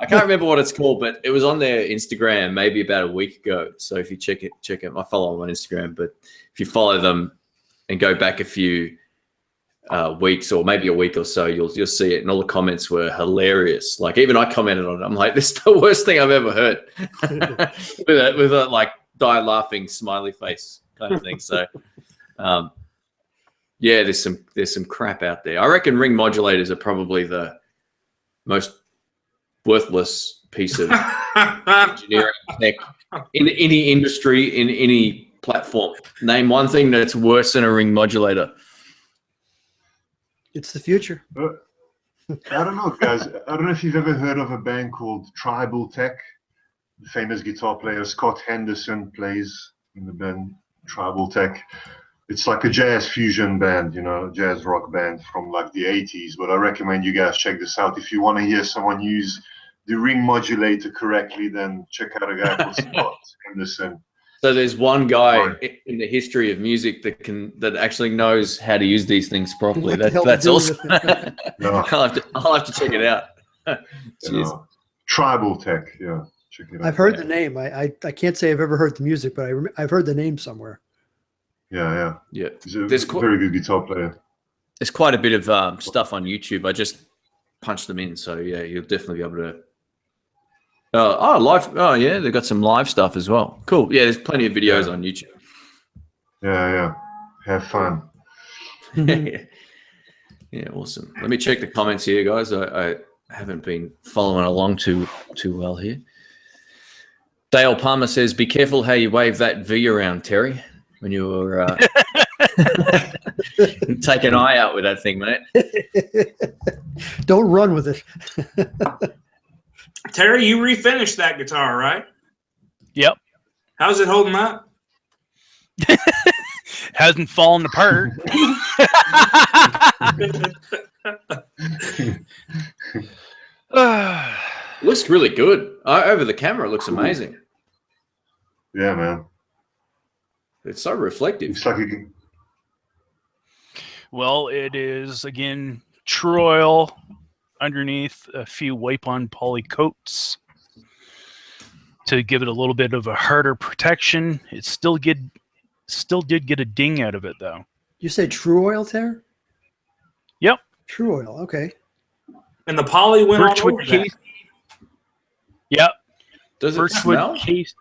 can't remember what it's called, but it was on their Instagram maybe about a week ago. So if you check it. I follow them on Instagram, but if you follow them and go back a few weeks or maybe a week or so, you'll see it, and all the comments were hilarious. Like, even I commented on it. I'm like, this is the worst thing I've ever heard. with a like die laughing smiley face kind of thing. So yeah, there's some crap out there. I reckon ring modulators are probably the most worthless piece of engineering tech in any industry, in any platform. Name one thing that's worse than a ring modulator. It's the future. I don't know, guys. I don't know if you've ever heard of a band called Tribal Tech. The famous guitar player Scott Henderson plays in the band Tribal Tech. It's like a jazz fusion band, you know, jazz rock band from like the 80s. But I recommend you guys check this out. If you want to hear someone use the ring modulator correctly, then check out a guy called Scott Henderson. So there's one guy in the history of music that actually knows how to use these things properly. That's awesome. No. I'll have to check it out. Tribal Tech, yeah. Check it out. I've heard the name. I can't say I've ever heard the music, but I've heard the name somewhere. Yeah. He's a very good guitar player. There's quite a bit of stuff on YouTube. I just punched them in, so yeah, you'll definitely be able to. Live. Oh yeah, they've got some live stuff as well. Cool. Yeah, there's plenty of videos on YouTube. Yeah. Have fun. Yeah, awesome. Let me check the comments here, guys. I haven't been following along too well here. Dale Palmer says, "Be careful how you wave that V around, Terry, when you were take an eye out with that thing, mate." Don't run with it. Terry, you refinished that guitar, right? Yep. How's it holding up? Hasn't fallen apart. Looks really good. Over the camera, it looks amazing. Yeah, man. It's so reflective. It's like you Well, it is, again, true oil underneath, a few wipe-on poly coats to give it a little bit of a harder protection. It still did get a ding out of it, though. You say true oil, Ter? Yep. True oil, okay. And the poly went all over that. Yep. Does it Birchwood smell? Casey.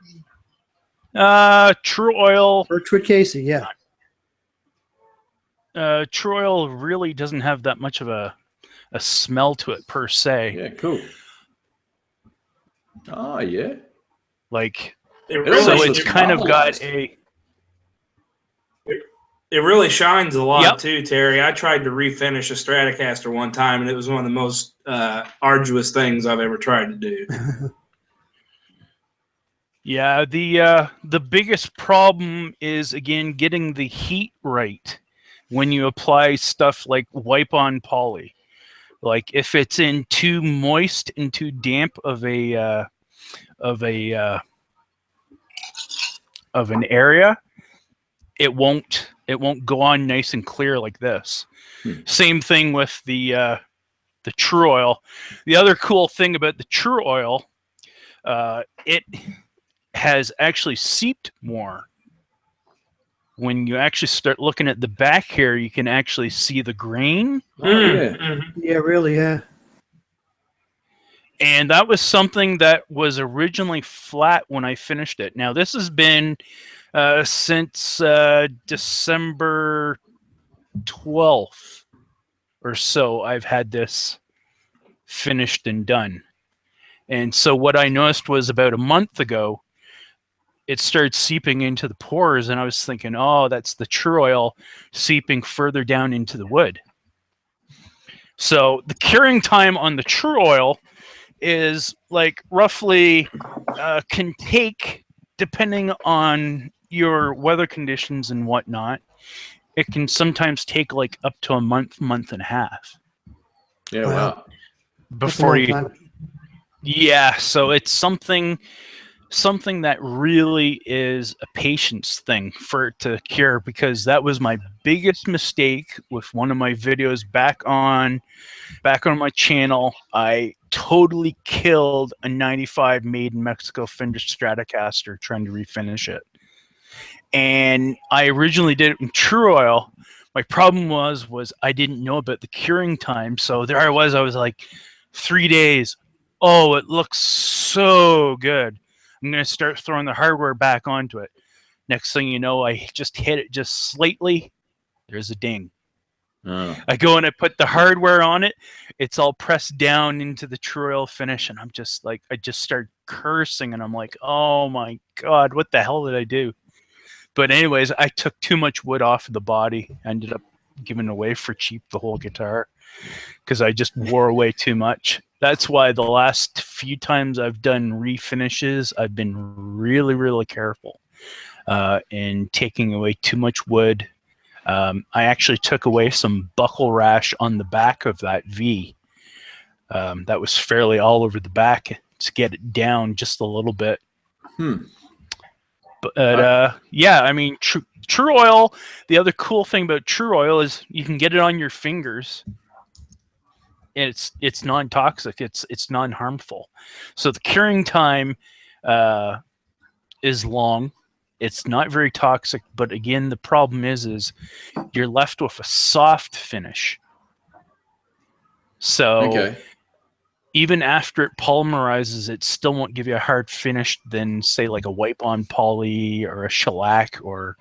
True Oil. Birchwood Casey, yeah. True Oil really doesn't have that much of a smell to it per se. Yeah, cool. Oh, yeah. Like, It really, so it's kind of got caramelized. a. It really shines a lot Yep. too, Terry. I tried to refinish a Stratocaster one time, and it was one of the most arduous things I've ever tried to do. Yeah, the biggest problem is again getting the heat right when you apply stuff like wipe-on poly. Like if it's in too moist and too damp of an area, it won't go on nice and clear like this. Same thing with the True Oil. The other cool thing about the True Oil, it has actually seeped more. When you actually start looking at the back here, you can actually see the grain. Oh, yeah. Mm-hmm. Yeah, really, yeah. And that was something that was originally flat when I finished it. Now, this has been since December 12th or so, I've had this finished and done. And so what I noticed was about a month ago, it started seeping into the pores, and I was thinking, oh, that's the True Oil seeping further down into the wood. So the curing time on the True Oil is like roughly can take, depending on your weather conditions and whatnot, it can sometimes take like up to a month and a half. Yeah, wow. Before That's a long you. time. Yeah, so it's something that really is a patience thing for it to cure, because that was my biggest mistake with one of my videos back on my channel. I totally killed a 95 made in Mexico Fender Stratocaster trying to refinish it. And I originally did it in True Oil. My problem was I didn't know about the curing time. So there I was like 3 days. Oh, it looks so good. I'm going to start throwing the hardware back onto it. Next thing you know, I just hit it just slightly. There's a ding. Oh. I go and I put the hardware on it. It's all pressed down into the True Oil finish. And I'm just like, I just start cursing. And I'm like, oh my God, what the hell did I do? But anyways, I took too much wood off of the body. I ended up giving away for cheap the whole guitar because I just wore away too much. That's why the last few times I've done refinishes, I've been really, really careful in taking away too much wood. I actually took away some buckle rash on the back of that V. That was fairly all over the back to get it down just a little bit. But yeah, I mean, True Oil, the other cool thing about True Oil is you can get it on your fingers. And it's non-toxic. It's non-harmful. So the curing time is long. It's not very toxic, but again, the problem is you're left with a soft finish. So even after it polymerizes, it still won't give you a hard finish than, say, like a wipe-on poly or a shellac or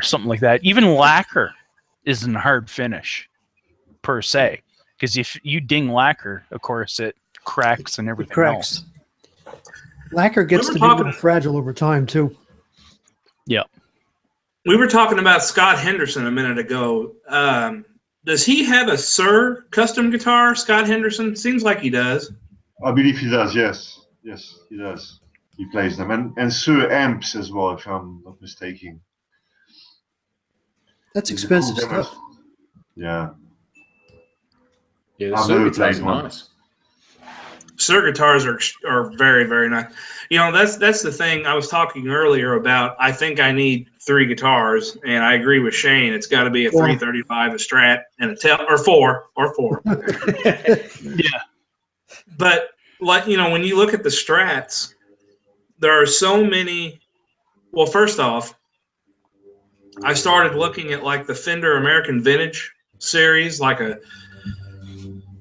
something like that. Even lacquer isn't a hard finish per se. Because if you ding lacquer, of course, it cracks and everything else. Lacquer gets to be a little fragile over time, too. Yeah. We were talking about Scott Henderson a minute ago. Does he have a Sir custom guitar, Scott Henderson? Seems like he does. I believe he does, yes. Yes, he does. He plays them. And Sir amps as well, if I'm not mistaken. That's expensive stuff. Yeah. Yeah, the Sir guitars are nice. Sir guitars are very, very nice. You know, that's the thing I was talking earlier about. I think I need 3 guitars, and I agree with Shane. It's got to be a 335, a Strat, and a or four. Yeah. But like, you know, when you look at the Strats, there are so many. Well, first off, I started looking at like the Fender American Vintage series, like a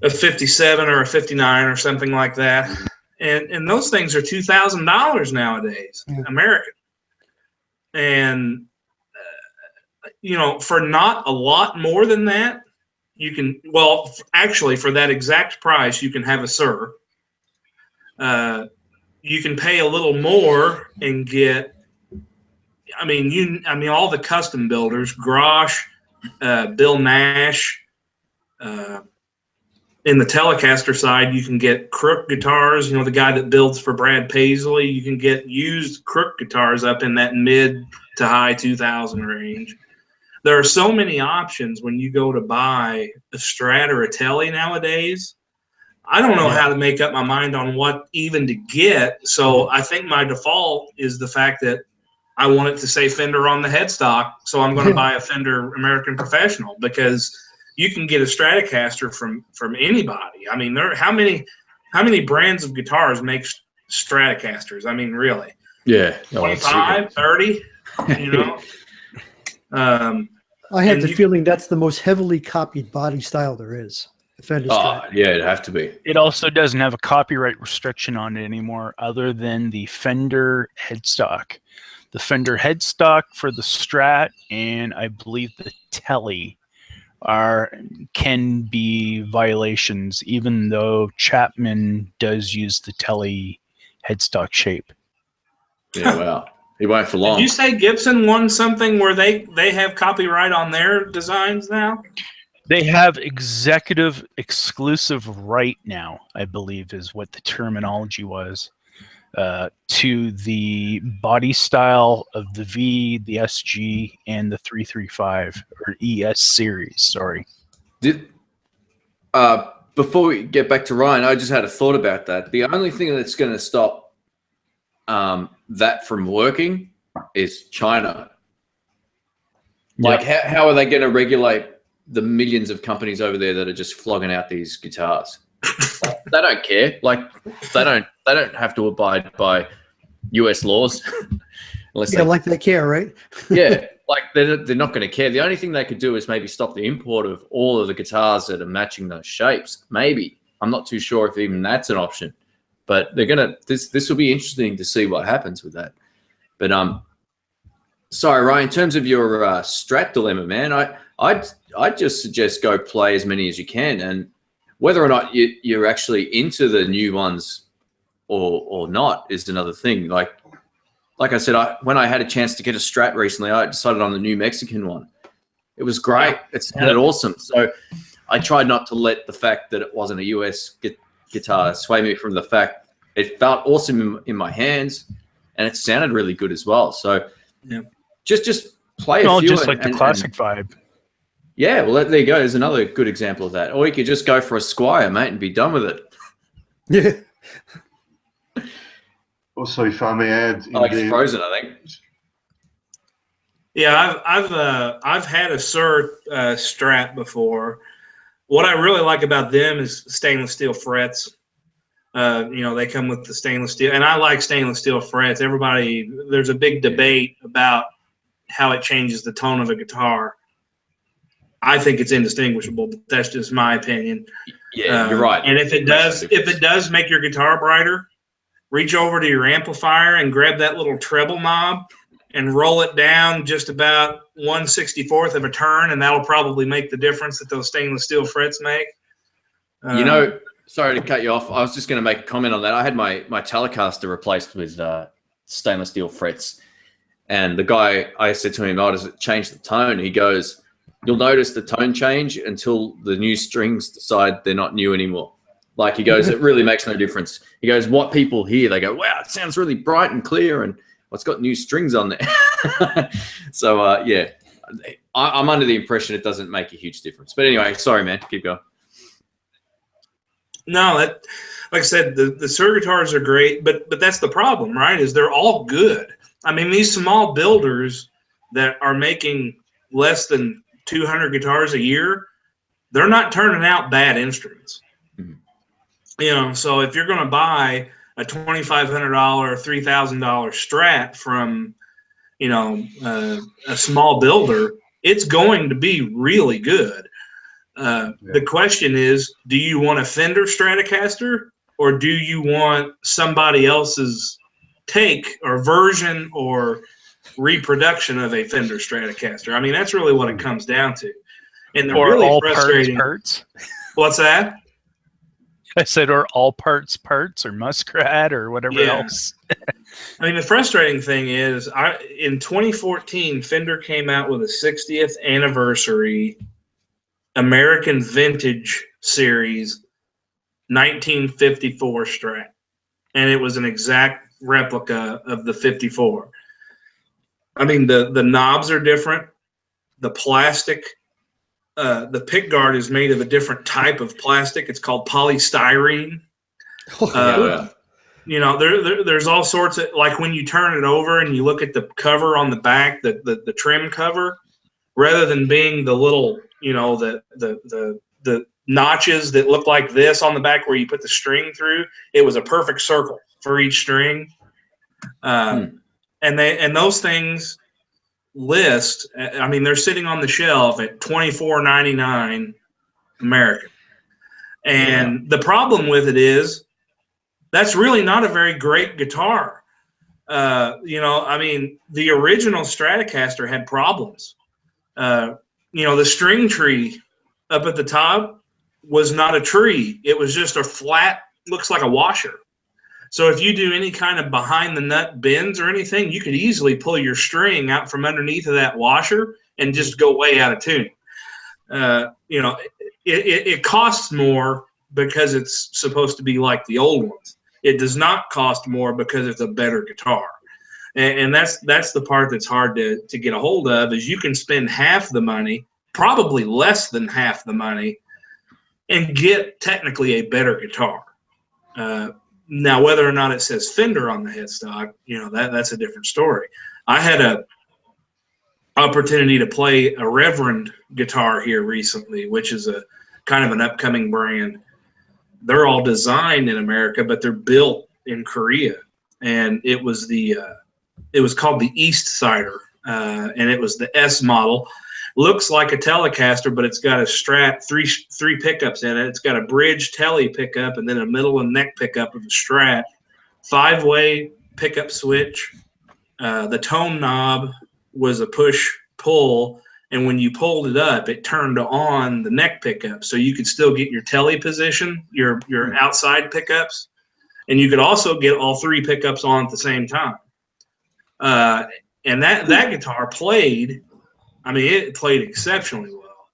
57 or a 59 or something like that. and those things are $2,000 nowadays, American. And you know, for not a lot more than that, you can, well, actually, for that exact price, you can have a Sir. You can pay a little more and get, I mean, all the custom builders, Grosh, Bill Nash. In the Telecaster side, you can get Crook guitars. You know, the guy that builds for Brad Paisley. You can get used Crook guitars up in that mid to high 2,000 range. There are so many options when you go to buy a Strat or a Tele nowadays. I don't know how to make up my mind on what even to get. So I think my default is the fact that I want it to say Fender on the headstock. So I'm going to buy a Fender American Professional, because you can get a Stratocaster from anybody. I mean, how many brands of guitars make Stratocasters? I mean, really? Yeah. 25, 30, you know? I have the feeling that's the most heavily copied body style there is. The Fender Strat. Yeah, it'd have to be. It also doesn't have a copyright restriction on it anymore, other than the Fender headstock. The Fender headstock for the Strat and I believe the Tele can be violations, even though Chapman does use the Tele headstock shape. Yeah, wow. He won't for long. Did you say Gibson won something where they have copyright on their designs now? They have executive exclusive right now, I believe is what the terminology was, to the body style of the V, the SG, and the 335 or ES series. Sorry. Before we get back to Ryan, I just had a thought about that. The only thing that's going to stop that from working is China. Like, how are they going to regulate the millions of companies over there that are just flogging out these guitars? They don't care. Like, they don't have to abide by US laws. Unless they care, right? Yeah, like they're not going to care. The only thing they could do is maybe stop the import of all of the guitars that are matching those shapes. Maybe. I'm not too sure if even that's an option. But they're gonna. This will be interesting to see what happens with that. But sorry, Ryan. In terms of your Strat dilemma, man, I'd just suggest go play as many as you can, and whether or not you're actually into the new ones or not is another thing. Like I said, when I had a chance to get a Strat recently, I decided on the new Mexican one. It was great. It sounded awesome. So I tried not to let the fact that it wasn't a US guitar sway me from the fact it felt awesome in my hands, and it sounded really good as well. So just play a few. Just like the classic vibe. Yeah, well, there you go. There's another good example of that. Or you could just go for a Squire, mate, and be done with it. Yeah. Also, if I may add, it's Frozen, I think. Yeah, I've had a Sir Strat before. What I really like about them is stainless steel frets. You know, they come with the stainless steel, and I like stainless steel frets. There's a big debate about how it changes the tone of a guitar. I think it's indistinguishable, but that's just my opinion. Yeah, you're right. And if it does make your guitar brighter, reach over to your amplifier and grab that little treble knob and roll it down just about 1/64th of a turn, and that'll probably make the difference that those stainless steel frets make. You know, sorry to cut you off. I was just going to make a comment on that. I had my Telecaster replaced with stainless steel frets, and the guy, I said to him, "Oh, does it change the tone?" He goes, "You'll notice the tone change until the new strings decide they're not new anymore." Like, he goes, "It really makes no difference." He goes, "What people hear, they go, wow, it sounds really bright and clear, and it's got new strings on there." So, yeah, I'm under the impression it doesn't make a huge difference. But anyway, sorry, man. Keep going. No, like I said, the Sir guitars are great, but that's the problem, right? Is they're all good. I mean, these small builders that are making less than 200 guitars a year, they're not turning out bad instruments. Mm-hmm. You know, so if you're going to buy a $2,500, $3,000 Strat from, you know, a small builder, it's going to be really good. The question is, do you want a Fender Stratocaster or do you want somebody else's take or version or reproduction of a Fender Stratocaster? I mean, that's really what it comes down to. And the or really all frustrating parts. What's that? I said, or all parts or Muskrat or whatever else. I mean, the frustrating thing is, in 2014, Fender came out with a 60th anniversary American Vintage Series 1954 Strat, and it was an exact replica of the 54. I mean, the knobs are different. The plastic, the pick guard is made of a different type of plastic. It's called polystyrene. You know, there's all sorts of, like when you turn it over and you look at the cover on the back, the trim cover, rather than being the little, you know, the notches that look like this on the back where you put the string through, it was a perfect circle for each string. And those things list, I mean, they're sitting on the shelf at $24.99 American. And the problem with it is that's really not a very great guitar. You know, I mean, the original Stratocaster had problems. You know, the string tree up at the top was not a tree. It was just a flat, looks like a washer. So if you do any kind of behind the nut bends or anything, you could easily pull your string out from underneath of that washer and just go way out of tune. You know, it costs more because it's supposed to be like the old ones. It does not cost more because it's a better guitar. And that's the part that's hard to get a hold of, is you can spend half the money, probably less than half the money, and get technically a better guitar. Now, whether or not it says Fender on the headstock, you know, that's a different story. I had a opportunity to play a Reverend guitar here recently, which is a kind of an upcoming brand. They're all designed in America, but they're built in Korea. And it was called the East Sider, and it was the S model. Looks like a Telecaster, but it's got a Strat, three pickups in it. It's got a bridge Tele pickup and then a middle and neck pickup of a Strat, 5-way pickup switch. The tone knob was a push-pull, and when you pulled it up, it turned on the neck pickup, so you could still get your Tele position, your outside pickups, and you could also get all three pickups on at the same time. And that guitar played, I mean, it played exceptionally well,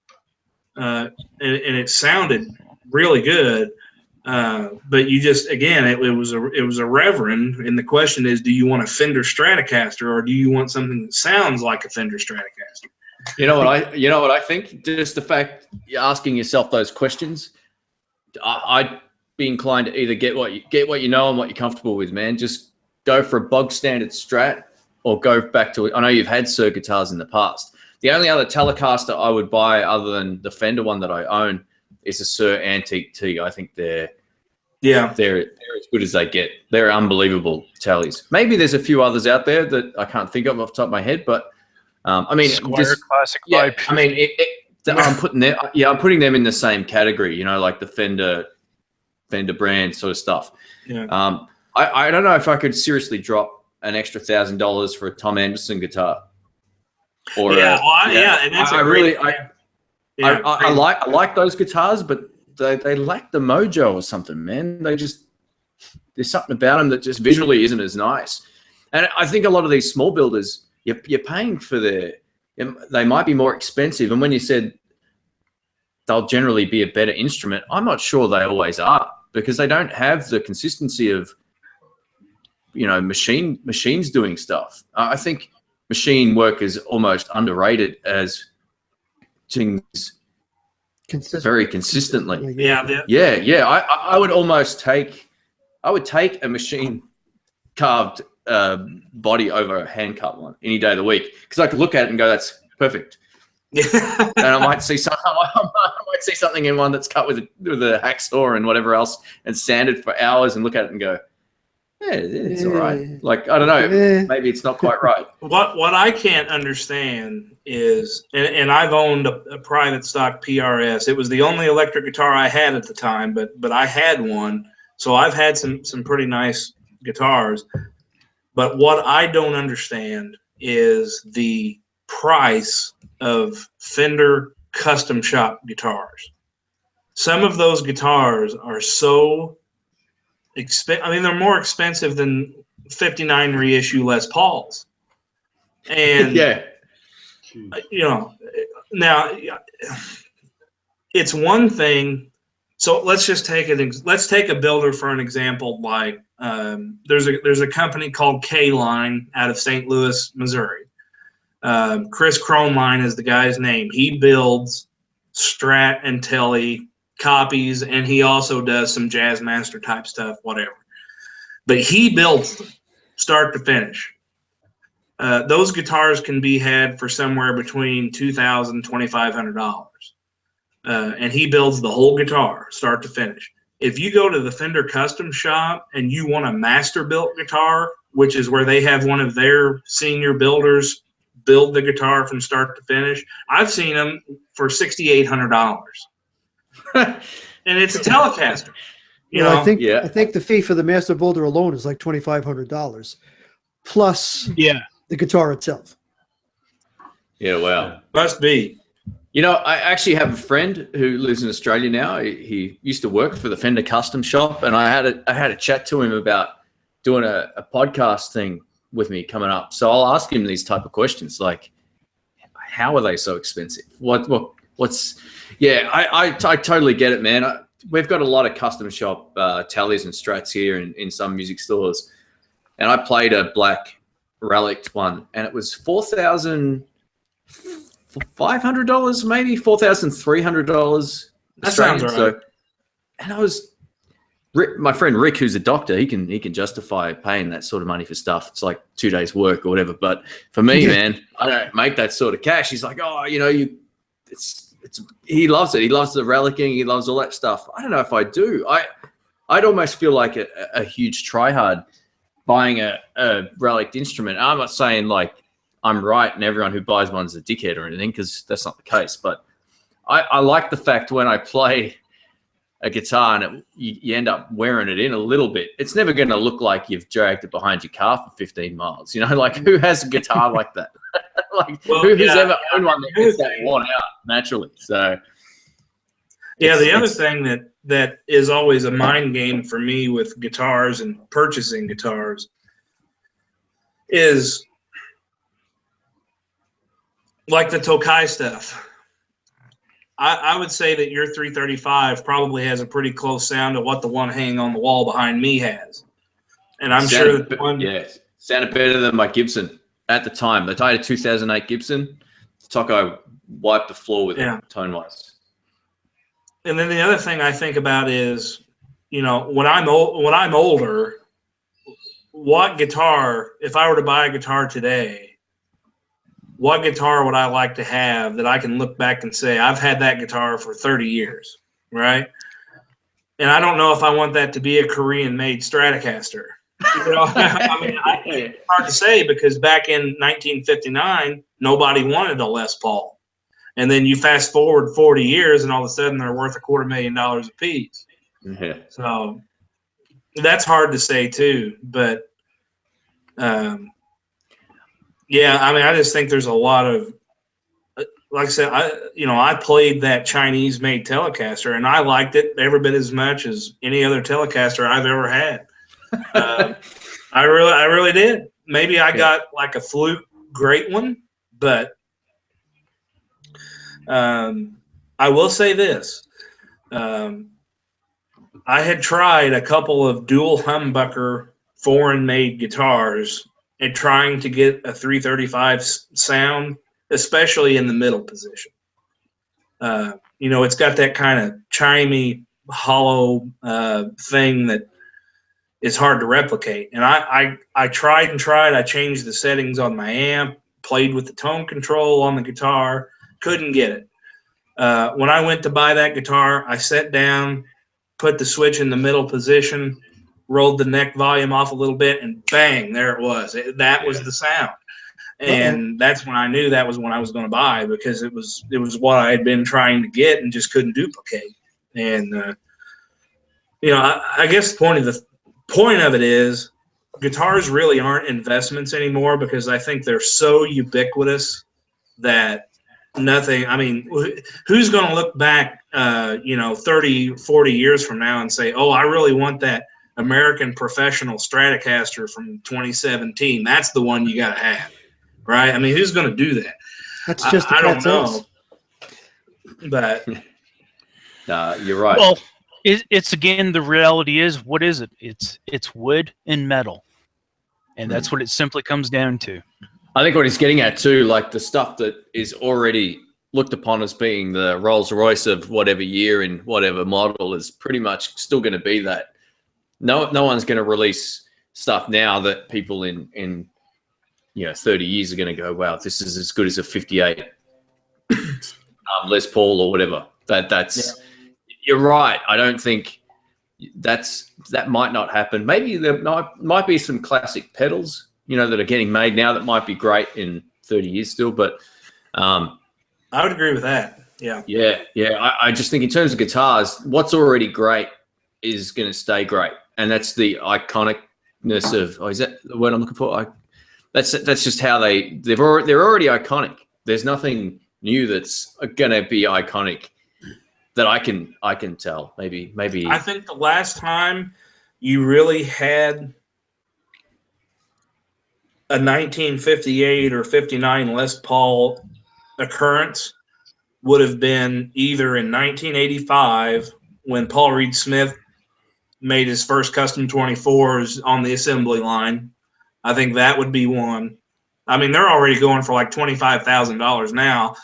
and it sounded really good. But you just, again, it was a Reverend, and the question is, do you want a Fender Stratocaster or do you want something that sounds like a Fender Stratocaster? You know what I think? Just the fact you're asking yourself those questions, I'd be inclined to either get what you know and what you're comfortable with, man. Just go for a bog standard Strat, or go back to it. I know you've had Sir guitars in the past. The only other Telecaster I would buy other than the Fender one that I own is a Sir Antique T. I think they're as good as they get. They're unbelievable Teles. Maybe there's a few others out there that I can't think of off the top of my head, but I mean, Squire Classic yeah, vibe. I mean, I'm putting them in the same category, you know, like the Fender brand sort of stuff. Yeah. I don't know if I could seriously drop an extra $1,000 for a Tom Anderson guitar. Or I like those guitars, but they lack the mojo or something, man. There's something about them that just visually isn't as nice. And I think a lot of these small builders, you're paying for they might be more expensive. And when you said they'll generally be a better instrument, I'm not sure they always are, because they don't have the consistency of, you know, machines doing stuff. I think machine work is almost underrated as things very consistently. Yeah. I would almost take a machine carved body over a hand cut one any day of the week, because I could look at it and go, that's perfect. And I might see something in one that's cut with a hacksaw and whatever else and sanded for hours, and look at it and go, yeah, it's all right. Like, I don't know, maybe it's not quite right. What I can't understand is, and I've owned a private stock PRS. It was the only electric guitar I had at the time, but I had one So I've had some pretty nice guitars, but what I don't understand is the price of Fender custom shop guitars. Some of those guitars are so expensive. I mean, they're more expensive than 59 reissue Les Pauls. And yeah, you know, now it's one thing. So let's just take let's take a builder for an example. Like there's a company called K-Line out of St. Louis, Missouri. Chris Croneline is the guy's name. He builds Strat and Tele copies, and he also does some Jazzmaster type stuff, whatever. But he builds them start to finish. Those guitars can be had for somewhere between $2,000 and $2,500. And he builds the whole guitar, start to finish. If you go to the Fender Custom Shop and you want a master-built guitar, which is where they have one of their senior builders build the guitar from start to finish, I've seen them for $6,800. And it's a Telecaster. You know? I think the fee for the master builder alone is like $2,500 plus the guitar itself. Yeah, wow. Must be. You know, I actually have a friend who lives in Australia now. He used to work for the Fender Custom Shop, and I had a chat to him about doing a podcast thing with me coming up. So I'll ask him these type of questions, like, how are they so expensive? What's? Yeah, I totally get it, man. We've got a lot of custom shop tallies and strats here in some music stores, and I played a black relic one, and it was $4,500, maybe $4,300. That sounds right. So, and my friend Rick, who's a doctor, he can justify paying that sort of money for stuff. It's like 2 days work or whatever. But for me, man, I don't make that sort of cash. He's like, oh, you know, he loves it. He loves the relicing. He loves all that stuff. I don't know if I do. I'd almost feel like a huge tryhard buying a relic instrument. I'm not saying like I'm right and everyone who buys one's a dickhead or anything, because that's not the case. But I like the fact when I play a guitar and you end up wearing it in a little bit, it's never going to look like you've dragged it behind your car for 15 miles. You know, like who has a guitar like that? Like who's ever owned one that gets that worn out naturally? So yeah, the other thing that is always a mind game for me with guitars and purchasing guitars is like the Tokai stuff. I would say that your 335 probably has a pretty close sound to what the one hanging on the wall behind me has. And I'm sure that the one... Yeah, sounded better than my Gibson at the time. I had a 2008 Gibson. Taco wiped the floor with it, tone-wise. And then the other thing I think about is, you know, when I'm older, what guitar, if I were to buy a guitar today, what guitar would I like to have that I can look back and say, I've had that guitar for 30 years, right? And I don't know if I want that to be a Korean-made Stratocaster. You know, I mean, it's hard to say because back in 1959, nobody wanted a Les Paul. And then you fast forward 40 years and all of a sudden they're worth $250,000 a piece. Yeah. So that's hard to say too. But yeah, I mean, I just think there's a lot of, like I said, I played that Chinese-made Telecaster, and I liked it every bit as much as any other Telecaster I've ever had. I really did. Maybe I got like a fluke great one, but I will say this. I had tried a couple of dual humbucker foreign-made guitars and trying to get a 335 sound, especially in the middle position. You know, it's got that kind of chimey, hollow thing that is hard to replicate. And I tried and tried. I changed the settings on my amp, played with the tone control on the guitar, couldn't get it. When I went to buy that guitar, I sat down, put the switch in the middle position, rolled the neck volume off a little bit, and bang, there it was. That was the sound. And that's when I knew that was when I was going to buy, because it was what I had been trying to get and just couldn't duplicate. And I guess the point of it is guitars really aren't investments anymore, because I think they're so ubiquitous that nothing, I mean, who's going to look back, 30, 40 years from now and say, oh, I really want that American Professional Stratocaster from 2017. That's the one you got to have, right? I mean, who's going to do that? That's just I don't know. But you're right. Well, it's again, the reality is, what is it? It's wood and metal, and that's what it simply comes down to. I think what he's getting at too, like the stuff that is already looked upon as being the Rolls Royce of whatever year and whatever model, is pretty much still going to be that. No one's going to release stuff now that people in 30 years are going to go, wow, this is as good as a 58 Les Paul or whatever. You're right. I don't think that might not happen. Maybe there might be some classic pedals, that are getting made now that might be great in 30 years still. But I would agree with that. Yeah. Yeah. I just think in terms of guitars, what's already great is going to stay great. And that's the iconicness of, is that the word I'm looking for? That's just how they're already iconic. There's nothing new that's going to be iconic that I can tell. Maybe. I think the last time you really had a 1958 or 59 Les Paul occurrence would have been either in 1985 when Paul Reed Smith made his first custom 24s on the assembly line. I think that would be one. I mean, they're already going for like $25,000 now.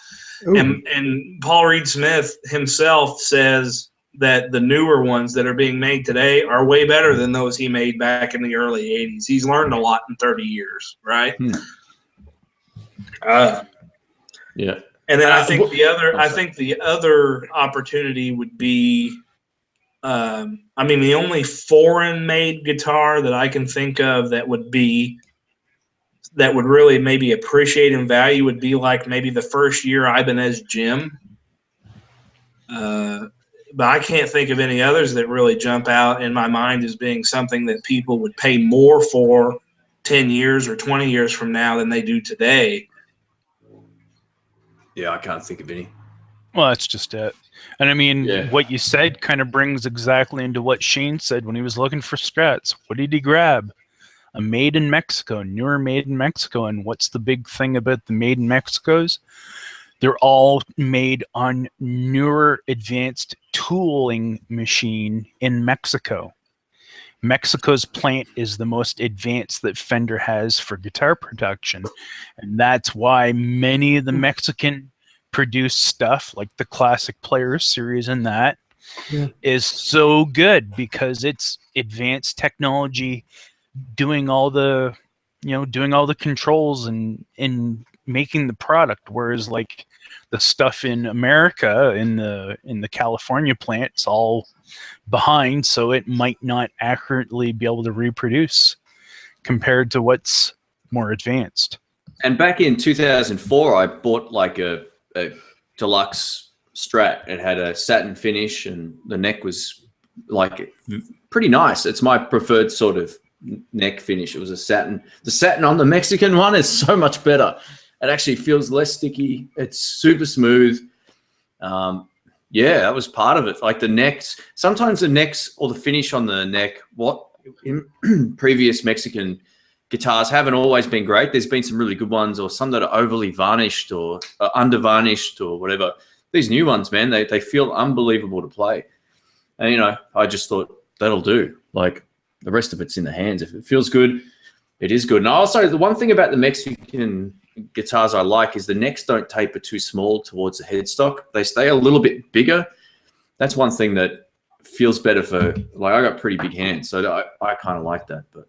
Ooh. And Paul Reed Smith himself says that the newer ones that are being made today are way better than those he made back in the early 80s. He's learned a lot in 30 years, right? Yeah. And then I think the other opportunity would be, the only foreign-made guitar that I can think of that would really maybe appreciate in value would be like maybe the first year Ibanez Jim. But I can't think of any others that really jump out in my mind as being something that people would pay more for 10 years or 20 years from now than they do today. Yeah, I can't think of any. Well, that's just it. And what you said kind of brings exactly into what Shane said when he was looking for Strats. What did he grab? A made in Mexico, newer made in Mexico. And what's the big thing about the made in Mexicos? They're all made on newer advanced tooling machine in Mexico. Mexico's plant is the most advanced that Fender has for guitar production. And that's why many of the Mexican produced stuff like the Classic Players series and that is so good, because it's advanced technology doing all the controls and making the product, whereas like the stuff in America in the California plant, it's all behind, so it might not accurately be able to reproduce compared to what's more advanced. And back in 2004, I bought like a deluxe Strat. It had a satin finish, and the neck was like pretty nice. It's my preferred sort of neck finish. It was a satin. The satin on the Mexican one is so much better. It actually feels less sticky. It's super smooth. That was part of it. Like the necks, sometimes the necks or the finish on the neck, what in previous Mexican guitars haven't always been great. There's been some really good ones, or some that are overly varnished or under varnished or whatever. These new ones, man, they feel unbelievable to play. And, I just thought that'll do. Like the rest of it's in the hands. If it feels good, it is good. And also the one thing about the Mexican guitars I like is the necks don't taper too small towards the headstock. They stay a little bit bigger. That's one thing that feels better for, like, I got pretty big hands, so I kind of like that. But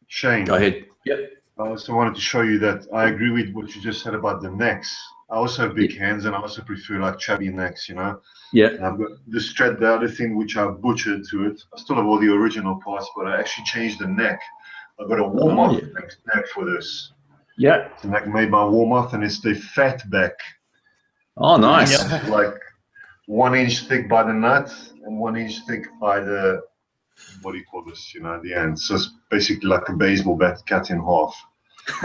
Shane, go ahead. Yep. I also wanted to show you that I agree with what you just said about the necks. I also have big hands, and I also prefer like chubby necks, Yeah. And I've got the Strat, the other thing which I butchered to it. I still have all the original parts, but I actually changed the neck. I've got a warm-off neck for this. Yeah. It's a neck made by Warmoth, and it's the fat back. Oh, nice. It's like 1 inch thick by the nut and 1 inch thick by the, what do you call this, at the end. So it's basically like a baseball bat cut in half.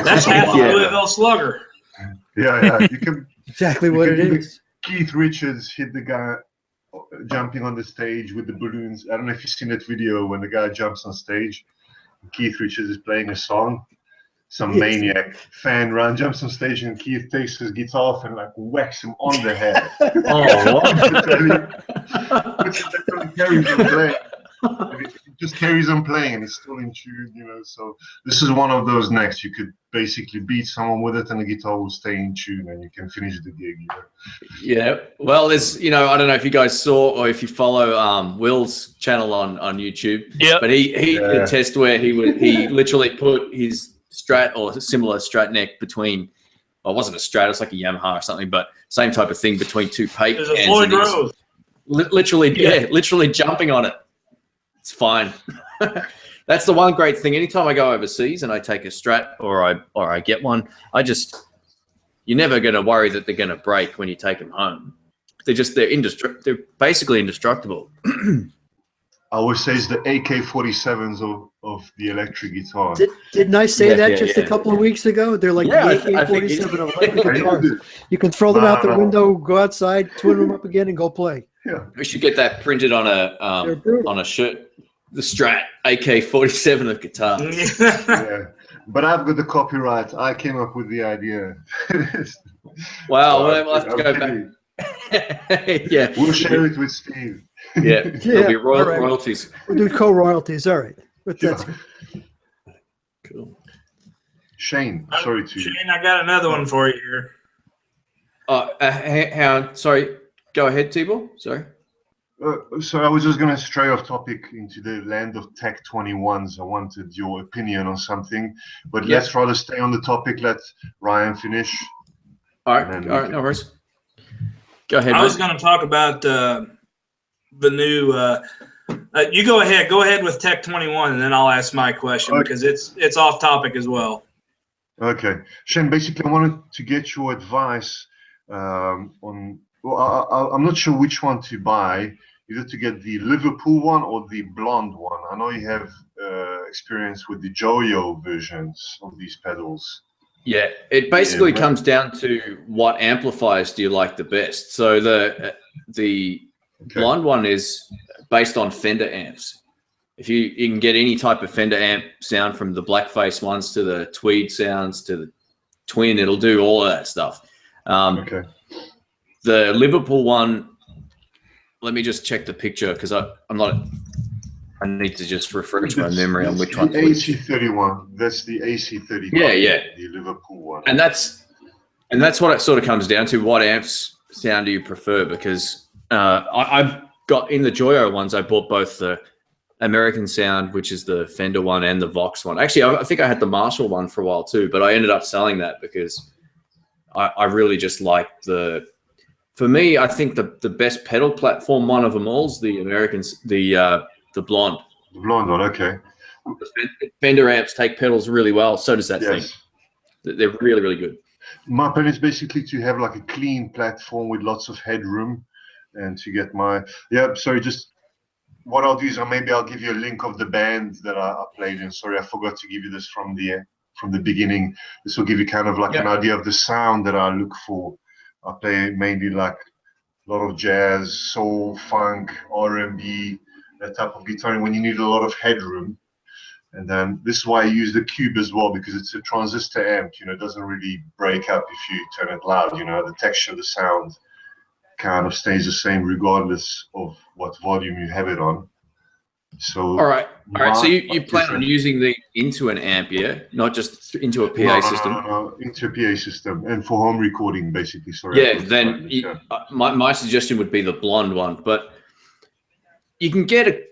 That's half a Louisville Slugger. Yeah, you can exactly what it is. Keith Richards hit the guy jumping on the stage with the balloons. I don't know if you've seen that video when the guy jumps on stage. Keith Richards is playing a song. Some maniac fan jumps on stage, and Keith takes his guitar off and like whacks him on the head. Oh, what? It just carries on playing, and it's still in tune, So this is one of those necks. You could basically beat someone with it, and the guitar will stay in tune, and you can finish the gig. Yeah. Well, there's, I don't know if you guys saw or if you follow Will's channel on YouTube. Yeah. But he did a test where he literally put his Strat or a similar Strat neck between. Well, it wasn't a Strat, it was like a Yamaha or something, but same type of thing between two pape There's a Floyd Rose. Literally jumping on it. It's fine. That's the one great thing. Anytime I go overseas and I take a Strat or I get one, you're never going to worry that they're going to break when you take them home. They're basically indestructible. I always say it's the AK-47s of the electric guitar. Didn't I say that just a couple of weeks ago? They're like the AK-47 of electric guitars. You can throw them out the window, go outside, twin them up again, and go play. Yeah. We should get that printed on a shirt. The Strat AK-47 of guitar. Yeah, but I've got the copyright. I came up with the idea. Wow, we'll have to go back. Yeah, we'll share it with Steve. Yeah, there'll be royalties. We'll do co-royalties. All right. But that's cool. Shane, Shane, I got another one for you here. Sorry. Go ahead, Tibor. Sorry. So I was just going to stray off topic into the land of Tech 21s. I wanted your opinion on something, but let's rather stay on the topic. Let Ryan finish. All right, no worries. Go ahead. I was going to talk about the new. You go ahead. Go ahead with Tech 21, and then I'll ask my question because it's off topic as well. Okay, Shane. Basically, I wanted to get your advice on. Well, I'm not sure which one to buy. Either to get the Liverpool one or the blonde one. I know you have experience with the Joyo versions of these pedals. Yeah, it basically comes down to what amplifiers do you like the best. So the blonde one is based on Fender amps. If you can get any type of Fender amp sound, from the blackface ones to the tweed sounds to the twin, it'll do all of that stuff. Okay. The Liverpool one, let me just check the picture because I need to just refresh my memory on which one. The AC31. That's the AC31. Yeah. The Liverpool one. And that's what it sort of comes down to. What amps sound do you prefer? Because I've got in the Joyo ones, I bought both the American Sound, which is the Fender one, and the Vox one. Actually, I think I had the Marshall one for a while too, but I ended up selling that because I really just liked the. For me, I think the best pedal platform, one of them all, is the Americans, the blonde. The blonde one, okay. Fender amps take pedals really well. So does that thing. They're really, really good. My plan is basically to have like a clean platform with lots of headroom, and to get my just what I'll do is maybe I'll give you a link of the band that I played in. Sorry, I forgot to give you this from the beginning. This will give you kind of like an idea of the sound that I look for. I play mainly like a lot of jazz, soul, funk, R&B, that type of guitar, and when you need a lot of headroom. And then this is why I use the Cube as well, because it's a transistor amp, it doesn't really break up if you turn it loud, the texture of the sound kind of stays the same regardless of what volume you have it on. So all right. So you plan on using the into an amp, not just into a PA system? No, into a PA system, and for home recording, basically. Sorry. Yeah. Then my suggestion would be the blonde one, but you can get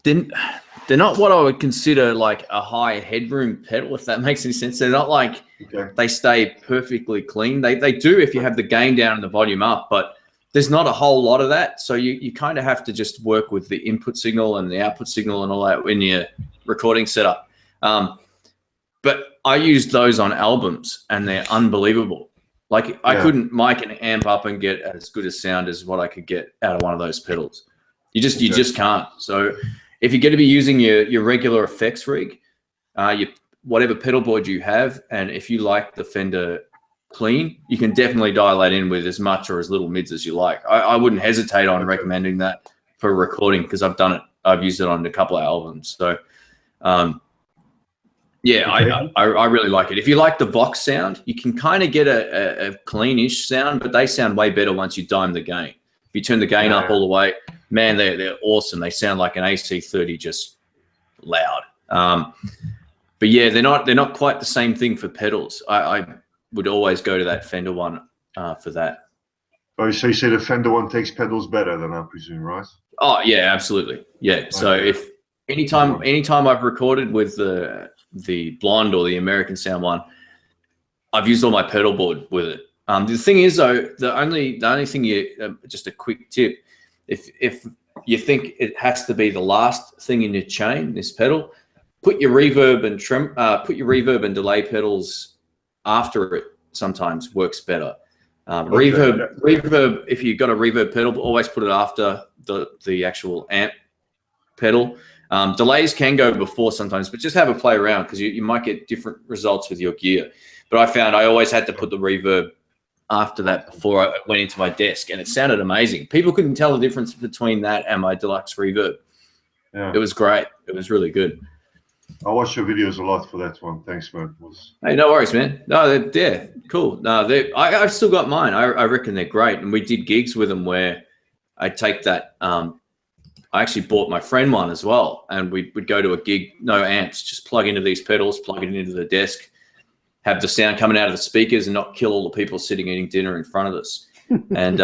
they're not what I would consider like a high headroom pedal, if that makes any sense. They're not like they stay perfectly clean. They do if you have the gain down and the volume up, but there's not a whole lot of that. So you kind of have to just work with the input signal and the output signal and all that in your recording setup. But I used those on albums and they're unbelievable. Like I couldn't mic and amp up and get as good a sound as what I could get out of one of those pedals. You just can't. So if you're going to be using your regular effects rig, whatever pedal board you have, and if you like the Fender clean, you can definitely dial that in with as much or as little mids as you like. I wouldn't hesitate on recommending that for recording, because I've done it. I've used it on a couple of albums. So I really like it. If you like the Vox sound, you can kind of get a cleanish sound, but they sound way better once you dime the gain. If you turn the gain up all the way, man, they're awesome. They sound like an AC30, just loud. But yeah, they're not quite the same thing for pedals. I would always go to that Fender one for that. Oh, so you say the Fender one takes pedals better than I presume, right? Oh yeah, absolutely. Yeah. So if anytime I've recorded with the Blonde or the American Sound one, I've used all my pedal board with it. The thing is though, the only thing just a quick tip, if you think it has to be the last thing in your chain, this pedal, put your reverb and delay pedals after it. Sometimes works better. Reverb, if you've got a reverb pedal, always put it after the actual amp pedal. Delays can go before sometimes, but just have a play around, because you might get different results with your gear. But I found I always had to put the reverb after that before I went into my desk, and it sounded amazing. People couldn't tell the difference between that and my deluxe reverb. It was great. It was really good. I watched your videos a lot for that one. Thanks, man. Hey, no worries, man. No, they're cool. No, I've still got mine. I reckon they're great. And we did gigs with them where I take that. I actually bought my friend one as well, and we'd go to a gig, no amps, just plug into these pedals, plug it into the desk, have the sound coming out of the speakers, and not kill all the people sitting eating dinner in front of us. And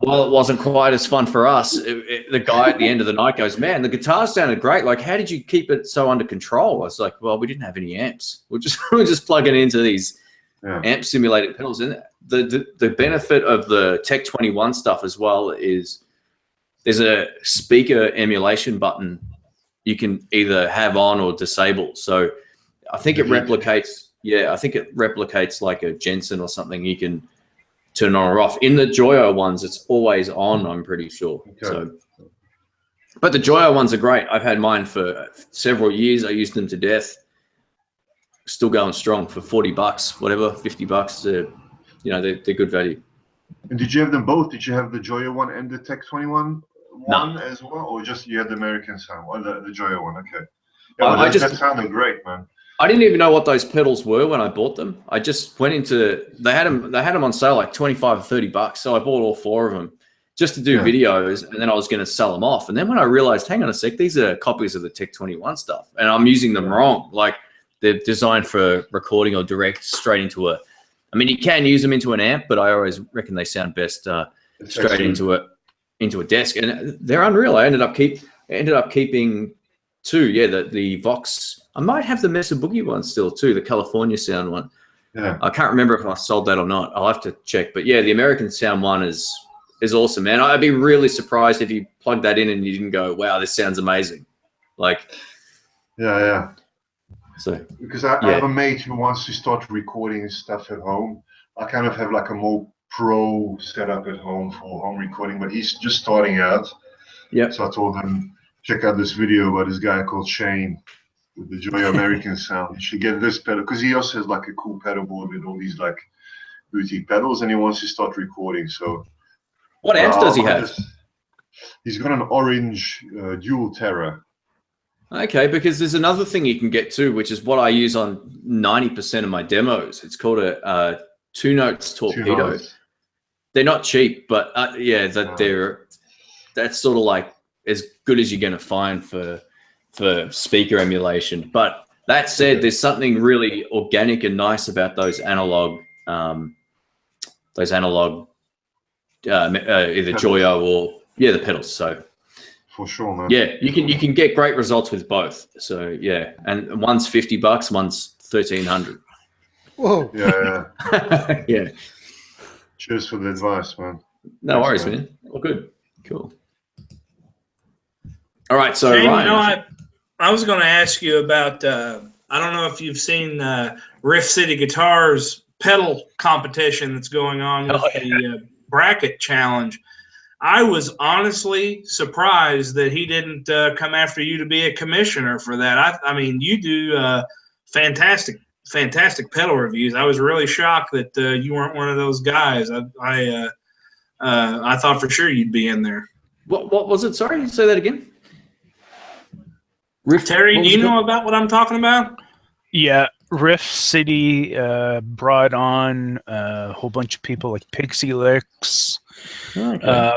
well, it wasn't quite as fun for us. The guy at the end of the night goes, "Man, the guitar sounded great. Like, how did you keep it so under control?" I was like, "Well, we didn't have any amps. We're just plugging into these amp simulated pedals." And the benefit of the Tech 21 stuff as well is there's a speaker emulation button you can either have on or disable. So I think it replicates. Yeah, I think it replicates like a Jensen or something. You can turn on or off. In the Joyo ones, it's always on, I'm pretty sure. Okay. So, but the Joyo ones are great. I've had mine for several years. I used them to death. Still going strong for $40, whatever, $50. They're good value. And did you have them both? Did you have the Joyo one and the Tech 21 one as well, or just you had the American Sound one, the Joyo one? Okay. Yeah, well, that sounded great, man. I didn't even know what those pedals were when I bought them. I just went into, they had them on sale like $25 or $30. So I bought all 4 of them just to do videos, and then I was going to sell them off. And then when I realized, hang on a sec, these are copies of the Tech 21 stuff, and I'm using them wrong. Like, they're designed for recording or direct straight into I mean, you can use them into an amp, but I always reckon they sound best straight into a desk. And they're unreal. I ended up keeping 2. Yeah, the Vox. I might have the Mesa Boogie one still too, the California Sound one. Yeah. I can't remember if I sold that or not. I'll have to check. But yeah, the American Sound one is awesome, man. I'd be really surprised if you plugged that in and you didn't go, "Wow, this sounds amazing." Like, yeah. So because I have a mate who wants to start recording stuff at home. I kind of have like a more pro setup at home for home recording, but he's just starting out. Yeah. So I told him, check out this video about this guy called Shane with the Joyo American Sound. You should get this pedal, because he also has like a cool pedal board with all these like boutique pedals, and he wants to start recording. So what amps does he have? He's got an orange dual Terra. Okay, because there's another thing you can get too, which is what I use on 90% of my demos. It's called a 2 notes torpedo. They're not cheap, but that's sort of like as good as you're going to find for speaker emulation. But that said, there's something really organic and nice about those analog either Joyo or the pedals. So for sure, man. Yeah, you can get great results with both. So yeah, and one's $50, one's $1,300. Whoa. Yeah. Yeah. Cheers for the advice, man. No worries, man. All good. Cool. All right, so Shane, Ryan, I was going to ask you about. I don't know if you've seen Riff City Guitars pedal competition that's going on with the bracket challenge. I was honestly surprised that he didn't come after you to be a commissioner for that. I mean, you do fantastic pedal reviews. I was really shocked that you weren't one of those guys. I thought for sure you'd be in there. What was it? Sorry, say that again. Terry, do you know about what I'm talking about? Yeah, Riff City brought on a whole bunch of people like Pixie Licks,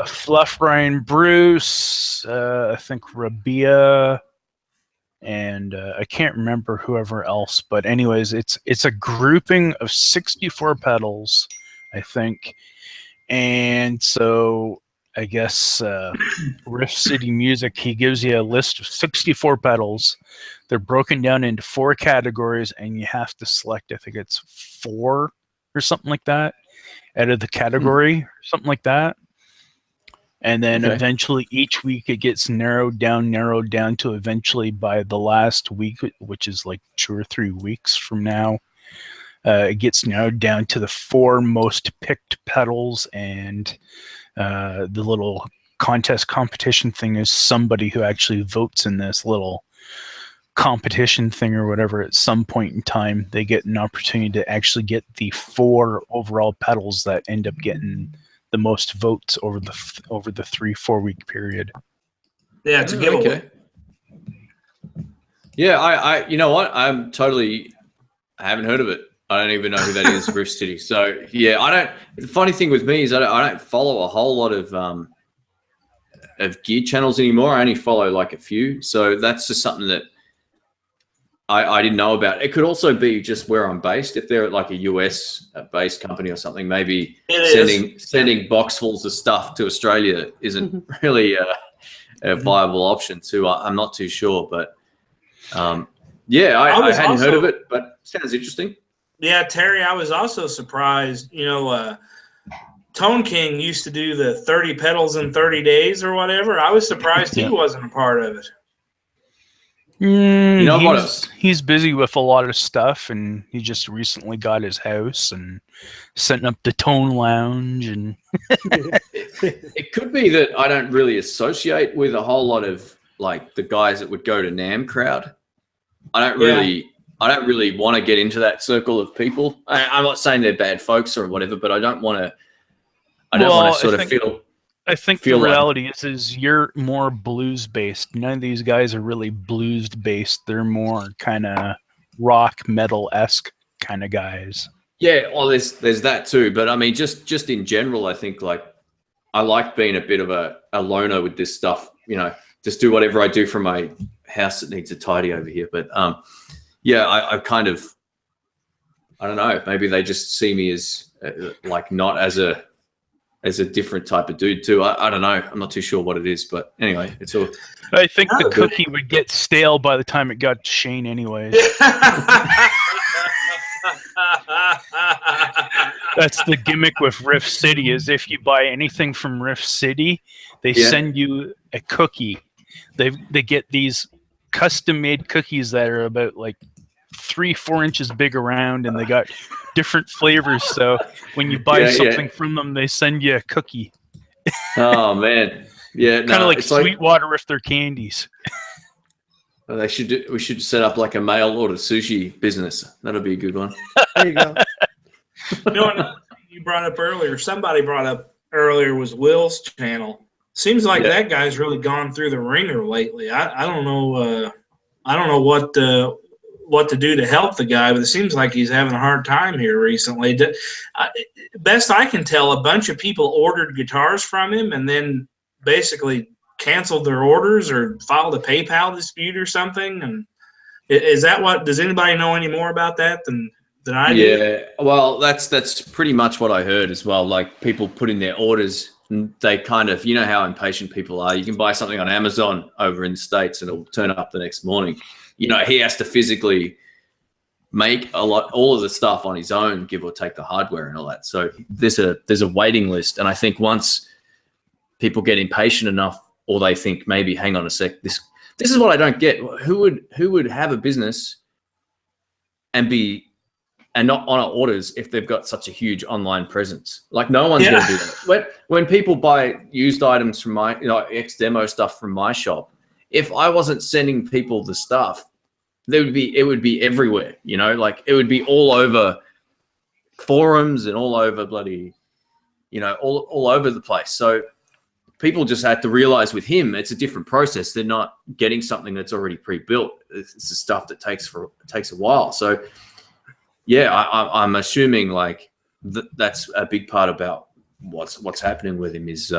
Fluff Ryan Bruce, I think Rabia, and I can't remember whoever else. But anyways, it's a grouping of 64 pedals, I think, and so I guess Riff City Music, he gives you a list of 64 pedals. They're broken down into 4 categories, and you have to select, I think it's 4 or something like that out of the category, or something like that. And then eventually each week it gets narrowed down to eventually by the last week, which is like 2 or 3 weeks from now, it gets narrowed down to the 4 most picked pedals. And the little competition thing is somebody who actually votes in this little competition thing or whatever. At some point in time, they get an opportunity to actually get the 4 overall pedals that end up getting the most votes over the 3-4 week period. Yeah, it's a giveaway. Okay. Yeah, I you know what? I haven't heard of it. I don't even know who that is, Riff City. So yeah, I don't. The funny thing with me is I don't follow a whole lot of gear channels anymore. I only follow like a few. So that's just something that I didn't know about. It could also be just where I'm based. If they're like a US based company or something, maybe sending boxfuls of stuff to Australia isn't really a viable option too. I'm not too sure, but yeah, I hadn't heard of it, but sounds interesting. Yeah, Terry, I was also surprised. You know, Tone King used to do the 30 pedals in 30 days or whatever. I was surprised he wasn't a part of it. You know, he's busy with a lot of stuff, and he just recently got his house and setting up the Tone Lounge. And it could be that I don't really associate with a whole lot of like the guys that would go to NAMM crowd. I don't really want to get into that circle of people. I'm not saying they're bad folks or whatever, but I don't want to. I think the reality is you're more blues based. None of these guys are really blues based. They're more kind of rock metal-esque kind of guys. Yeah, well, there's that too. But I mean, just in general, I think like I like being a bit of a loner with this stuff. You know, just do whatever I do from my house that needs a tidy over here. But yeah, I kind of, I don't know. Maybe they just see me as like not as a different type of dude too. I don't know. I'm not too sure what it is, but anyway, it's all. I think the cookie would get stale by the time it got to Shane anyways. That's the gimmick with Riff City is if you buy anything from Riff City, they send you a cookie. They get these custom-made cookies that are about like 3-4 inches big around, and they got different flavors. So when you buy something from them, they send you a cookie. Oh man, yeah, kind of like Sweetwater if they're candies. Well, we should set up like a mail order sushi business. That'll be a good one. There you go. You know what you brought up earlier? Somebody brought up earlier was Will's channel. Seems like that guy's really gone through the ringer lately. I don't know. I don't know what to do to help the guy, but it seems like he's having a hard time here recently. Best I can tell, a bunch of people ordered guitars from him and then basically canceled their orders or filed a PayPal dispute or something. And is that what? Does anybody know any more about that than I do? Yeah, well, that's pretty much what I heard as well. Like people put in their orders. They kind of, you know how impatient people are. You can buy something on Amazon over in the States and it'll turn up the next morning. You know, he has to physically make all of the stuff on his own, give or take the hardware and all that. So there's a waiting list. And I think once people get impatient enough, or they think maybe, hang on a sec, this is what I don't get. Who would have a business and be and not honor orders if they've got such a huge online presence. Like no one's going to do that. When people buy used items from my, ex demo stuff from my shop, if I wasn't sending people the stuff, it would be everywhere. Like it would be all over forums and all over bloody, all over the place. So people just had to realize with him, it's a different process. They're not getting something that's already pre-built. It's the stuff that takes a while. So yeah, I'm assuming like that's a big part about what's happening with him is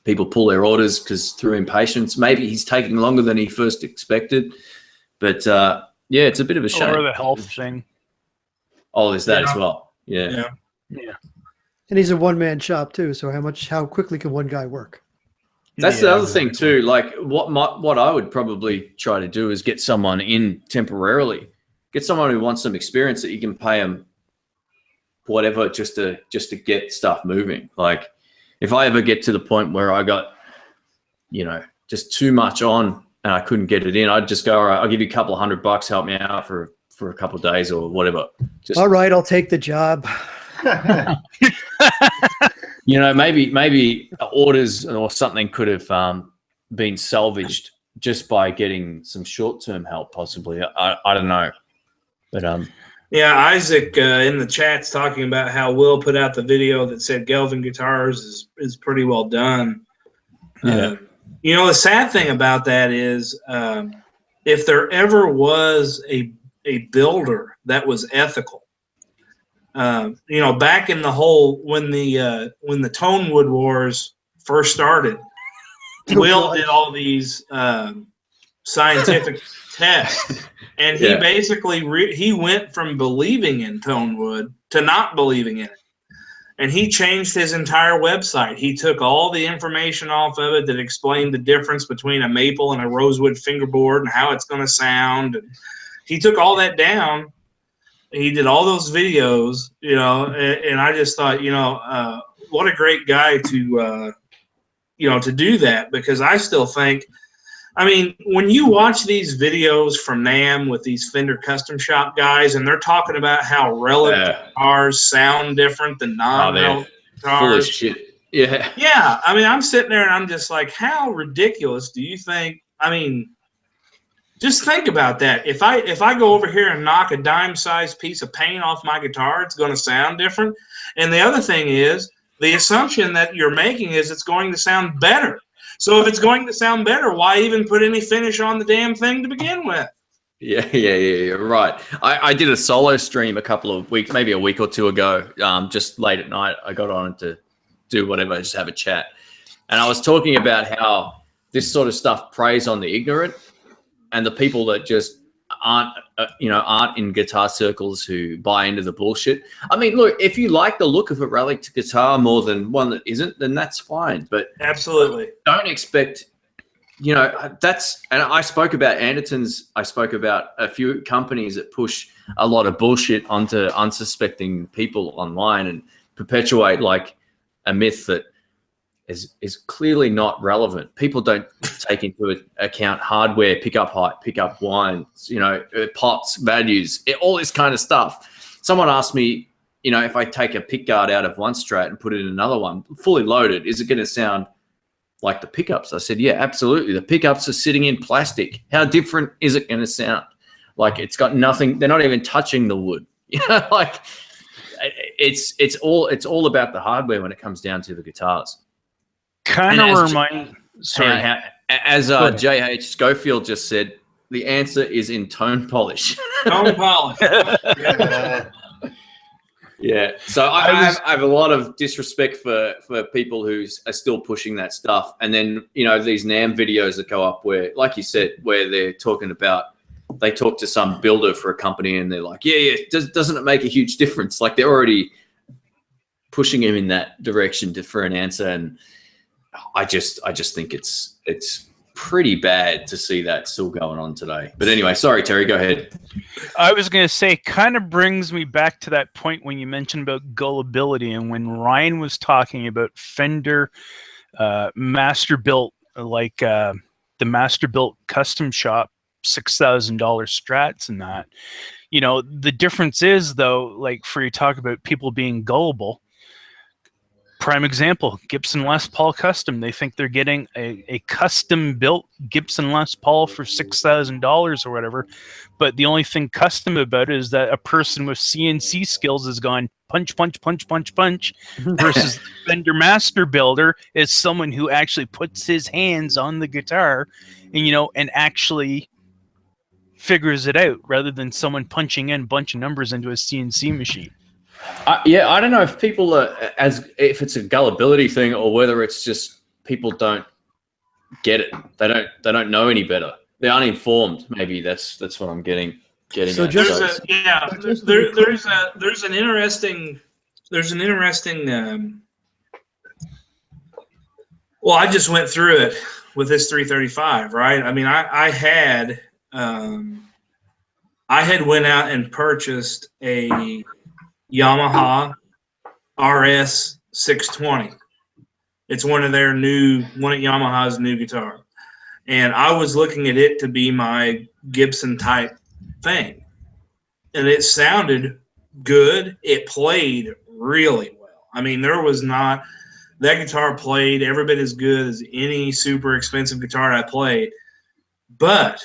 people pull their orders because through impatience. Maybe he's taking longer than he first expected. But yeah, it's a bit of a shame. Or the health thing. Oh, there's that as well. Yeah. And he's a one-man shop too. So how quickly can one guy work? That's the other thing too. Like what I would probably try to do is get someone in temporarily. Get someone who wants some experience that you can pay them whatever just to get stuff moving. Like if I ever get to the point where I got, just too much on and I couldn't get it in, I'd just go, all right, I'll give you a couple of $100, help me out for a couple of days or whatever. All right, I'll take the job. Maybe orders or something could have been salvaged just by getting some short-term help, possibly. I don't know, but yeah, Isaac in the chat's talking about how Will put out the video that said Gelvin Guitars is pretty well done. Yeah. The sad thing about that is if there ever was a builder that was ethical, back in the when the Tonewood Wars first started, Will did all these scientific tests, and he basically he went from believing in Tonewood to not believing in it. And he changed his entire website. He took all the information off of it that explained the difference between a maple and a rosewood fingerboard and how it's going to sound. And he took all that down. He did all those videos, and I just thought, what a great guy to do that, because I still think, when you watch these videos from NAMM with these Fender Custom Shop guys, and they're talking about how relative guitars sound different than non-relative guitars. Full of shit. Yeah. Yeah. I'm sitting there and I'm just like, how ridiculous do you think? Just think about that. If I go over here and knock a dime-sized piece of paint off my guitar, it's going to sound different. And the other thing is, the assumption that you're making is it's going to sound better. So if it's going to sound better, why even put any finish on the damn thing to begin with? Yeah, right. I did a solo stream a couple of weeks, maybe a week or two ago, just late at night. I got on to do whatever, just have a chat. And I was talking about how this sort of stuff preys on the ignorant and the people that just aren't in guitar circles who buy into the bullshit. Look, if you like the look of a relic guitar more than one that isn't, then that's fine. But absolutely don't expect, that's, and I spoke about Andertons. I spoke about a few companies that push a lot of bullshit onto unsuspecting people online and perpetuate like a myth that is clearly not relevant. People don't take into account hardware, pickup height, pickup winds, pots, values, all this kind of stuff. Someone asked me, if I take a pick guard out of one Strat and put it in another one, fully loaded, is it going to sound like the pickups? I said, yeah, absolutely. The pickups are sitting in plastic. How different is it going to sound? Like it's got nothing. They're not even touching the wood. Like it's all about the hardware when it comes down to the guitars. Kind of remind. Sorry, as J.H. Schofield just said, the answer is in tone polish. Tone polish. Yeah. So I have a lot of disrespect for people who are still pushing that stuff, and then these NAMM videos that go up where, like you said, where they're talking about, they talk to some builder for a company and they're like, yeah, doesn't it make a huge difference? Like they're already pushing him in that direction for an answer, and I just think it's pretty bad to see that still going on today. But anyway, sorry, Terry, go ahead. I was going to say, kind of brings me back to that point when you mentioned about gullibility, and when Ryan was talking about Fender master built, like the master built custom shop $6,000 strats and that. You know, the difference is, though, like for you talk about people being gullible. Prime example, Gibson Les Paul Custom. They think they're getting a custom-built Gibson Les Paul for $6,000 or whatever. But the only thing custom about it is that a person with CNC skills has gone punch, punch, punch, punch, punch, versus the Fender Master Builder is someone who actually puts his hands on the guitar and, you know, and actually figures it out rather than someone punching in a bunch of numbers into a CNC machine. Yeah, I don't know if people are if it's a gullibility thing or whether it's just people don't get it. They don't know any better. They're uninformed. Maybe that's what I'm getting. So at. just, There's an interesting. Well, I just went through it with this 335, right? I mean, I had went out and purchased a Yamaha RS 620. It's one of Yamaha's new guitar. And I was looking at it to be my Gibson type thing. And it sounded good. It played really well. I mean, that guitar played every bit as good as any super expensive guitar I played. But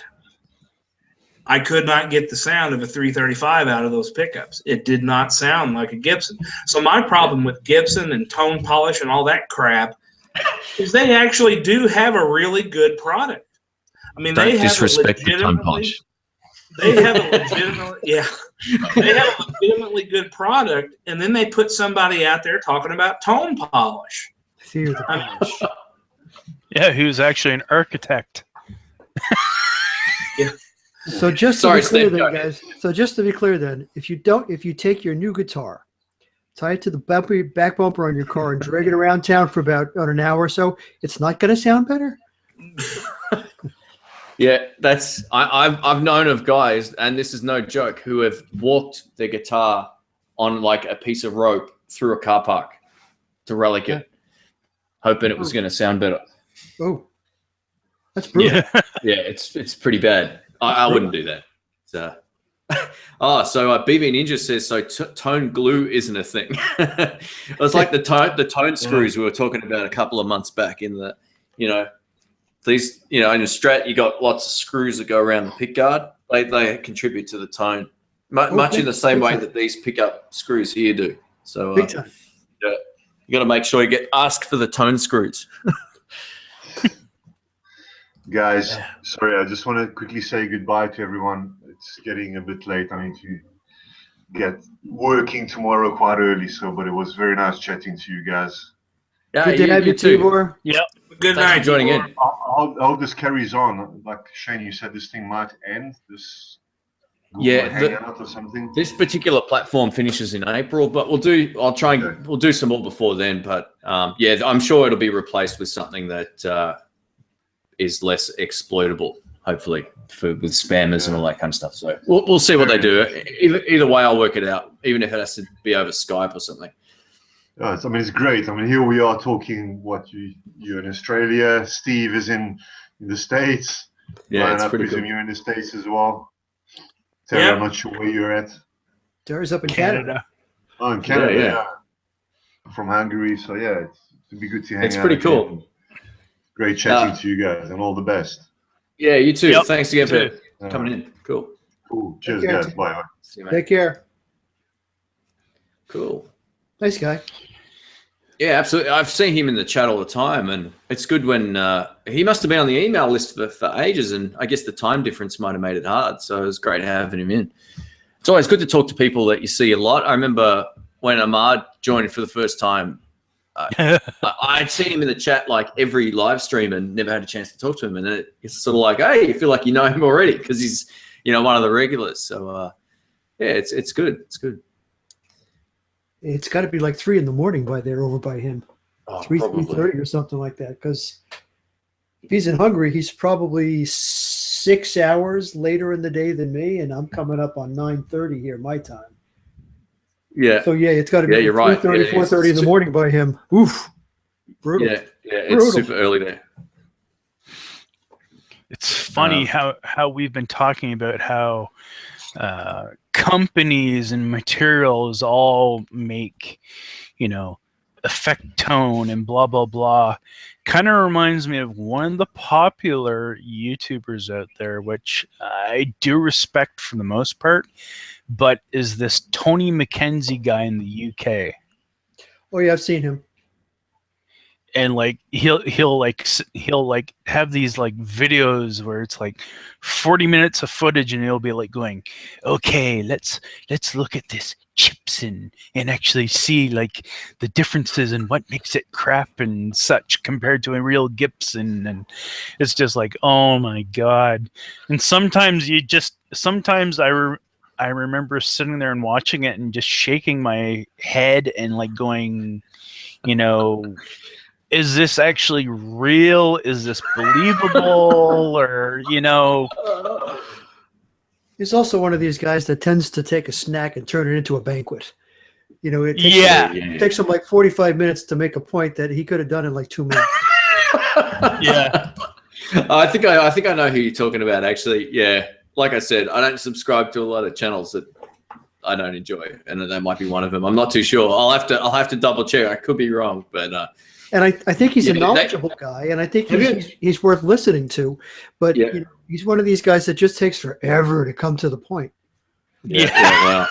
I could not get the sound of a 335 out of those pickups. It did not sound like a Gibson. So my problem with Gibson and tone polish and all that crap is they actually do have a really good product. I mean, Don't disrespect the tone polish. They have a legitimately good product, and then they put somebody out there talking about tone polish. Fear the polish. Yeah, who's actually an architect. Yeah. So just to be clear then, guys. So just to be clear then, if you take your new guitar, tie it to the back bumper on your car and drag it around town for about an hour or so, it's not going to sound better? Yeah, I've known of guys, and this is no joke, who have walked their guitar on like a piece of rope through a car park to relic it, hoping it was going to sound better. Oh, that's brutal. Yeah, it's pretty bad. I wouldn't do that. So, BV Ninja says, so tone glue isn't a thing. It was like the tone screws we were talking about a couple of months back in the, these, in a Strat, you got lots of screws that go around the pick guard. They contribute to the tone, much in the same way that these pickup screws here do. So big time. You got to make sure you ask for the tone screws. Guys, sorry, I just want to quickly say goodbye to everyone. It's getting a bit late. I need to get working tomorrow quite early, but it was very nice chatting to you guys. Yeah, good to have you, Tibor. Yep. Good Thanks night, for joining in. I hope this carries on. Like Shane, you said this thing might end this. Google hangout or something. This particular platform finishes in April, but we'll do some more before then. But I'm sure it'll be replaced with something that is less exploitable, hopefully, with spammers and all that kind of stuff. So we'll see what they do. Either way, I'll work it out, even if it has to be over Skype or something. It's great. Here we are talking. You're in Australia. Steve is in the States. Yeah, and I presume you're in the States as well. Terry, I'm not sure where you're at. Terry's up in Canada. Oh, in Canada, yeah. From Hungary, so it'd be good to hang out. It's pretty cool. Great chatting to you guys, and all the best. Yeah, you too. Yep. Thanks again for coming in. Cool. Cheers, guys. Bye. See you, mate. Take care. Cool. Nice guy. Yeah, absolutely. I've seen him in the chat all the time, and it's good when he must have been on the email list for ages, and I guess the time difference might have made it hard. So it was great having him in. It's always good to talk to people that you see a lot. I remember when Ahmad joined for the first time, I'd seen him in the chat like every live stream and never had a chance to talk to him. And it's sort of like, hey, you feel like you know him already because he's, one of the regulars. So, it's good. It's good. It's got to be like 3 a.m. by there over by him. 3:30 or something like that. Because if he's in Hungary, he's probably 6 hours later in the day than me, and I'm coming up on 9:30 here, my time. Yeah. So it's got to be 3:30, 4:30 in the morning by him. Oof. Brutal. Yeah, it's super early there. It's funny how we've been talking about how companies and materials all make, you know, effect tone and blah blah blah. Kind of reminds me of one of the popular YouTubers out there, which I do respect for the most part, but is this Tony McKenzie guy in the UK. Oh yeah, I've seen him. And like he'll have these like videos where it's like 40 minutes of footage, and he'll be like going, okay, let's look at this Gibson and actually see like the differences and what makes it crap and such compared to a real Gibson. And it's just like, oh my god. And sometimes I remember sitting there and watching it and just shaking my head and like going, you know, is this actually real? Is this believable? Or, you know. He's also one of these guys that tends to take a snack and turn it into a banquet. You know, it takes him like 45 minutes to make a point that he could have done in like 2 minutes. Yeah. I think I know who you're talking about, actually. Yeah. Like I said, I don't subscribe to a lot of channels that I don't enjoy, and that might be one of them. I'm not too sure. I'll have to double check. I could be wrong, but and I think he's a knowledgeable guy, and I think he's worth listening to. But you know, he's one of these guys that just takes forever to come to the point. Yeah.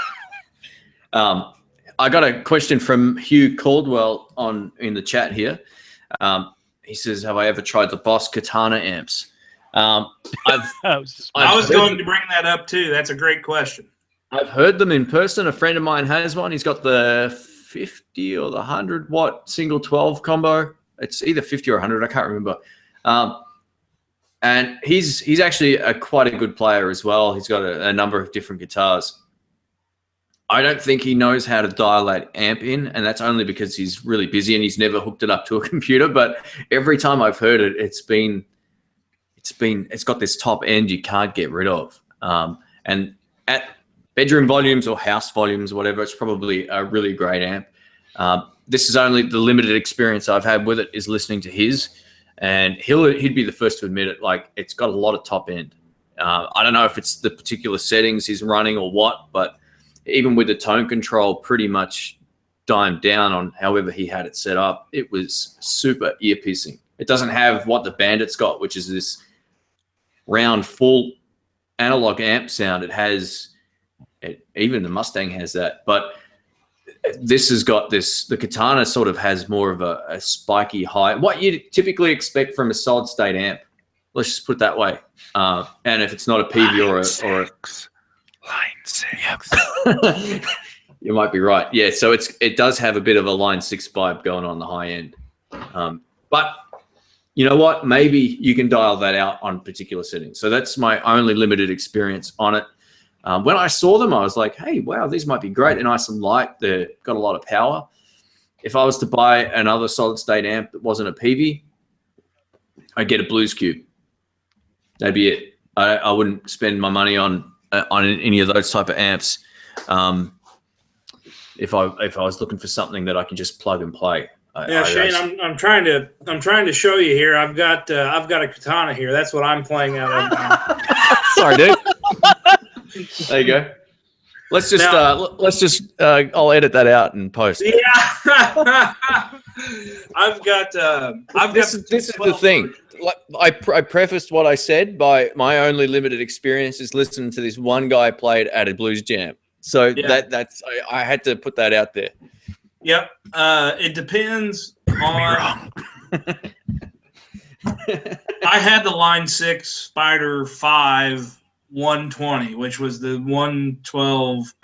Wow. I got a question from Hugh Caldwell in the chat here. He says, "Have I ever tried the Boss Katana amps?" I was going to bring that up too. That's a great question. I've heard them in person. A friend of mine has one. He's got the 50 or the 100 watt single 12 combo. It's either 50 or 100. I can't remember. And he's actually quite a good player as well. He's got a number of different guitars. I don't think he knows how to dial that amp in, and that's only because he's really busy and he's never hooked it up to a computer. But every time I've heard it, it's got this top end you can't get rid of. And at bedroom volumes or house volumes, whatever, it's probably a really great amp. This is only the limited experience I've had with it is listening to his, and he'd be the first to admit it. Like, it's got a lot of top end. I don't know if it's the particular settings he's running or what, but even with the tone control pretty much dimed down on however he had it set up, it was super ear piercing. It doesn't have what the Bandit's got, which is this round full analog amp sound. Even the Mustang has that, but this has got this. The Katana sort of has more of a spiky high, what you typically expect from a solid state amp. Let's just put it that way. And if it's not a PV or a Line 6, you might be right. Yeah, so it does have a bit of a Line 6 vibe going on the high end, but you know what? Maybe you can dial that out on particular settings. So that's my only limited experience on it. When I saw them, I was like, hey, wow, these might be great. They're nice and light. They've got a lot of power. If I was to buy another solid state amp that wasn't a PV, I'd get a Blues Cube. That'd be it. I wouldn't spend my money on any of those type of amps. If I was looking for something that I can just plug and play. Shane, I'm trying to show you here. I've got a Katana here. That's what I'm playing out of now. Sorry, dude. There you go. Let's just I'll edit that out and post. Yeah. This is the thing. I prefaced what I said by my only limited experience is listening to this one guy played at a blues jam. So that's I had to put that out there. Yep. It depends on. I had the Line 6 Spider 5 120, which was the 112.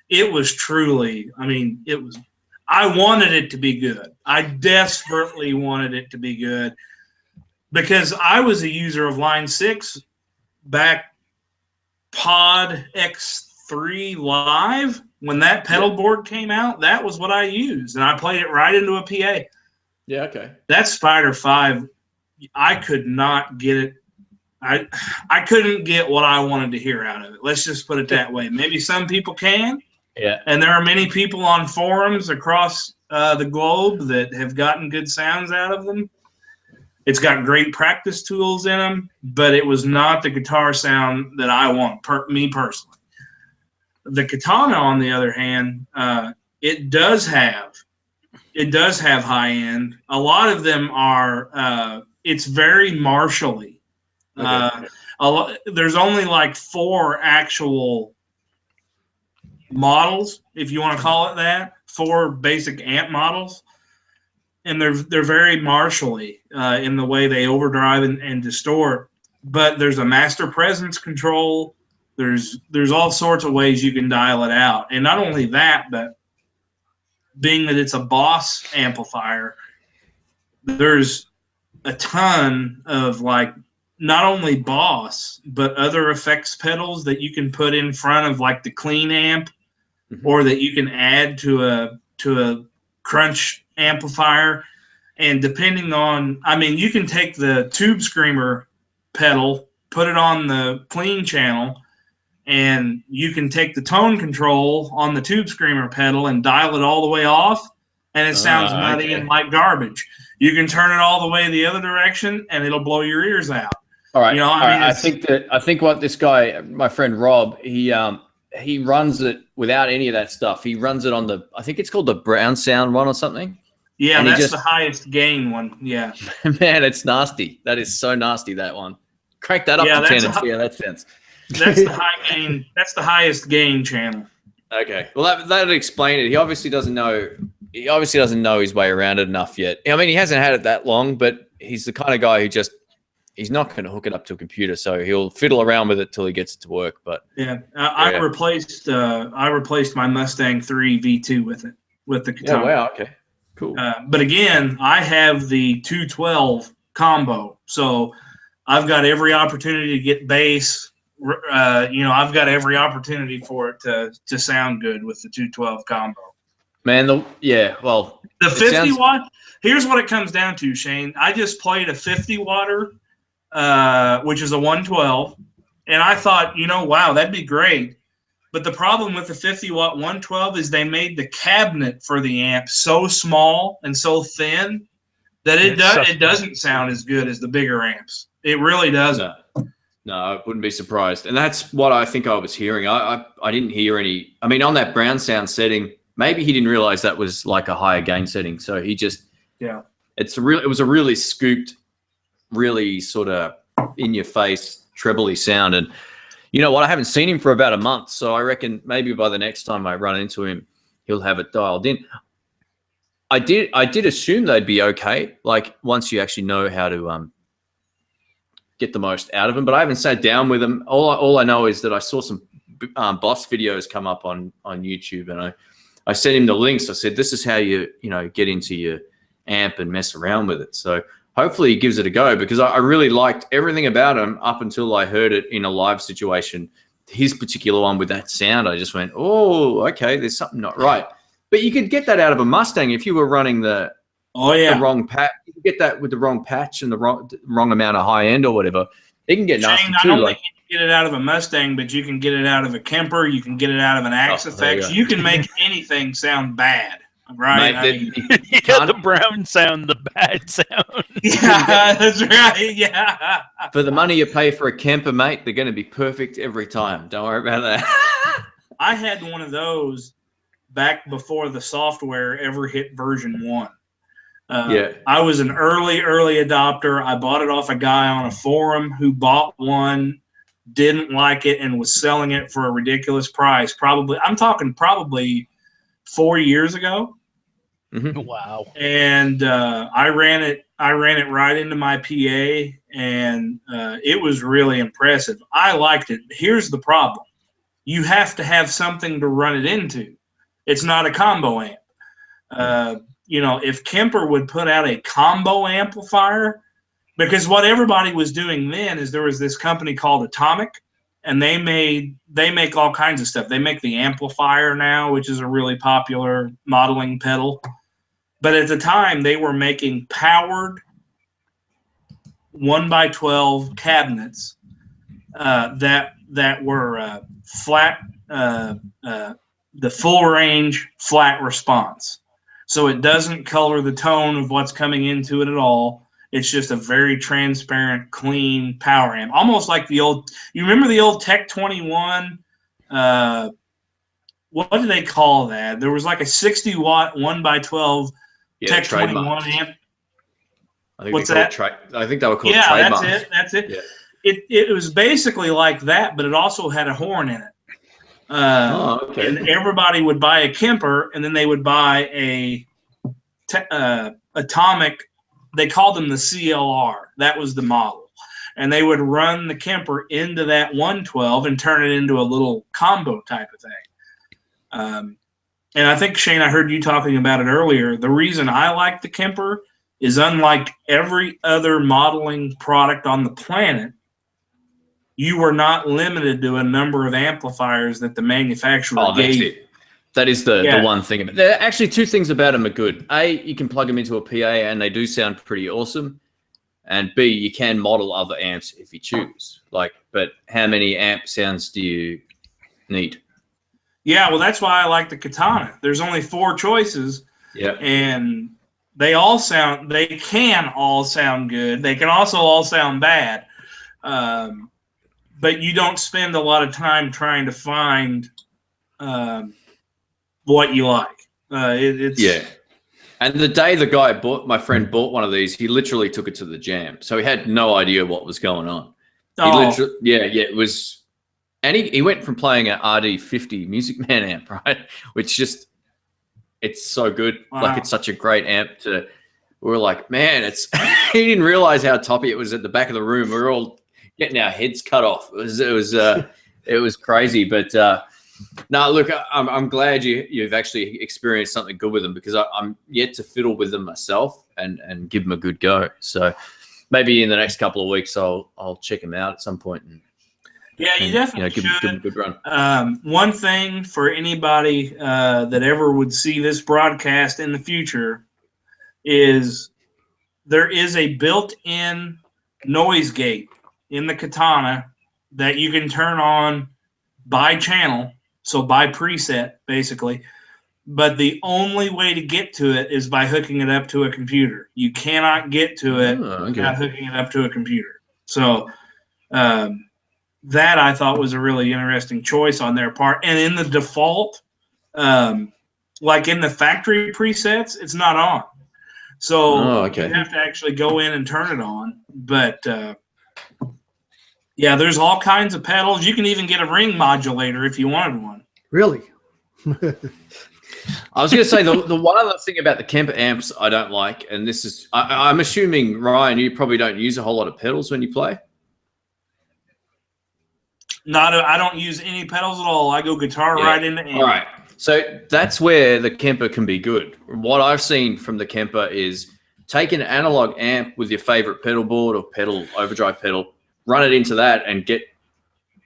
It was truly, I wanted it to be good. I desperately wanted it to be good because I was a user of Line 6 back Pod X3 Live. When that pedal board came out, that was what I used, and I played it right into a PA. Yeah, okay. That Spider 5, I could not get it. I couldn't get what I wanted to hear out of it. Let's just put it that way. Maybe some people can. Yeah. And there are many people on forums across the globe that have gotten good sounds out of them. It's got great practice tools in them, but it was not the guitar sound that I want, me personally. The Katana, on the other hand, it does have high end. A lot of them are. It's very Marshall-y. Okay. There's only like 4 actual models, if you want to call it that, 4 basic amp models, and they're very Marshall-y in the way they overdrive and distort. But there's a master presence control. There's all sorts of ways you can dial it out, and not only that, but being that it's a Boss amplifier, there's a ton of like not only Boss but other effects pedals that you can put in front of like the clean amp, or that you can add to a crunch amplifier. And depending on, I mean, you can take the Tube Screamer pedal, put it on the clean channel, and you can take the tone control on the Tube Screamer pedal and dial it all the way off, and it sounds nutty and like garbage. You can turn it all the way the other direction, and it'll blow your ears out. All right. You know, I think what this guy, my friend Rob, he runs it without any of that stuff. He runs it on I think it's called the Brown Sound one or something. Yeah, and that's the highest gain one. Yeah. Man, it's nasty. That is so nasty, that one. Crank that up to 10 and see how that sounds. That's the high gain. That's the highest gain channel. Okay. Well, that'd explain it. He obviously doesn't know. He obviously doesn't know his way around it enough yet. I mean, he hasn't had it that long, but he's the kind of guy who he's not going to hook it up to a computer, so he'll fiddle around with it till he gets it to work. But I replaced my Mustang 3 V2 with the Katana. Oh, wow. Okay. Cool. But again, I have the 212 combo, so I've got every opportunity to get bass. I've got every opportunity for it to sound good with the 212 combo. Man, the 50 watt. Here's what it comes down to, Shane. I just played a 50 watter, which is a 112, and I thought, wow, that'd be great. But the problem with the 50 watt 112 is they made the cabinet for the amp so small and so thin that it doesn't sound as good as the bigger amps. It really doesn't. No, I wouldn't be surprised. And that's what I think I was hearing. I didn't hear any. I mean, on that Brown Sound setting, maybe he didn't realize that was like a higher gain setting. So he just it was a really scooped, really sort of in your face trebly sound. And you know what? I haven't seen him for about a month, so I reckon maybe by the next time I run into him, he'll have it dialed in. I did assume they'd be okay, like once you actually know how to get the most out of them. But I haven't sat down with them. All I know is that I saw some Boss videos come up on YouTube, and I sent him the links. I said, this is how you get into your amp and mess around with it. So hopefully he gives it a go, because I really liked everything about him up until I heard it in a live situation. His particular one with that sound, I just went, oh, okay, there's something not right. But you could get that out of a Mustang if you were running the wrong patch. You could get that with the wrong patch and the wrong amount of high end or whatever. It can get nasty too. Not only can you get it out of a Mustang, but you can get it out of a Kemper. You can get it out of an Axe Effects. You can make anything sound bad. Right, Mate, the brown sound, the bad sound. Yeah, that's right. Yeah. For the money you pay for a Kemper, mate, they're going to be perfect every time. Don't worry about that. I had one of those back before the software ever hit version 1. I was an early adopter. I bought it off a guy on a forum who bought one, didn't like it, and was selling it for a ridiculous price. I'm talking 4 years ago. Mm-hmm. Wow. And I ran it right into my PA, and it was really impressive. I liked it. Here's the problem. You have to have something to run it into. It's not a combo amp. If Kemper would put out a combo amplifier, because what everybody was doing then is there was this company called Atomic, and they make all kinds of stuff. They make the amplifier now, which is a really popular modeling pedal. But at the time, they were making powered 1x12 cabinets that were flat, the full range flat response. So it doesn't color the tone of what's coming into it at all. It's just a very transparent, clean power amp, almost like the old. You remember the old Tech 21? What do they call that? There was like a 60-watt 1x12 Tech 21 amp. I think What's that? I think they were called Yeah, trademarks. that's it. That's it. Yeah. It was basically like that, but it also had a horn in it. Okay. And everybody would buy a Kemper, and then they would buy a Atomic. They called them the CLR. That was the model. And they would run the Kemper into that 112 and turn it into a little combo type of thing. And I think, Shane, I heard you talking about it earlier. The reason I like the Kemper is, unlike every other modeling product on the planet, you were not limited to a number of amplifiers that the manufacturer gave. That's it. That is the one thing. There are actually two things about them are good. A, you can plug them into a PA and they do sound pretty awesome. And B, you can model other amps if you choose. But how many amp sounds do you need? Yeah, well, that's why I like the Katana. There's only 4 choices. Yeah. And they can all sound good. They can also all sound bad. But you don't spend a lot of time trying to find what you like. Yeah. And the day my friend bought one of these, he literally took it to the jam. So he had no idea what was going on. It was, and he went from playing an RD50 Music Man amp, right? Which it's so good. Wow. Like, it's such a great amp we were like, man, he didn't realize how toppy it was at the back of the room. We were all getting our heads cut off. It was crazy. But no, look, I'm glad you've actually experienced something good with them, because I'm yet to fiddle with them myself and give them a good go. So maybe in the next couple of weeks, I'll check them out at some point. You definitely give them a good run. One thing for anybody that ever would see this broadcast in the future is there is a built-in noise gate in the Katana that you can turn on by channel, so by preset, basically. But the only way to get to it is by hooking it up to a computer. You cannot get to it without hooking it up to a computer. So that I thought was a really interesting choice on their part. And in the default, like in the factory presets, it's not on. So you have to actually go in and turn it on. But yeah, there's all kinds of pedals. You can even get a ring modulator if you wanted one. Really? I was going to say the one other thing about the Kemper amps I don't like, and this is, I'm assuming, Ryan, you probably don't use a whole lot of pedals when you play. I don't use any pedals at all. I go guitar right into amp. All right. So that's where the Kemper can be good. What I've seen from the Kemper is take an analog amp with your favorite pedal board or overdrive pedal, run it into that, and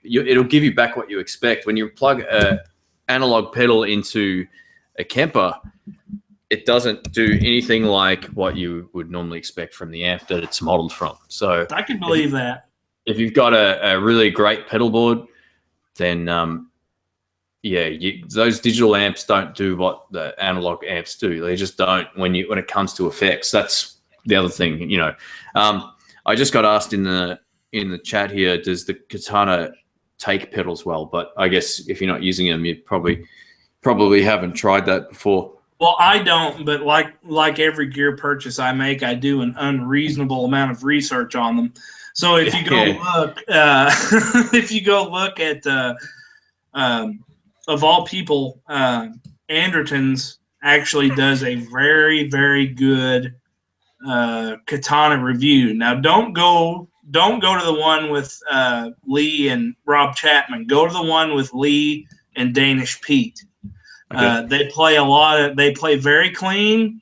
it'll give you back what you expect. When you plug a analog pedal into a Kemper, it doesn't do anything like what you would normally expect from the amp that it's modeled from. So I can believe that. If you've got a really great pedal board, then those digital amps don't do what the analog amps do. They just don't when it comes to effects. That's the other thing, I just got asked in the chat here, does the Katana take pedals well? But I guess if you're not using them, you probably haven't tried that before. Well, I don't, but like every gear purchase I make, I do an unreasonable amount of research on them. So if you go look, at of all people, Anderton's actually does a very, very good Katana review. Now, don't go to the one with Lee and Rob Chapman. Go to the one with Lee and Danish Pete. Okay. They play very clean,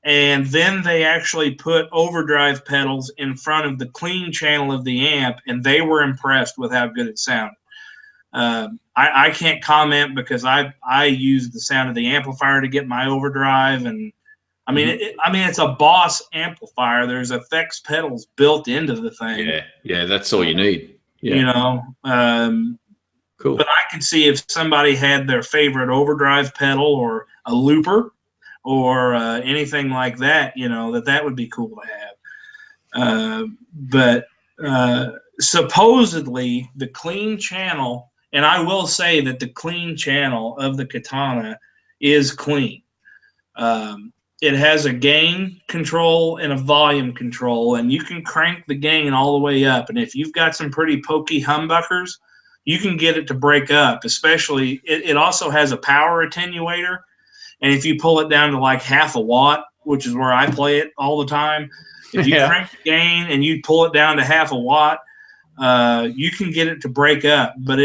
and then they actually put overdrive pedals in front of the clean channel of the amp, and they were impressed with how good it sounded. I can't comment because I use the sound of the amplifier to get my overdrive, and I mean it's a Boss amplifier. There's effects pedals built into the thing. Yeah, that's all you need. Yeah. Cool. But I can see if somebody had their favorite overdrive pedal or a looper or anything like that, that would be cool to have. But supposedly the clean channel, and I will say that the clean channel of the Katana is clean. It has a gain control and a volume control, and you can crank the gain all the way up. And if you've got some pretty pokey humbuckers, you can get it to break up. Especially, it also has a power attenuator, and if you pull it down to like 0.5 watt, which is where I play it all the time, if you crank the gain and you pull it down to 0.5 watt, you can get it to break up. But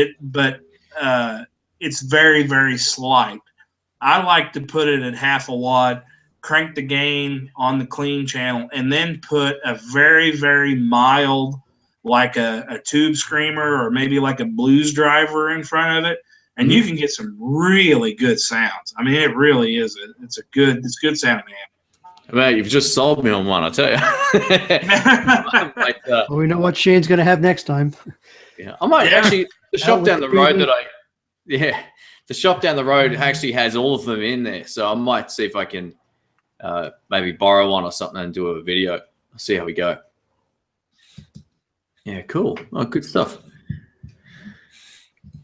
it's very, very slight. I like to put it at 0.5 watt, crank the gain on the clean channel, and then put a very, very mild, like a tube screamer or maybe like a blues driver in front of it, and you can get some really good sounds. I mean, it really is. It's good sounding amp. Man, you've just sold me on one, I tell you. Well, we know what Shane's going to have next time. Yeah, I might actually, the shop down the road the shop down the road actually has all of them in there. So I might see if I can maybe borrow one or something and do a video. I'll see how we go. Yeah, cool. Oh, good stuff.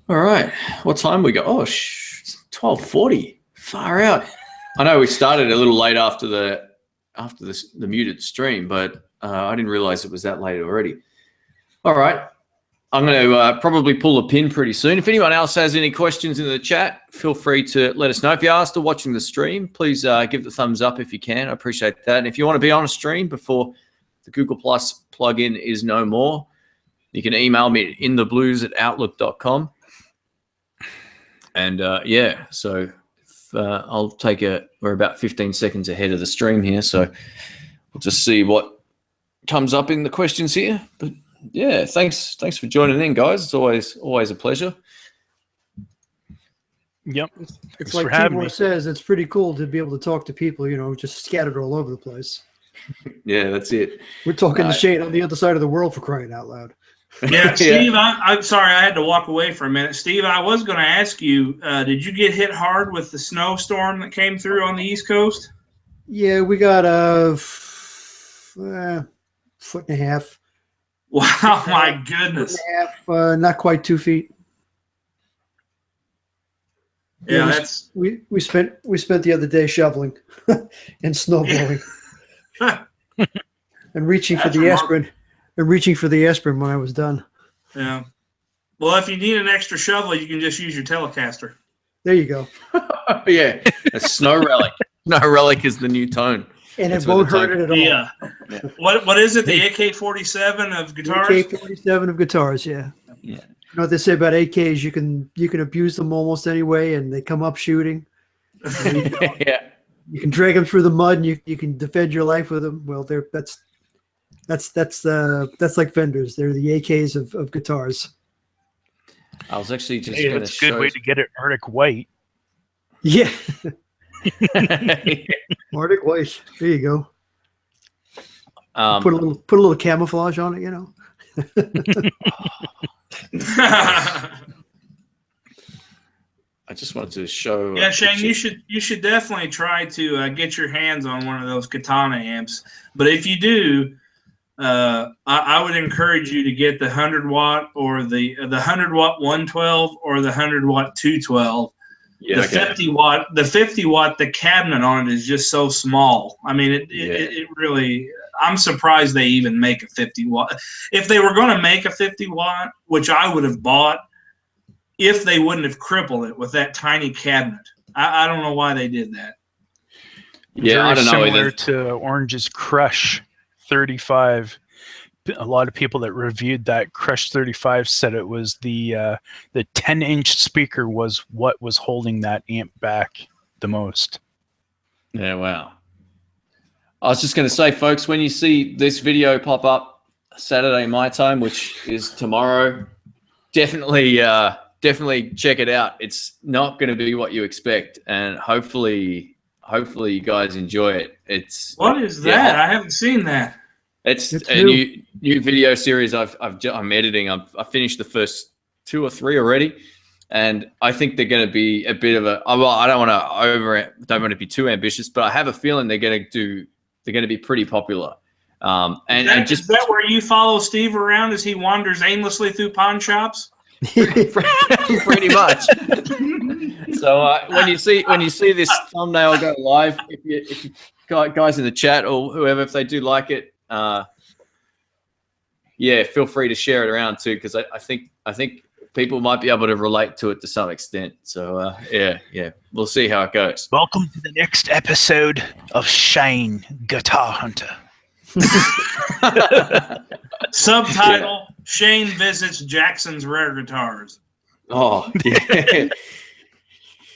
All right. What time we got? Oh, it's 12:40. Far out. I know we started a little late after the muted stream, but I didn't realize it was that late already. All right. I'm going to probably pull a pin pretty soon. If anyone else has any questions in the chat, feel free to let us know. If you are still watching the stream, please give the thumbs up if you can. I appreciate that. And if you want to be on a stream before the Google Plus plugin is no more, you can email me at intheblues@outlook.com. And so I'll take we're about 15 seconds ahead of the stream here. So we'll just see what comes up in the questions here. But yeah, thanks for joining in, guys. It's always a pleasure. Yep. It's like Tibor says, it's pretty cool to be able to talk to people, just scattered all over the place. Yeah, that's it. We're talking to Shane on the other side of the world, for crying out loud. Yeah, Steve, I'm sorry I had to walk away for a minute. Steve, I was going to ask you, did you get hit hard with the snowstorm that came through on the East Coast? Yeah, we got a 1.5 foot. Wow, my goodness. 1.5 feet, not quite 2 feet. Yeah, that's we spent the other day shoveling and snowblowing and reaching for the aspirin. And reaching for the aspirin when I was done. Yeah. Well, if you need an extra shovel, you can just use your Telecaster. There you go. Yeah. A snow relic. Snow relic is the new tone. And it won't hurt it at all. Yeah. What is it? The AK-47 of guitars? AK-47 of guitars, yeah. Yeah. You know what they say about AKs? You can abuse them almost any way, and they come up shooting. Yeah. You can drag them through the mud, and you can defend your life with them. Well, that's like Fenders. They're the AKs of guitars. I was actually just going to show. It's a good way to get it Arctic White. Yeah. Arctic White. There you go. Put a little camouflage on it, I just wanted to show. Yeah, Shane, you should definitely try to get your hands on one of those Katana amps. But if you do, I would encourage you to get the 100 watt or the 100 watt 112 or the 100 watt 212. Yeah, the 50 watt, the cabinet on it is just so small. I mean, it really. I'm surprised they even make a 50 watt. If they were going to make a 50 watt, which I would have bought, if they wouldn't have crippled it with that tiny cabinet. I don't know why they did that. Yeah, very I don't know. Similar to Orange's Crush 35. A lot of people that reviewed that Crush 35 said it was the 10-inch speaker was what was holding that amp back the most. Yeah, wow. I was just going to say, folks, when you see this video pop up Saturday my time, which is tomorrow, definitely check it out. It's not going to be what you expect, and hopefully you guys enjoy it. What is that? I haven't seen that. It's a new video series I'm editing. I finished the first 2 or 3 already, and I think they're going to be a bit of a. Well, I don't want to be too ambitious, but I have a feeling they're going to be pretty popular. And just is that where you follow Steve around as he wanders aimlessly through pawn shops? pretty much. So when you see this thumbnail go live, if you guys in the chat or whoever, if they do like it, yeah, feel free to share it around too, because I think people might be able to relate to it to some extent. So yeah, we'll see how it goes. Welcome to the next episode of Shane Guitar Hunter. Subtitle: Shane visits Jackson's rare guitars. Oh yeah,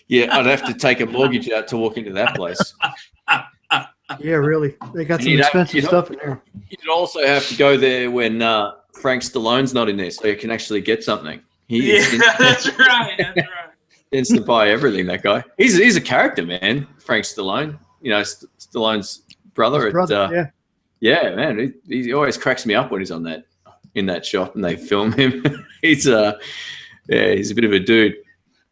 yeah. I'd have to take a mortgage out to walk into that place. Yeah, really. They got some expensive stuff in there. You'd also have to go there when Frank Stallone's not in there, so you can actually get something. That's right. Tends to buy everything. That guy. He's a character, man. Frank Stallone. You know, Stallone's brother. Yeah. Yeah, man. He always cracks me up when he's in that shop and they film him. He's a bit of a dude.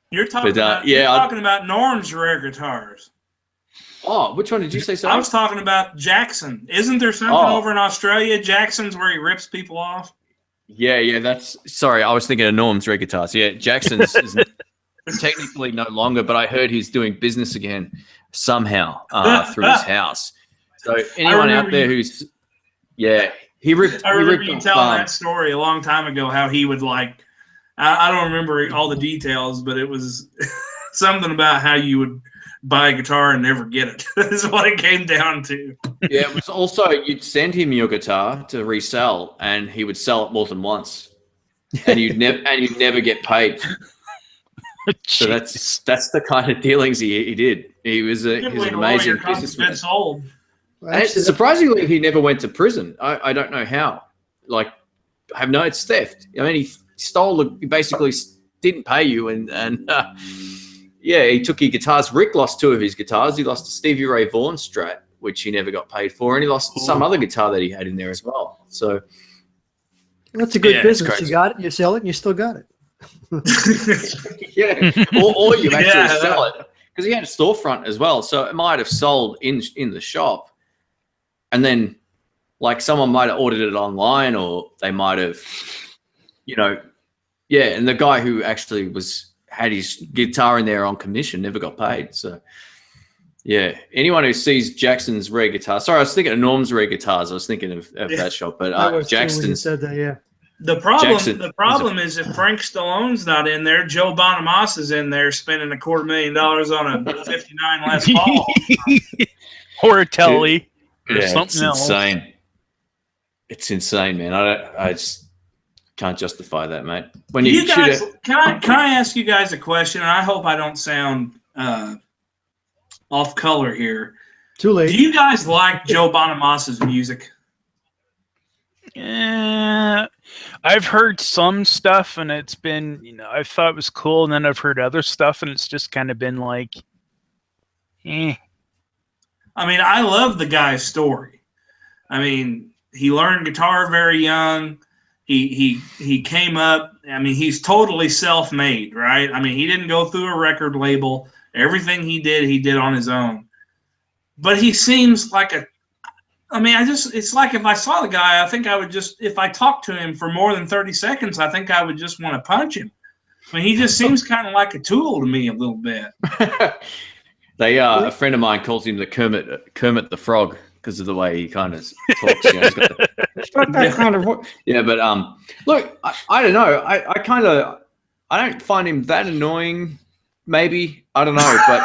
You're talking about Norm's rare guitars. Oh, which one did you say? Sorry? I was talking about Jackson. Isn't there something over in Australia, Jackson's, where he rips people off? Yeah. Sorry, I was thinking of Norm's rare guitars. Yeah, Jackson's is technically no longer, but I heard he's doing business again somehow through his house. So anyone out there he ripped. I remember you telling that story a long time ago. How he would I don't remember all the details, but it was something about how you would buy a guitar and never get it. Is what it came down to. Yeah, it was also you'd send him your guitar to resell, and he would sell it more than once, and you'd never get paid. So that's the kind of dealings he did. He was an amazing businessman. Sold. Surprisingly, he never went to prison. I don't know how. I have no, it's theft. I mean, he basically didn't pay you, and he took your guitars. Rick lost 2 of his guitars. He lost a Stevie Ray Vaughan Strat, which he never got paid for, and he lost some other guitar that he had in there as well. So that's a good business. You got it, you sell it, and you still got it. Yeah, or you actually sell it, because he had a storefront as well, so it might have sold in the shop. And then, someone might have ordered it online, or they might have, and the guy who actually had his guitar in there on commission never got paid. So, yeah, anyone who sees Jackson's rare guitar. Sorry, I was thinking of Norm's rare guitars. I was thinking of that shop, but Jackson's. Said that, yeah. The problem is if Frank Stallone's not in there, Joe Bonamassa is in there spending $250,000 on a '59 Les Paul or a Telly. Yeah, something else. Insane. It's insane, man. I just can't justify that, mate. When you guys, can I ask you guys a question? And I hope I don't sound off color here. Too late. Do you guys like Joe Bonamassa's music? Yeah, I've heard some stuff, and it's been, I thought it was cool, and then I've heard other stuff, and it's just kind of been eh. I mean, I love the guy's story. I mean, he learned guitar very young. He came up. I mean, he's totally self-made, right? I mean, he didn't go through a record label. Everything he did on his own. But he seems like it's like if I saw the guy, I think I would if I talked to him for more than 30 seconds, I think I would just want to punch him. I mean, he just seems kind of like a tool to me a little bit. A friend of mine calls him the Kermit the Frog because of the way he kind of talks. He's got that kind of voice. Yeah, but look, I don't know. I don't find him that annoying. Maybe, I don't know, but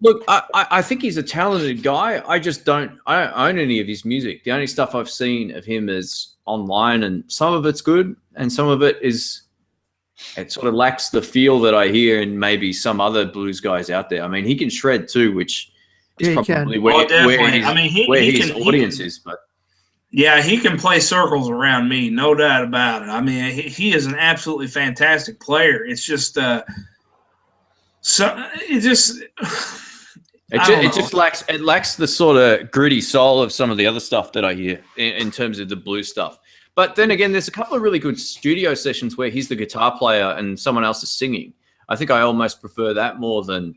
look, I think he's a talented guy. I don't own any of his music. The only stuff I've seen of him is online, and some of it's good, and some of it sort of lacks the feel that I hear in maybe some other blues guys out there. I mean, he can shred too, which is probably where his audience is. But yeah, he can play circles around me, no doubt about it. I mean, he is an absolutely fantastic player. It's just it just lacks the sort of gritty soul of some of the other stuff that I hear in terms of the blues stuff. But then again, there's a couple of really good studio sessions where he's the guitar player and someone else is singing. I think I almost prefer that more than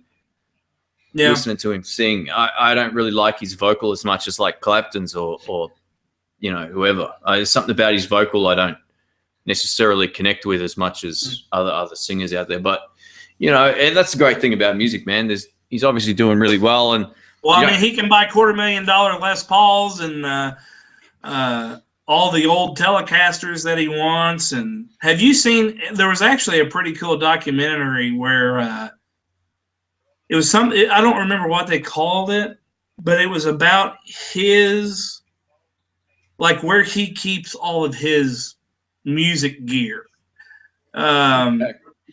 listening to him sing. I don't really like his vocal as much as like Clapton's or whoever. There's something about his vocal I don't necessarily connect with as much as other singers out there. But and that's the great thing about music, man. He's obviously doing really well, and I mean, he can buy $250,000 Les Pauls and all the old Telecasters that he wants. And have you seen? There was actually a pretty cool documentary where it was I don't remember what they called it, but it was about his, like, where he keeps all of his music gear.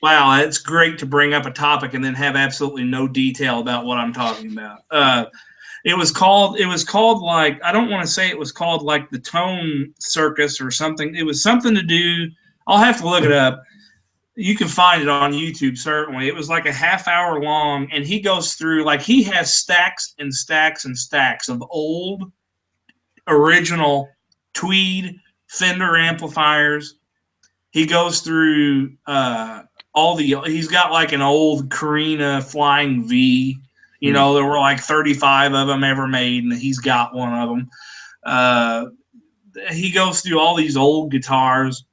Wow, it's great to bring up a topic and then have absolutely no detail about what I'm talking about. It was called like, I don't want to say it was called like the Tone Circus or something. It was something to do, I'll have to look it up. You can find it on YouTube, certainly. It was like a half-hour long, and he goes through, like, he has stacks and stacks and stacks of old, original Tweed Fender amplifiers. He goes through he's got like an old Carina Flying V. There were like 35 of them ever made, and he's got one of them. He goes through all these old guitars.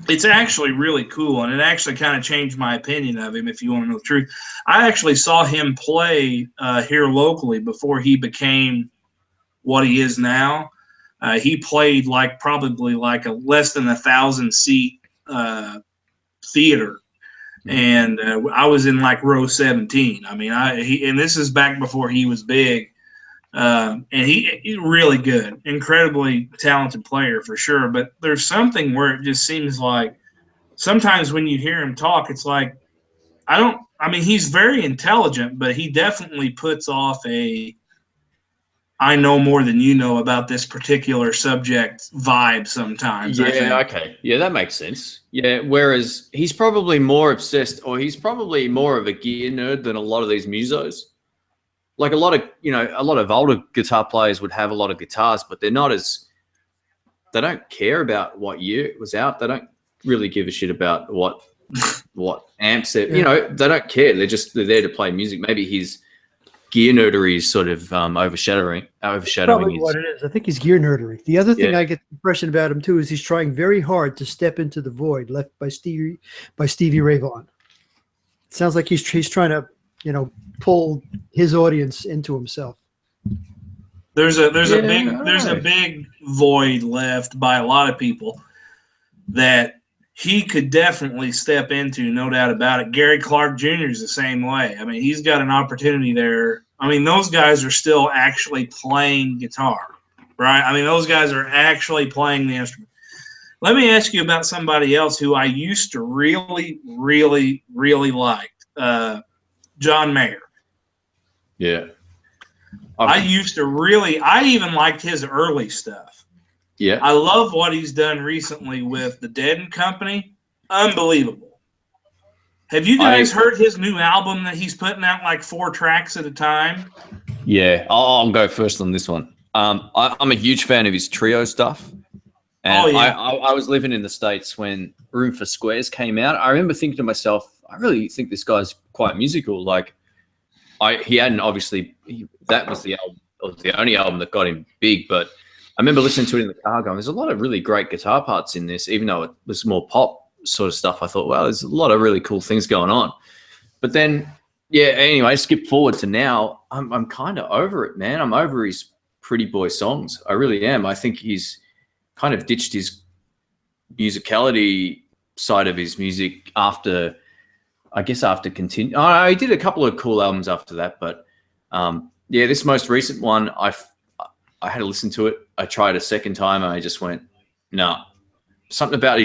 It's actually really cool, and it actually kind of changed my opinion of him, if you want to know the truth. I actually saw him play here locally before he became what he is now. He played probably like a less than 1,000-seat theater, and I was in like row 17. I mean, and this is back before he was big, and he's really good, incredibly talented player for sure. But there's something where it just seems like sometimes when you hear him talk, it's like he's very intelligent, but he definitely puts off I know more than you know about this particular subject vibe sometimes. Yeah, okay. Yeah, that makes sense. Yeah, whereas he's probably more obsessed, or he's probably more of a gear nerd than a lot of these musos. Like a lot of older guitar players would have a lot of guitars, but they don't care about what year it was out. They don't really give a shit about what amps they don't care. They're there to play music. Maybe his gear nerdery is sort of overshadowing probably what it is. I think he's gear nerdery. The other thing I get the impression about him too is he's trying very hard to step into the void left by Stevie Ray Vaughan. It sounds like he's trying to pull his audience into himself. There's a big void left by a lot of people that he could definitely step into, no doubt about it. Gary Clark Jr. is the same way. I mean, he's got an opportunity there. I mean, those guys are still actually playing guitar, right? I mean, those guys are actually playing the instrument. Let me ask you about somebody else who I used to really, really, really like, John Mayer. Yeah. I even liked his early stuff. Yeah. I love what he's done recently with the Dead and Company. Unbelievable. Have you guys heard his new album that he's putting out like 4 tracks at a time? Yeah, I'll go first on this one. I'm a huge fan of his trio stuff. And I was living in the States when Room for Squares came out. I remember thinking to myself, I really think this guy's quite musical. Like, he hadn't obviously, that was the album, it was the only album that got him big, but I remember listening to it in the car going, there's a lot of really great guitar parts in this, even though it was more pop sort of stuff. I thought, wow, there's a lot of really cool things going on. But then, anyway, skip forward to now. I'm kind of over it, man. I'm over his pretty boy songs. I really am. I think he's kind of ditched his musicality side of his music after continue. Oh, he did a couple of cool albums after that, but this most recent one, I had to listen to it. I tried a second time and I just went, no. Something about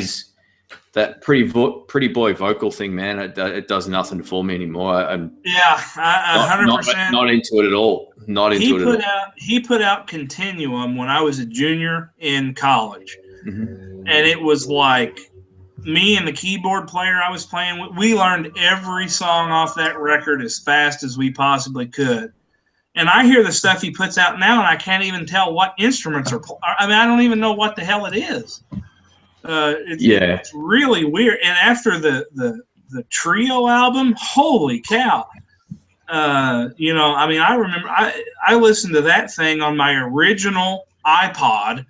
that pretty boy vocal thing, man. It does nothing for me anymore. I'm 100%. Not into it at all. Not into it at all. He put out Continuum when I was a junior in college. Mm-hmm. And it was like me and the keyboard player I was playing with, we learned every song off that record as fast as we possibly could. And I hear the stuff he puts out now, and I can't even tell what instruments are. I mean, I don't even know what the hell it is. It's really weird. And after the trio album, holy cow! You know, I mean, I remember I listened to that thing on my original iPod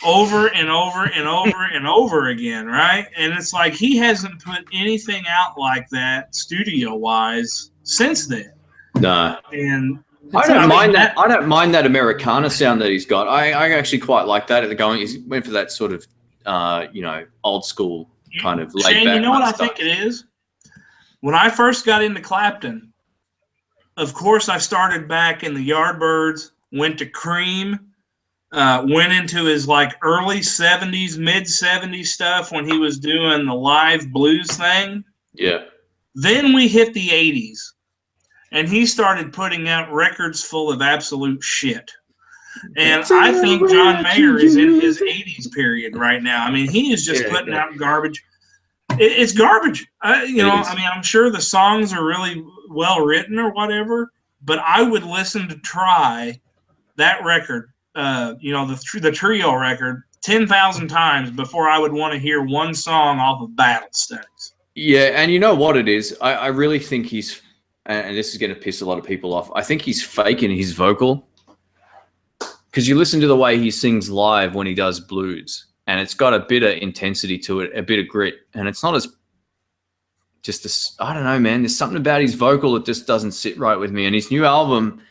over and over and over and over again, right? And it's like he hasn't put anything out like that studio-wise since then. No. And I don't mind that. I don't mind that Americana sound that he's got. I actually quite like that at the going. He went for that sort of, you know, old school kind of laid Shane, back. you know what I stuff. think it is? When I first got into Clapton, of course, I started back in the Yardbirds, went to Cream, went into his like early 70s, mid 70s stuff when he was doing the live blues thing. Yeah. Then we hit the 80s, and he started putting out records full of absolute shit. And I think John Mayer is in his 80s period right now. I mean, he is just putting out garbage. It's garbage. You know, I mean, I'm sure the songs are really well written or whatever, but I would listen to Try, that record, you know, the trio record, 10,000 times before I would want to hear one song off of Battle Studies. Yeah, and you know what it is? I really think he's, and this is going to piss a lot of people off, I think he's faking his vocal. Because you listen to the way he sings live when he does blues, and it's got a bit of intensity to it, a bit of grit, and it's not as just this. I don't know, man. There's something about his vocal that just doesn't sit right with me. And his new album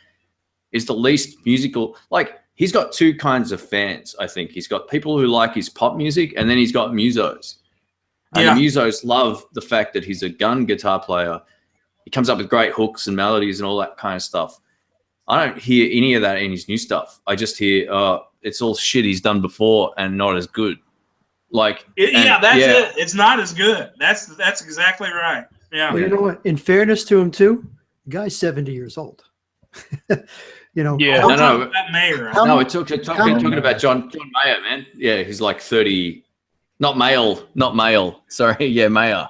is the least musical. Like, he's got two kinds of fans. I think he's got people who like his pop music, and then he's got musos. And the musos love the fact that he's a gun guitar player. He comes up with great hooks and melodies and all that kind of stuff. I don't hear any of that in his new stuff. I just hear, it's all shit he's done before and not as good. Like, that's it. It's not as good. That's exactly right. Yeah. Well, you know what? In fairness to him too, the guy's 70 years old. You know. Yeah. No. About Mayer. No, we're talking about John Mayer, man. Yeah, he's like 30. Not male. Sorry, yeah, Mayer.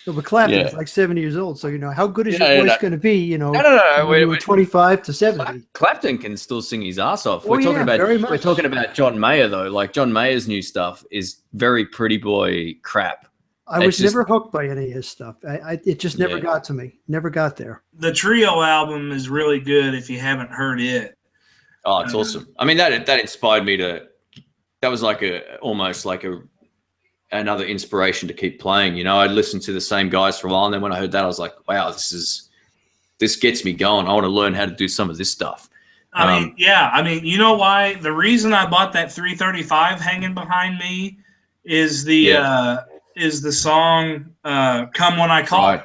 No, but Clapton is like 70 years old, so you know how good is your voice going to be? You know, when you were 25 to 70. Clapton can still sing his ass off. We're talking about John Mayer though. Like John Mayer's new stuff is very pretty boy crap. I was never hooked by any of his stuff. It just never got to me. Never got there. The Trio album is really good if you haven't heard it. Oh, it's awesome. I mean, that inspired me to. That was like almost like another inspiration to keep playing. You know, I'd listened to the same guys for a while, and then when I heard that, I was like, wow, this gets me going. I want to learn how to do some of this stuff. I mean, you know why? The reason I bought that 335 hanging behind me is the song "Come When I Call." Right.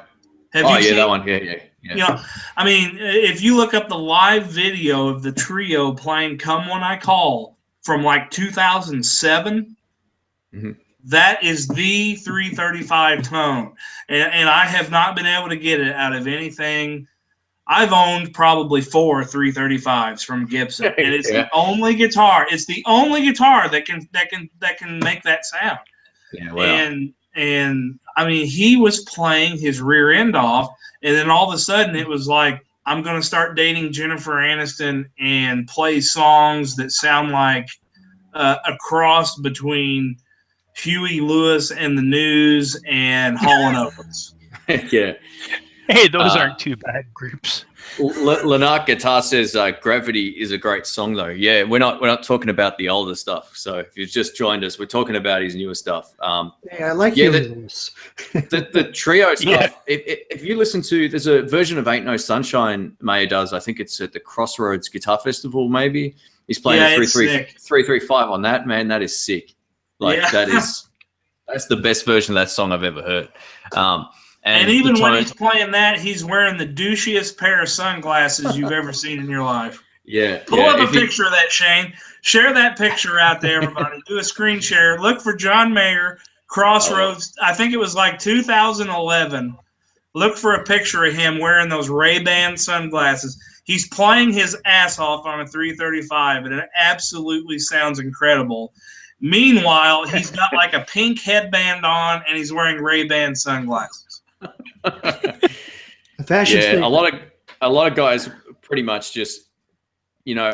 Have you seen that one? Yeah. You know, I mean, if you look up the live video of the Trio playing "Come When I Call" from like 2007. Mm-hmm. That is the 335 tone, and I have not been able to get it out of anything. I've owned probably 4 335s from Gibson, and it's the only guitar. It's the only guitar that can make that sound. Yeah, wow. And I mean, he was playing his rear end off, and then all of a sudden it was like, I'm going to start dating Jennifer Aniston and play songs that sound like a cross between Huey Lewis and the News and Hall & Oates. Yeah. Hey, those aren't too bad groups. Lanark Guitar says Gravity is a great song though. Yeah, we're not talking about the older stuff. So if you've just joined us, we're talking about his newer stuff. Yeah, I like Lewis. the trio stuff. Yeah. If you listen to, there's a version of Ain't No Sunshine Mayer does. I think it's at the Crossroads Guitar Festival. Maybe he's playing a 335 on that. Man, that is sick. Like that's the best version of that song I've ever heard. And even when he's playing that, he's wearing the douchiest pair of sunglasses you've ever seen in your life. Yeah. Pull up a picture of that, Shane. Share that picture out there, everybody. Do a screen share. Look for John Mayer, Crossroads. I think it was like 2011. Look for a picture of him wearing those Ray-Ban sunglasses. He's playing his ass off on a 335, and it absolutely sounds incredible. Meanwhile, he's got like a pink headband on, and he's wearing Ray-Ban sunglasses. Fashion statement. a lot of guys pretty much just, you know,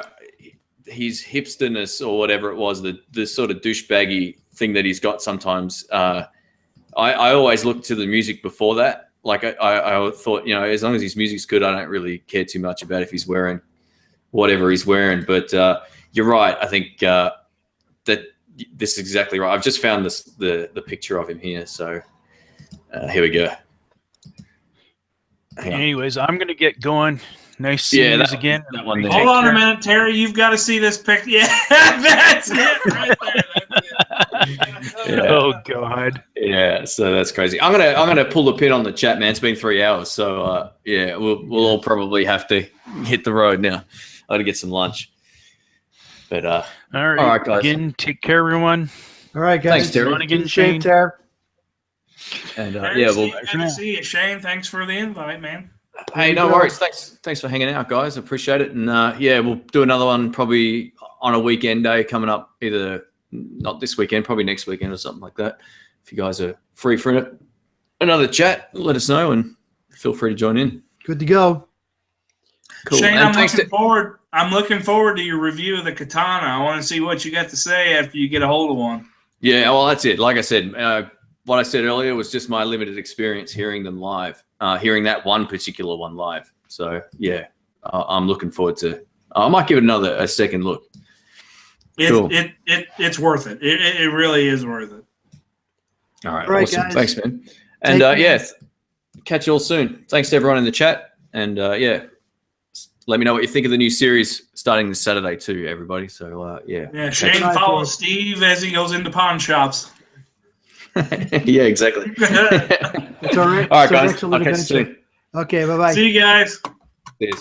his hipsterness or whatever it was, the sort of douchebaggy thing that he's got sometimes. I always look to the music before that, like I thought, you know, as long as his music's good, I don't really care too much about if he's wearing whatever he's wearing. But you're right. I think that this is exactly right. I've just found the picture of him here. So here we go. Anyways, I'm going to get going. Nice seeing you again. That one there. Hold on a minute, Terry. You've got to see this picture. Yeah, that's it right there. That's it. Yeah. Oh God. Yeah, so that's crazy. I'm gonna pull the pin on the chat, man. It's been 3 hours, so yeah, we'll all probably have to hit the road now. I got to get some lunch. But all right, guys. Again, take care, everyone. All right, guys. Thanks, Terry. Again, Shane. And Yeah, well, good to see you, Shane. Thanks for the invite, man. Hey, no worries. Thanks for hanging out, guys. Appreciate it. And yeah, we'll do another one probably on a weekend day coming up, either not this weekend, probably next weekend or something like that. If you guys are free for another chat, let us know and feel free to join in. Good to go. Cool. Shane, I'm looking forward to your review of the katana. I want to see what you got to say after you get a hold of one. Yeah, well, that's it. Like I said, what I said earlier was just my limited experience hearing them live, hearing that one particular one live. So yeah, I'm looking forward to. I might give it a second look. Cool. It's worth it. It really is worth it. All right, awesome. Guys. Thanks, man. And yeah, catch you all soon. Thanks to everyone in the chat. And yeah, let me know what you think of the new series starting this Saturday too, everybody. So yeah. Yeah, Shane follows Steve as he goes into pawn shops. Yeah, exactly. That's all right. All right, guys. I'll catch you soon. Okay, bye-bye. See you guys. Cheers.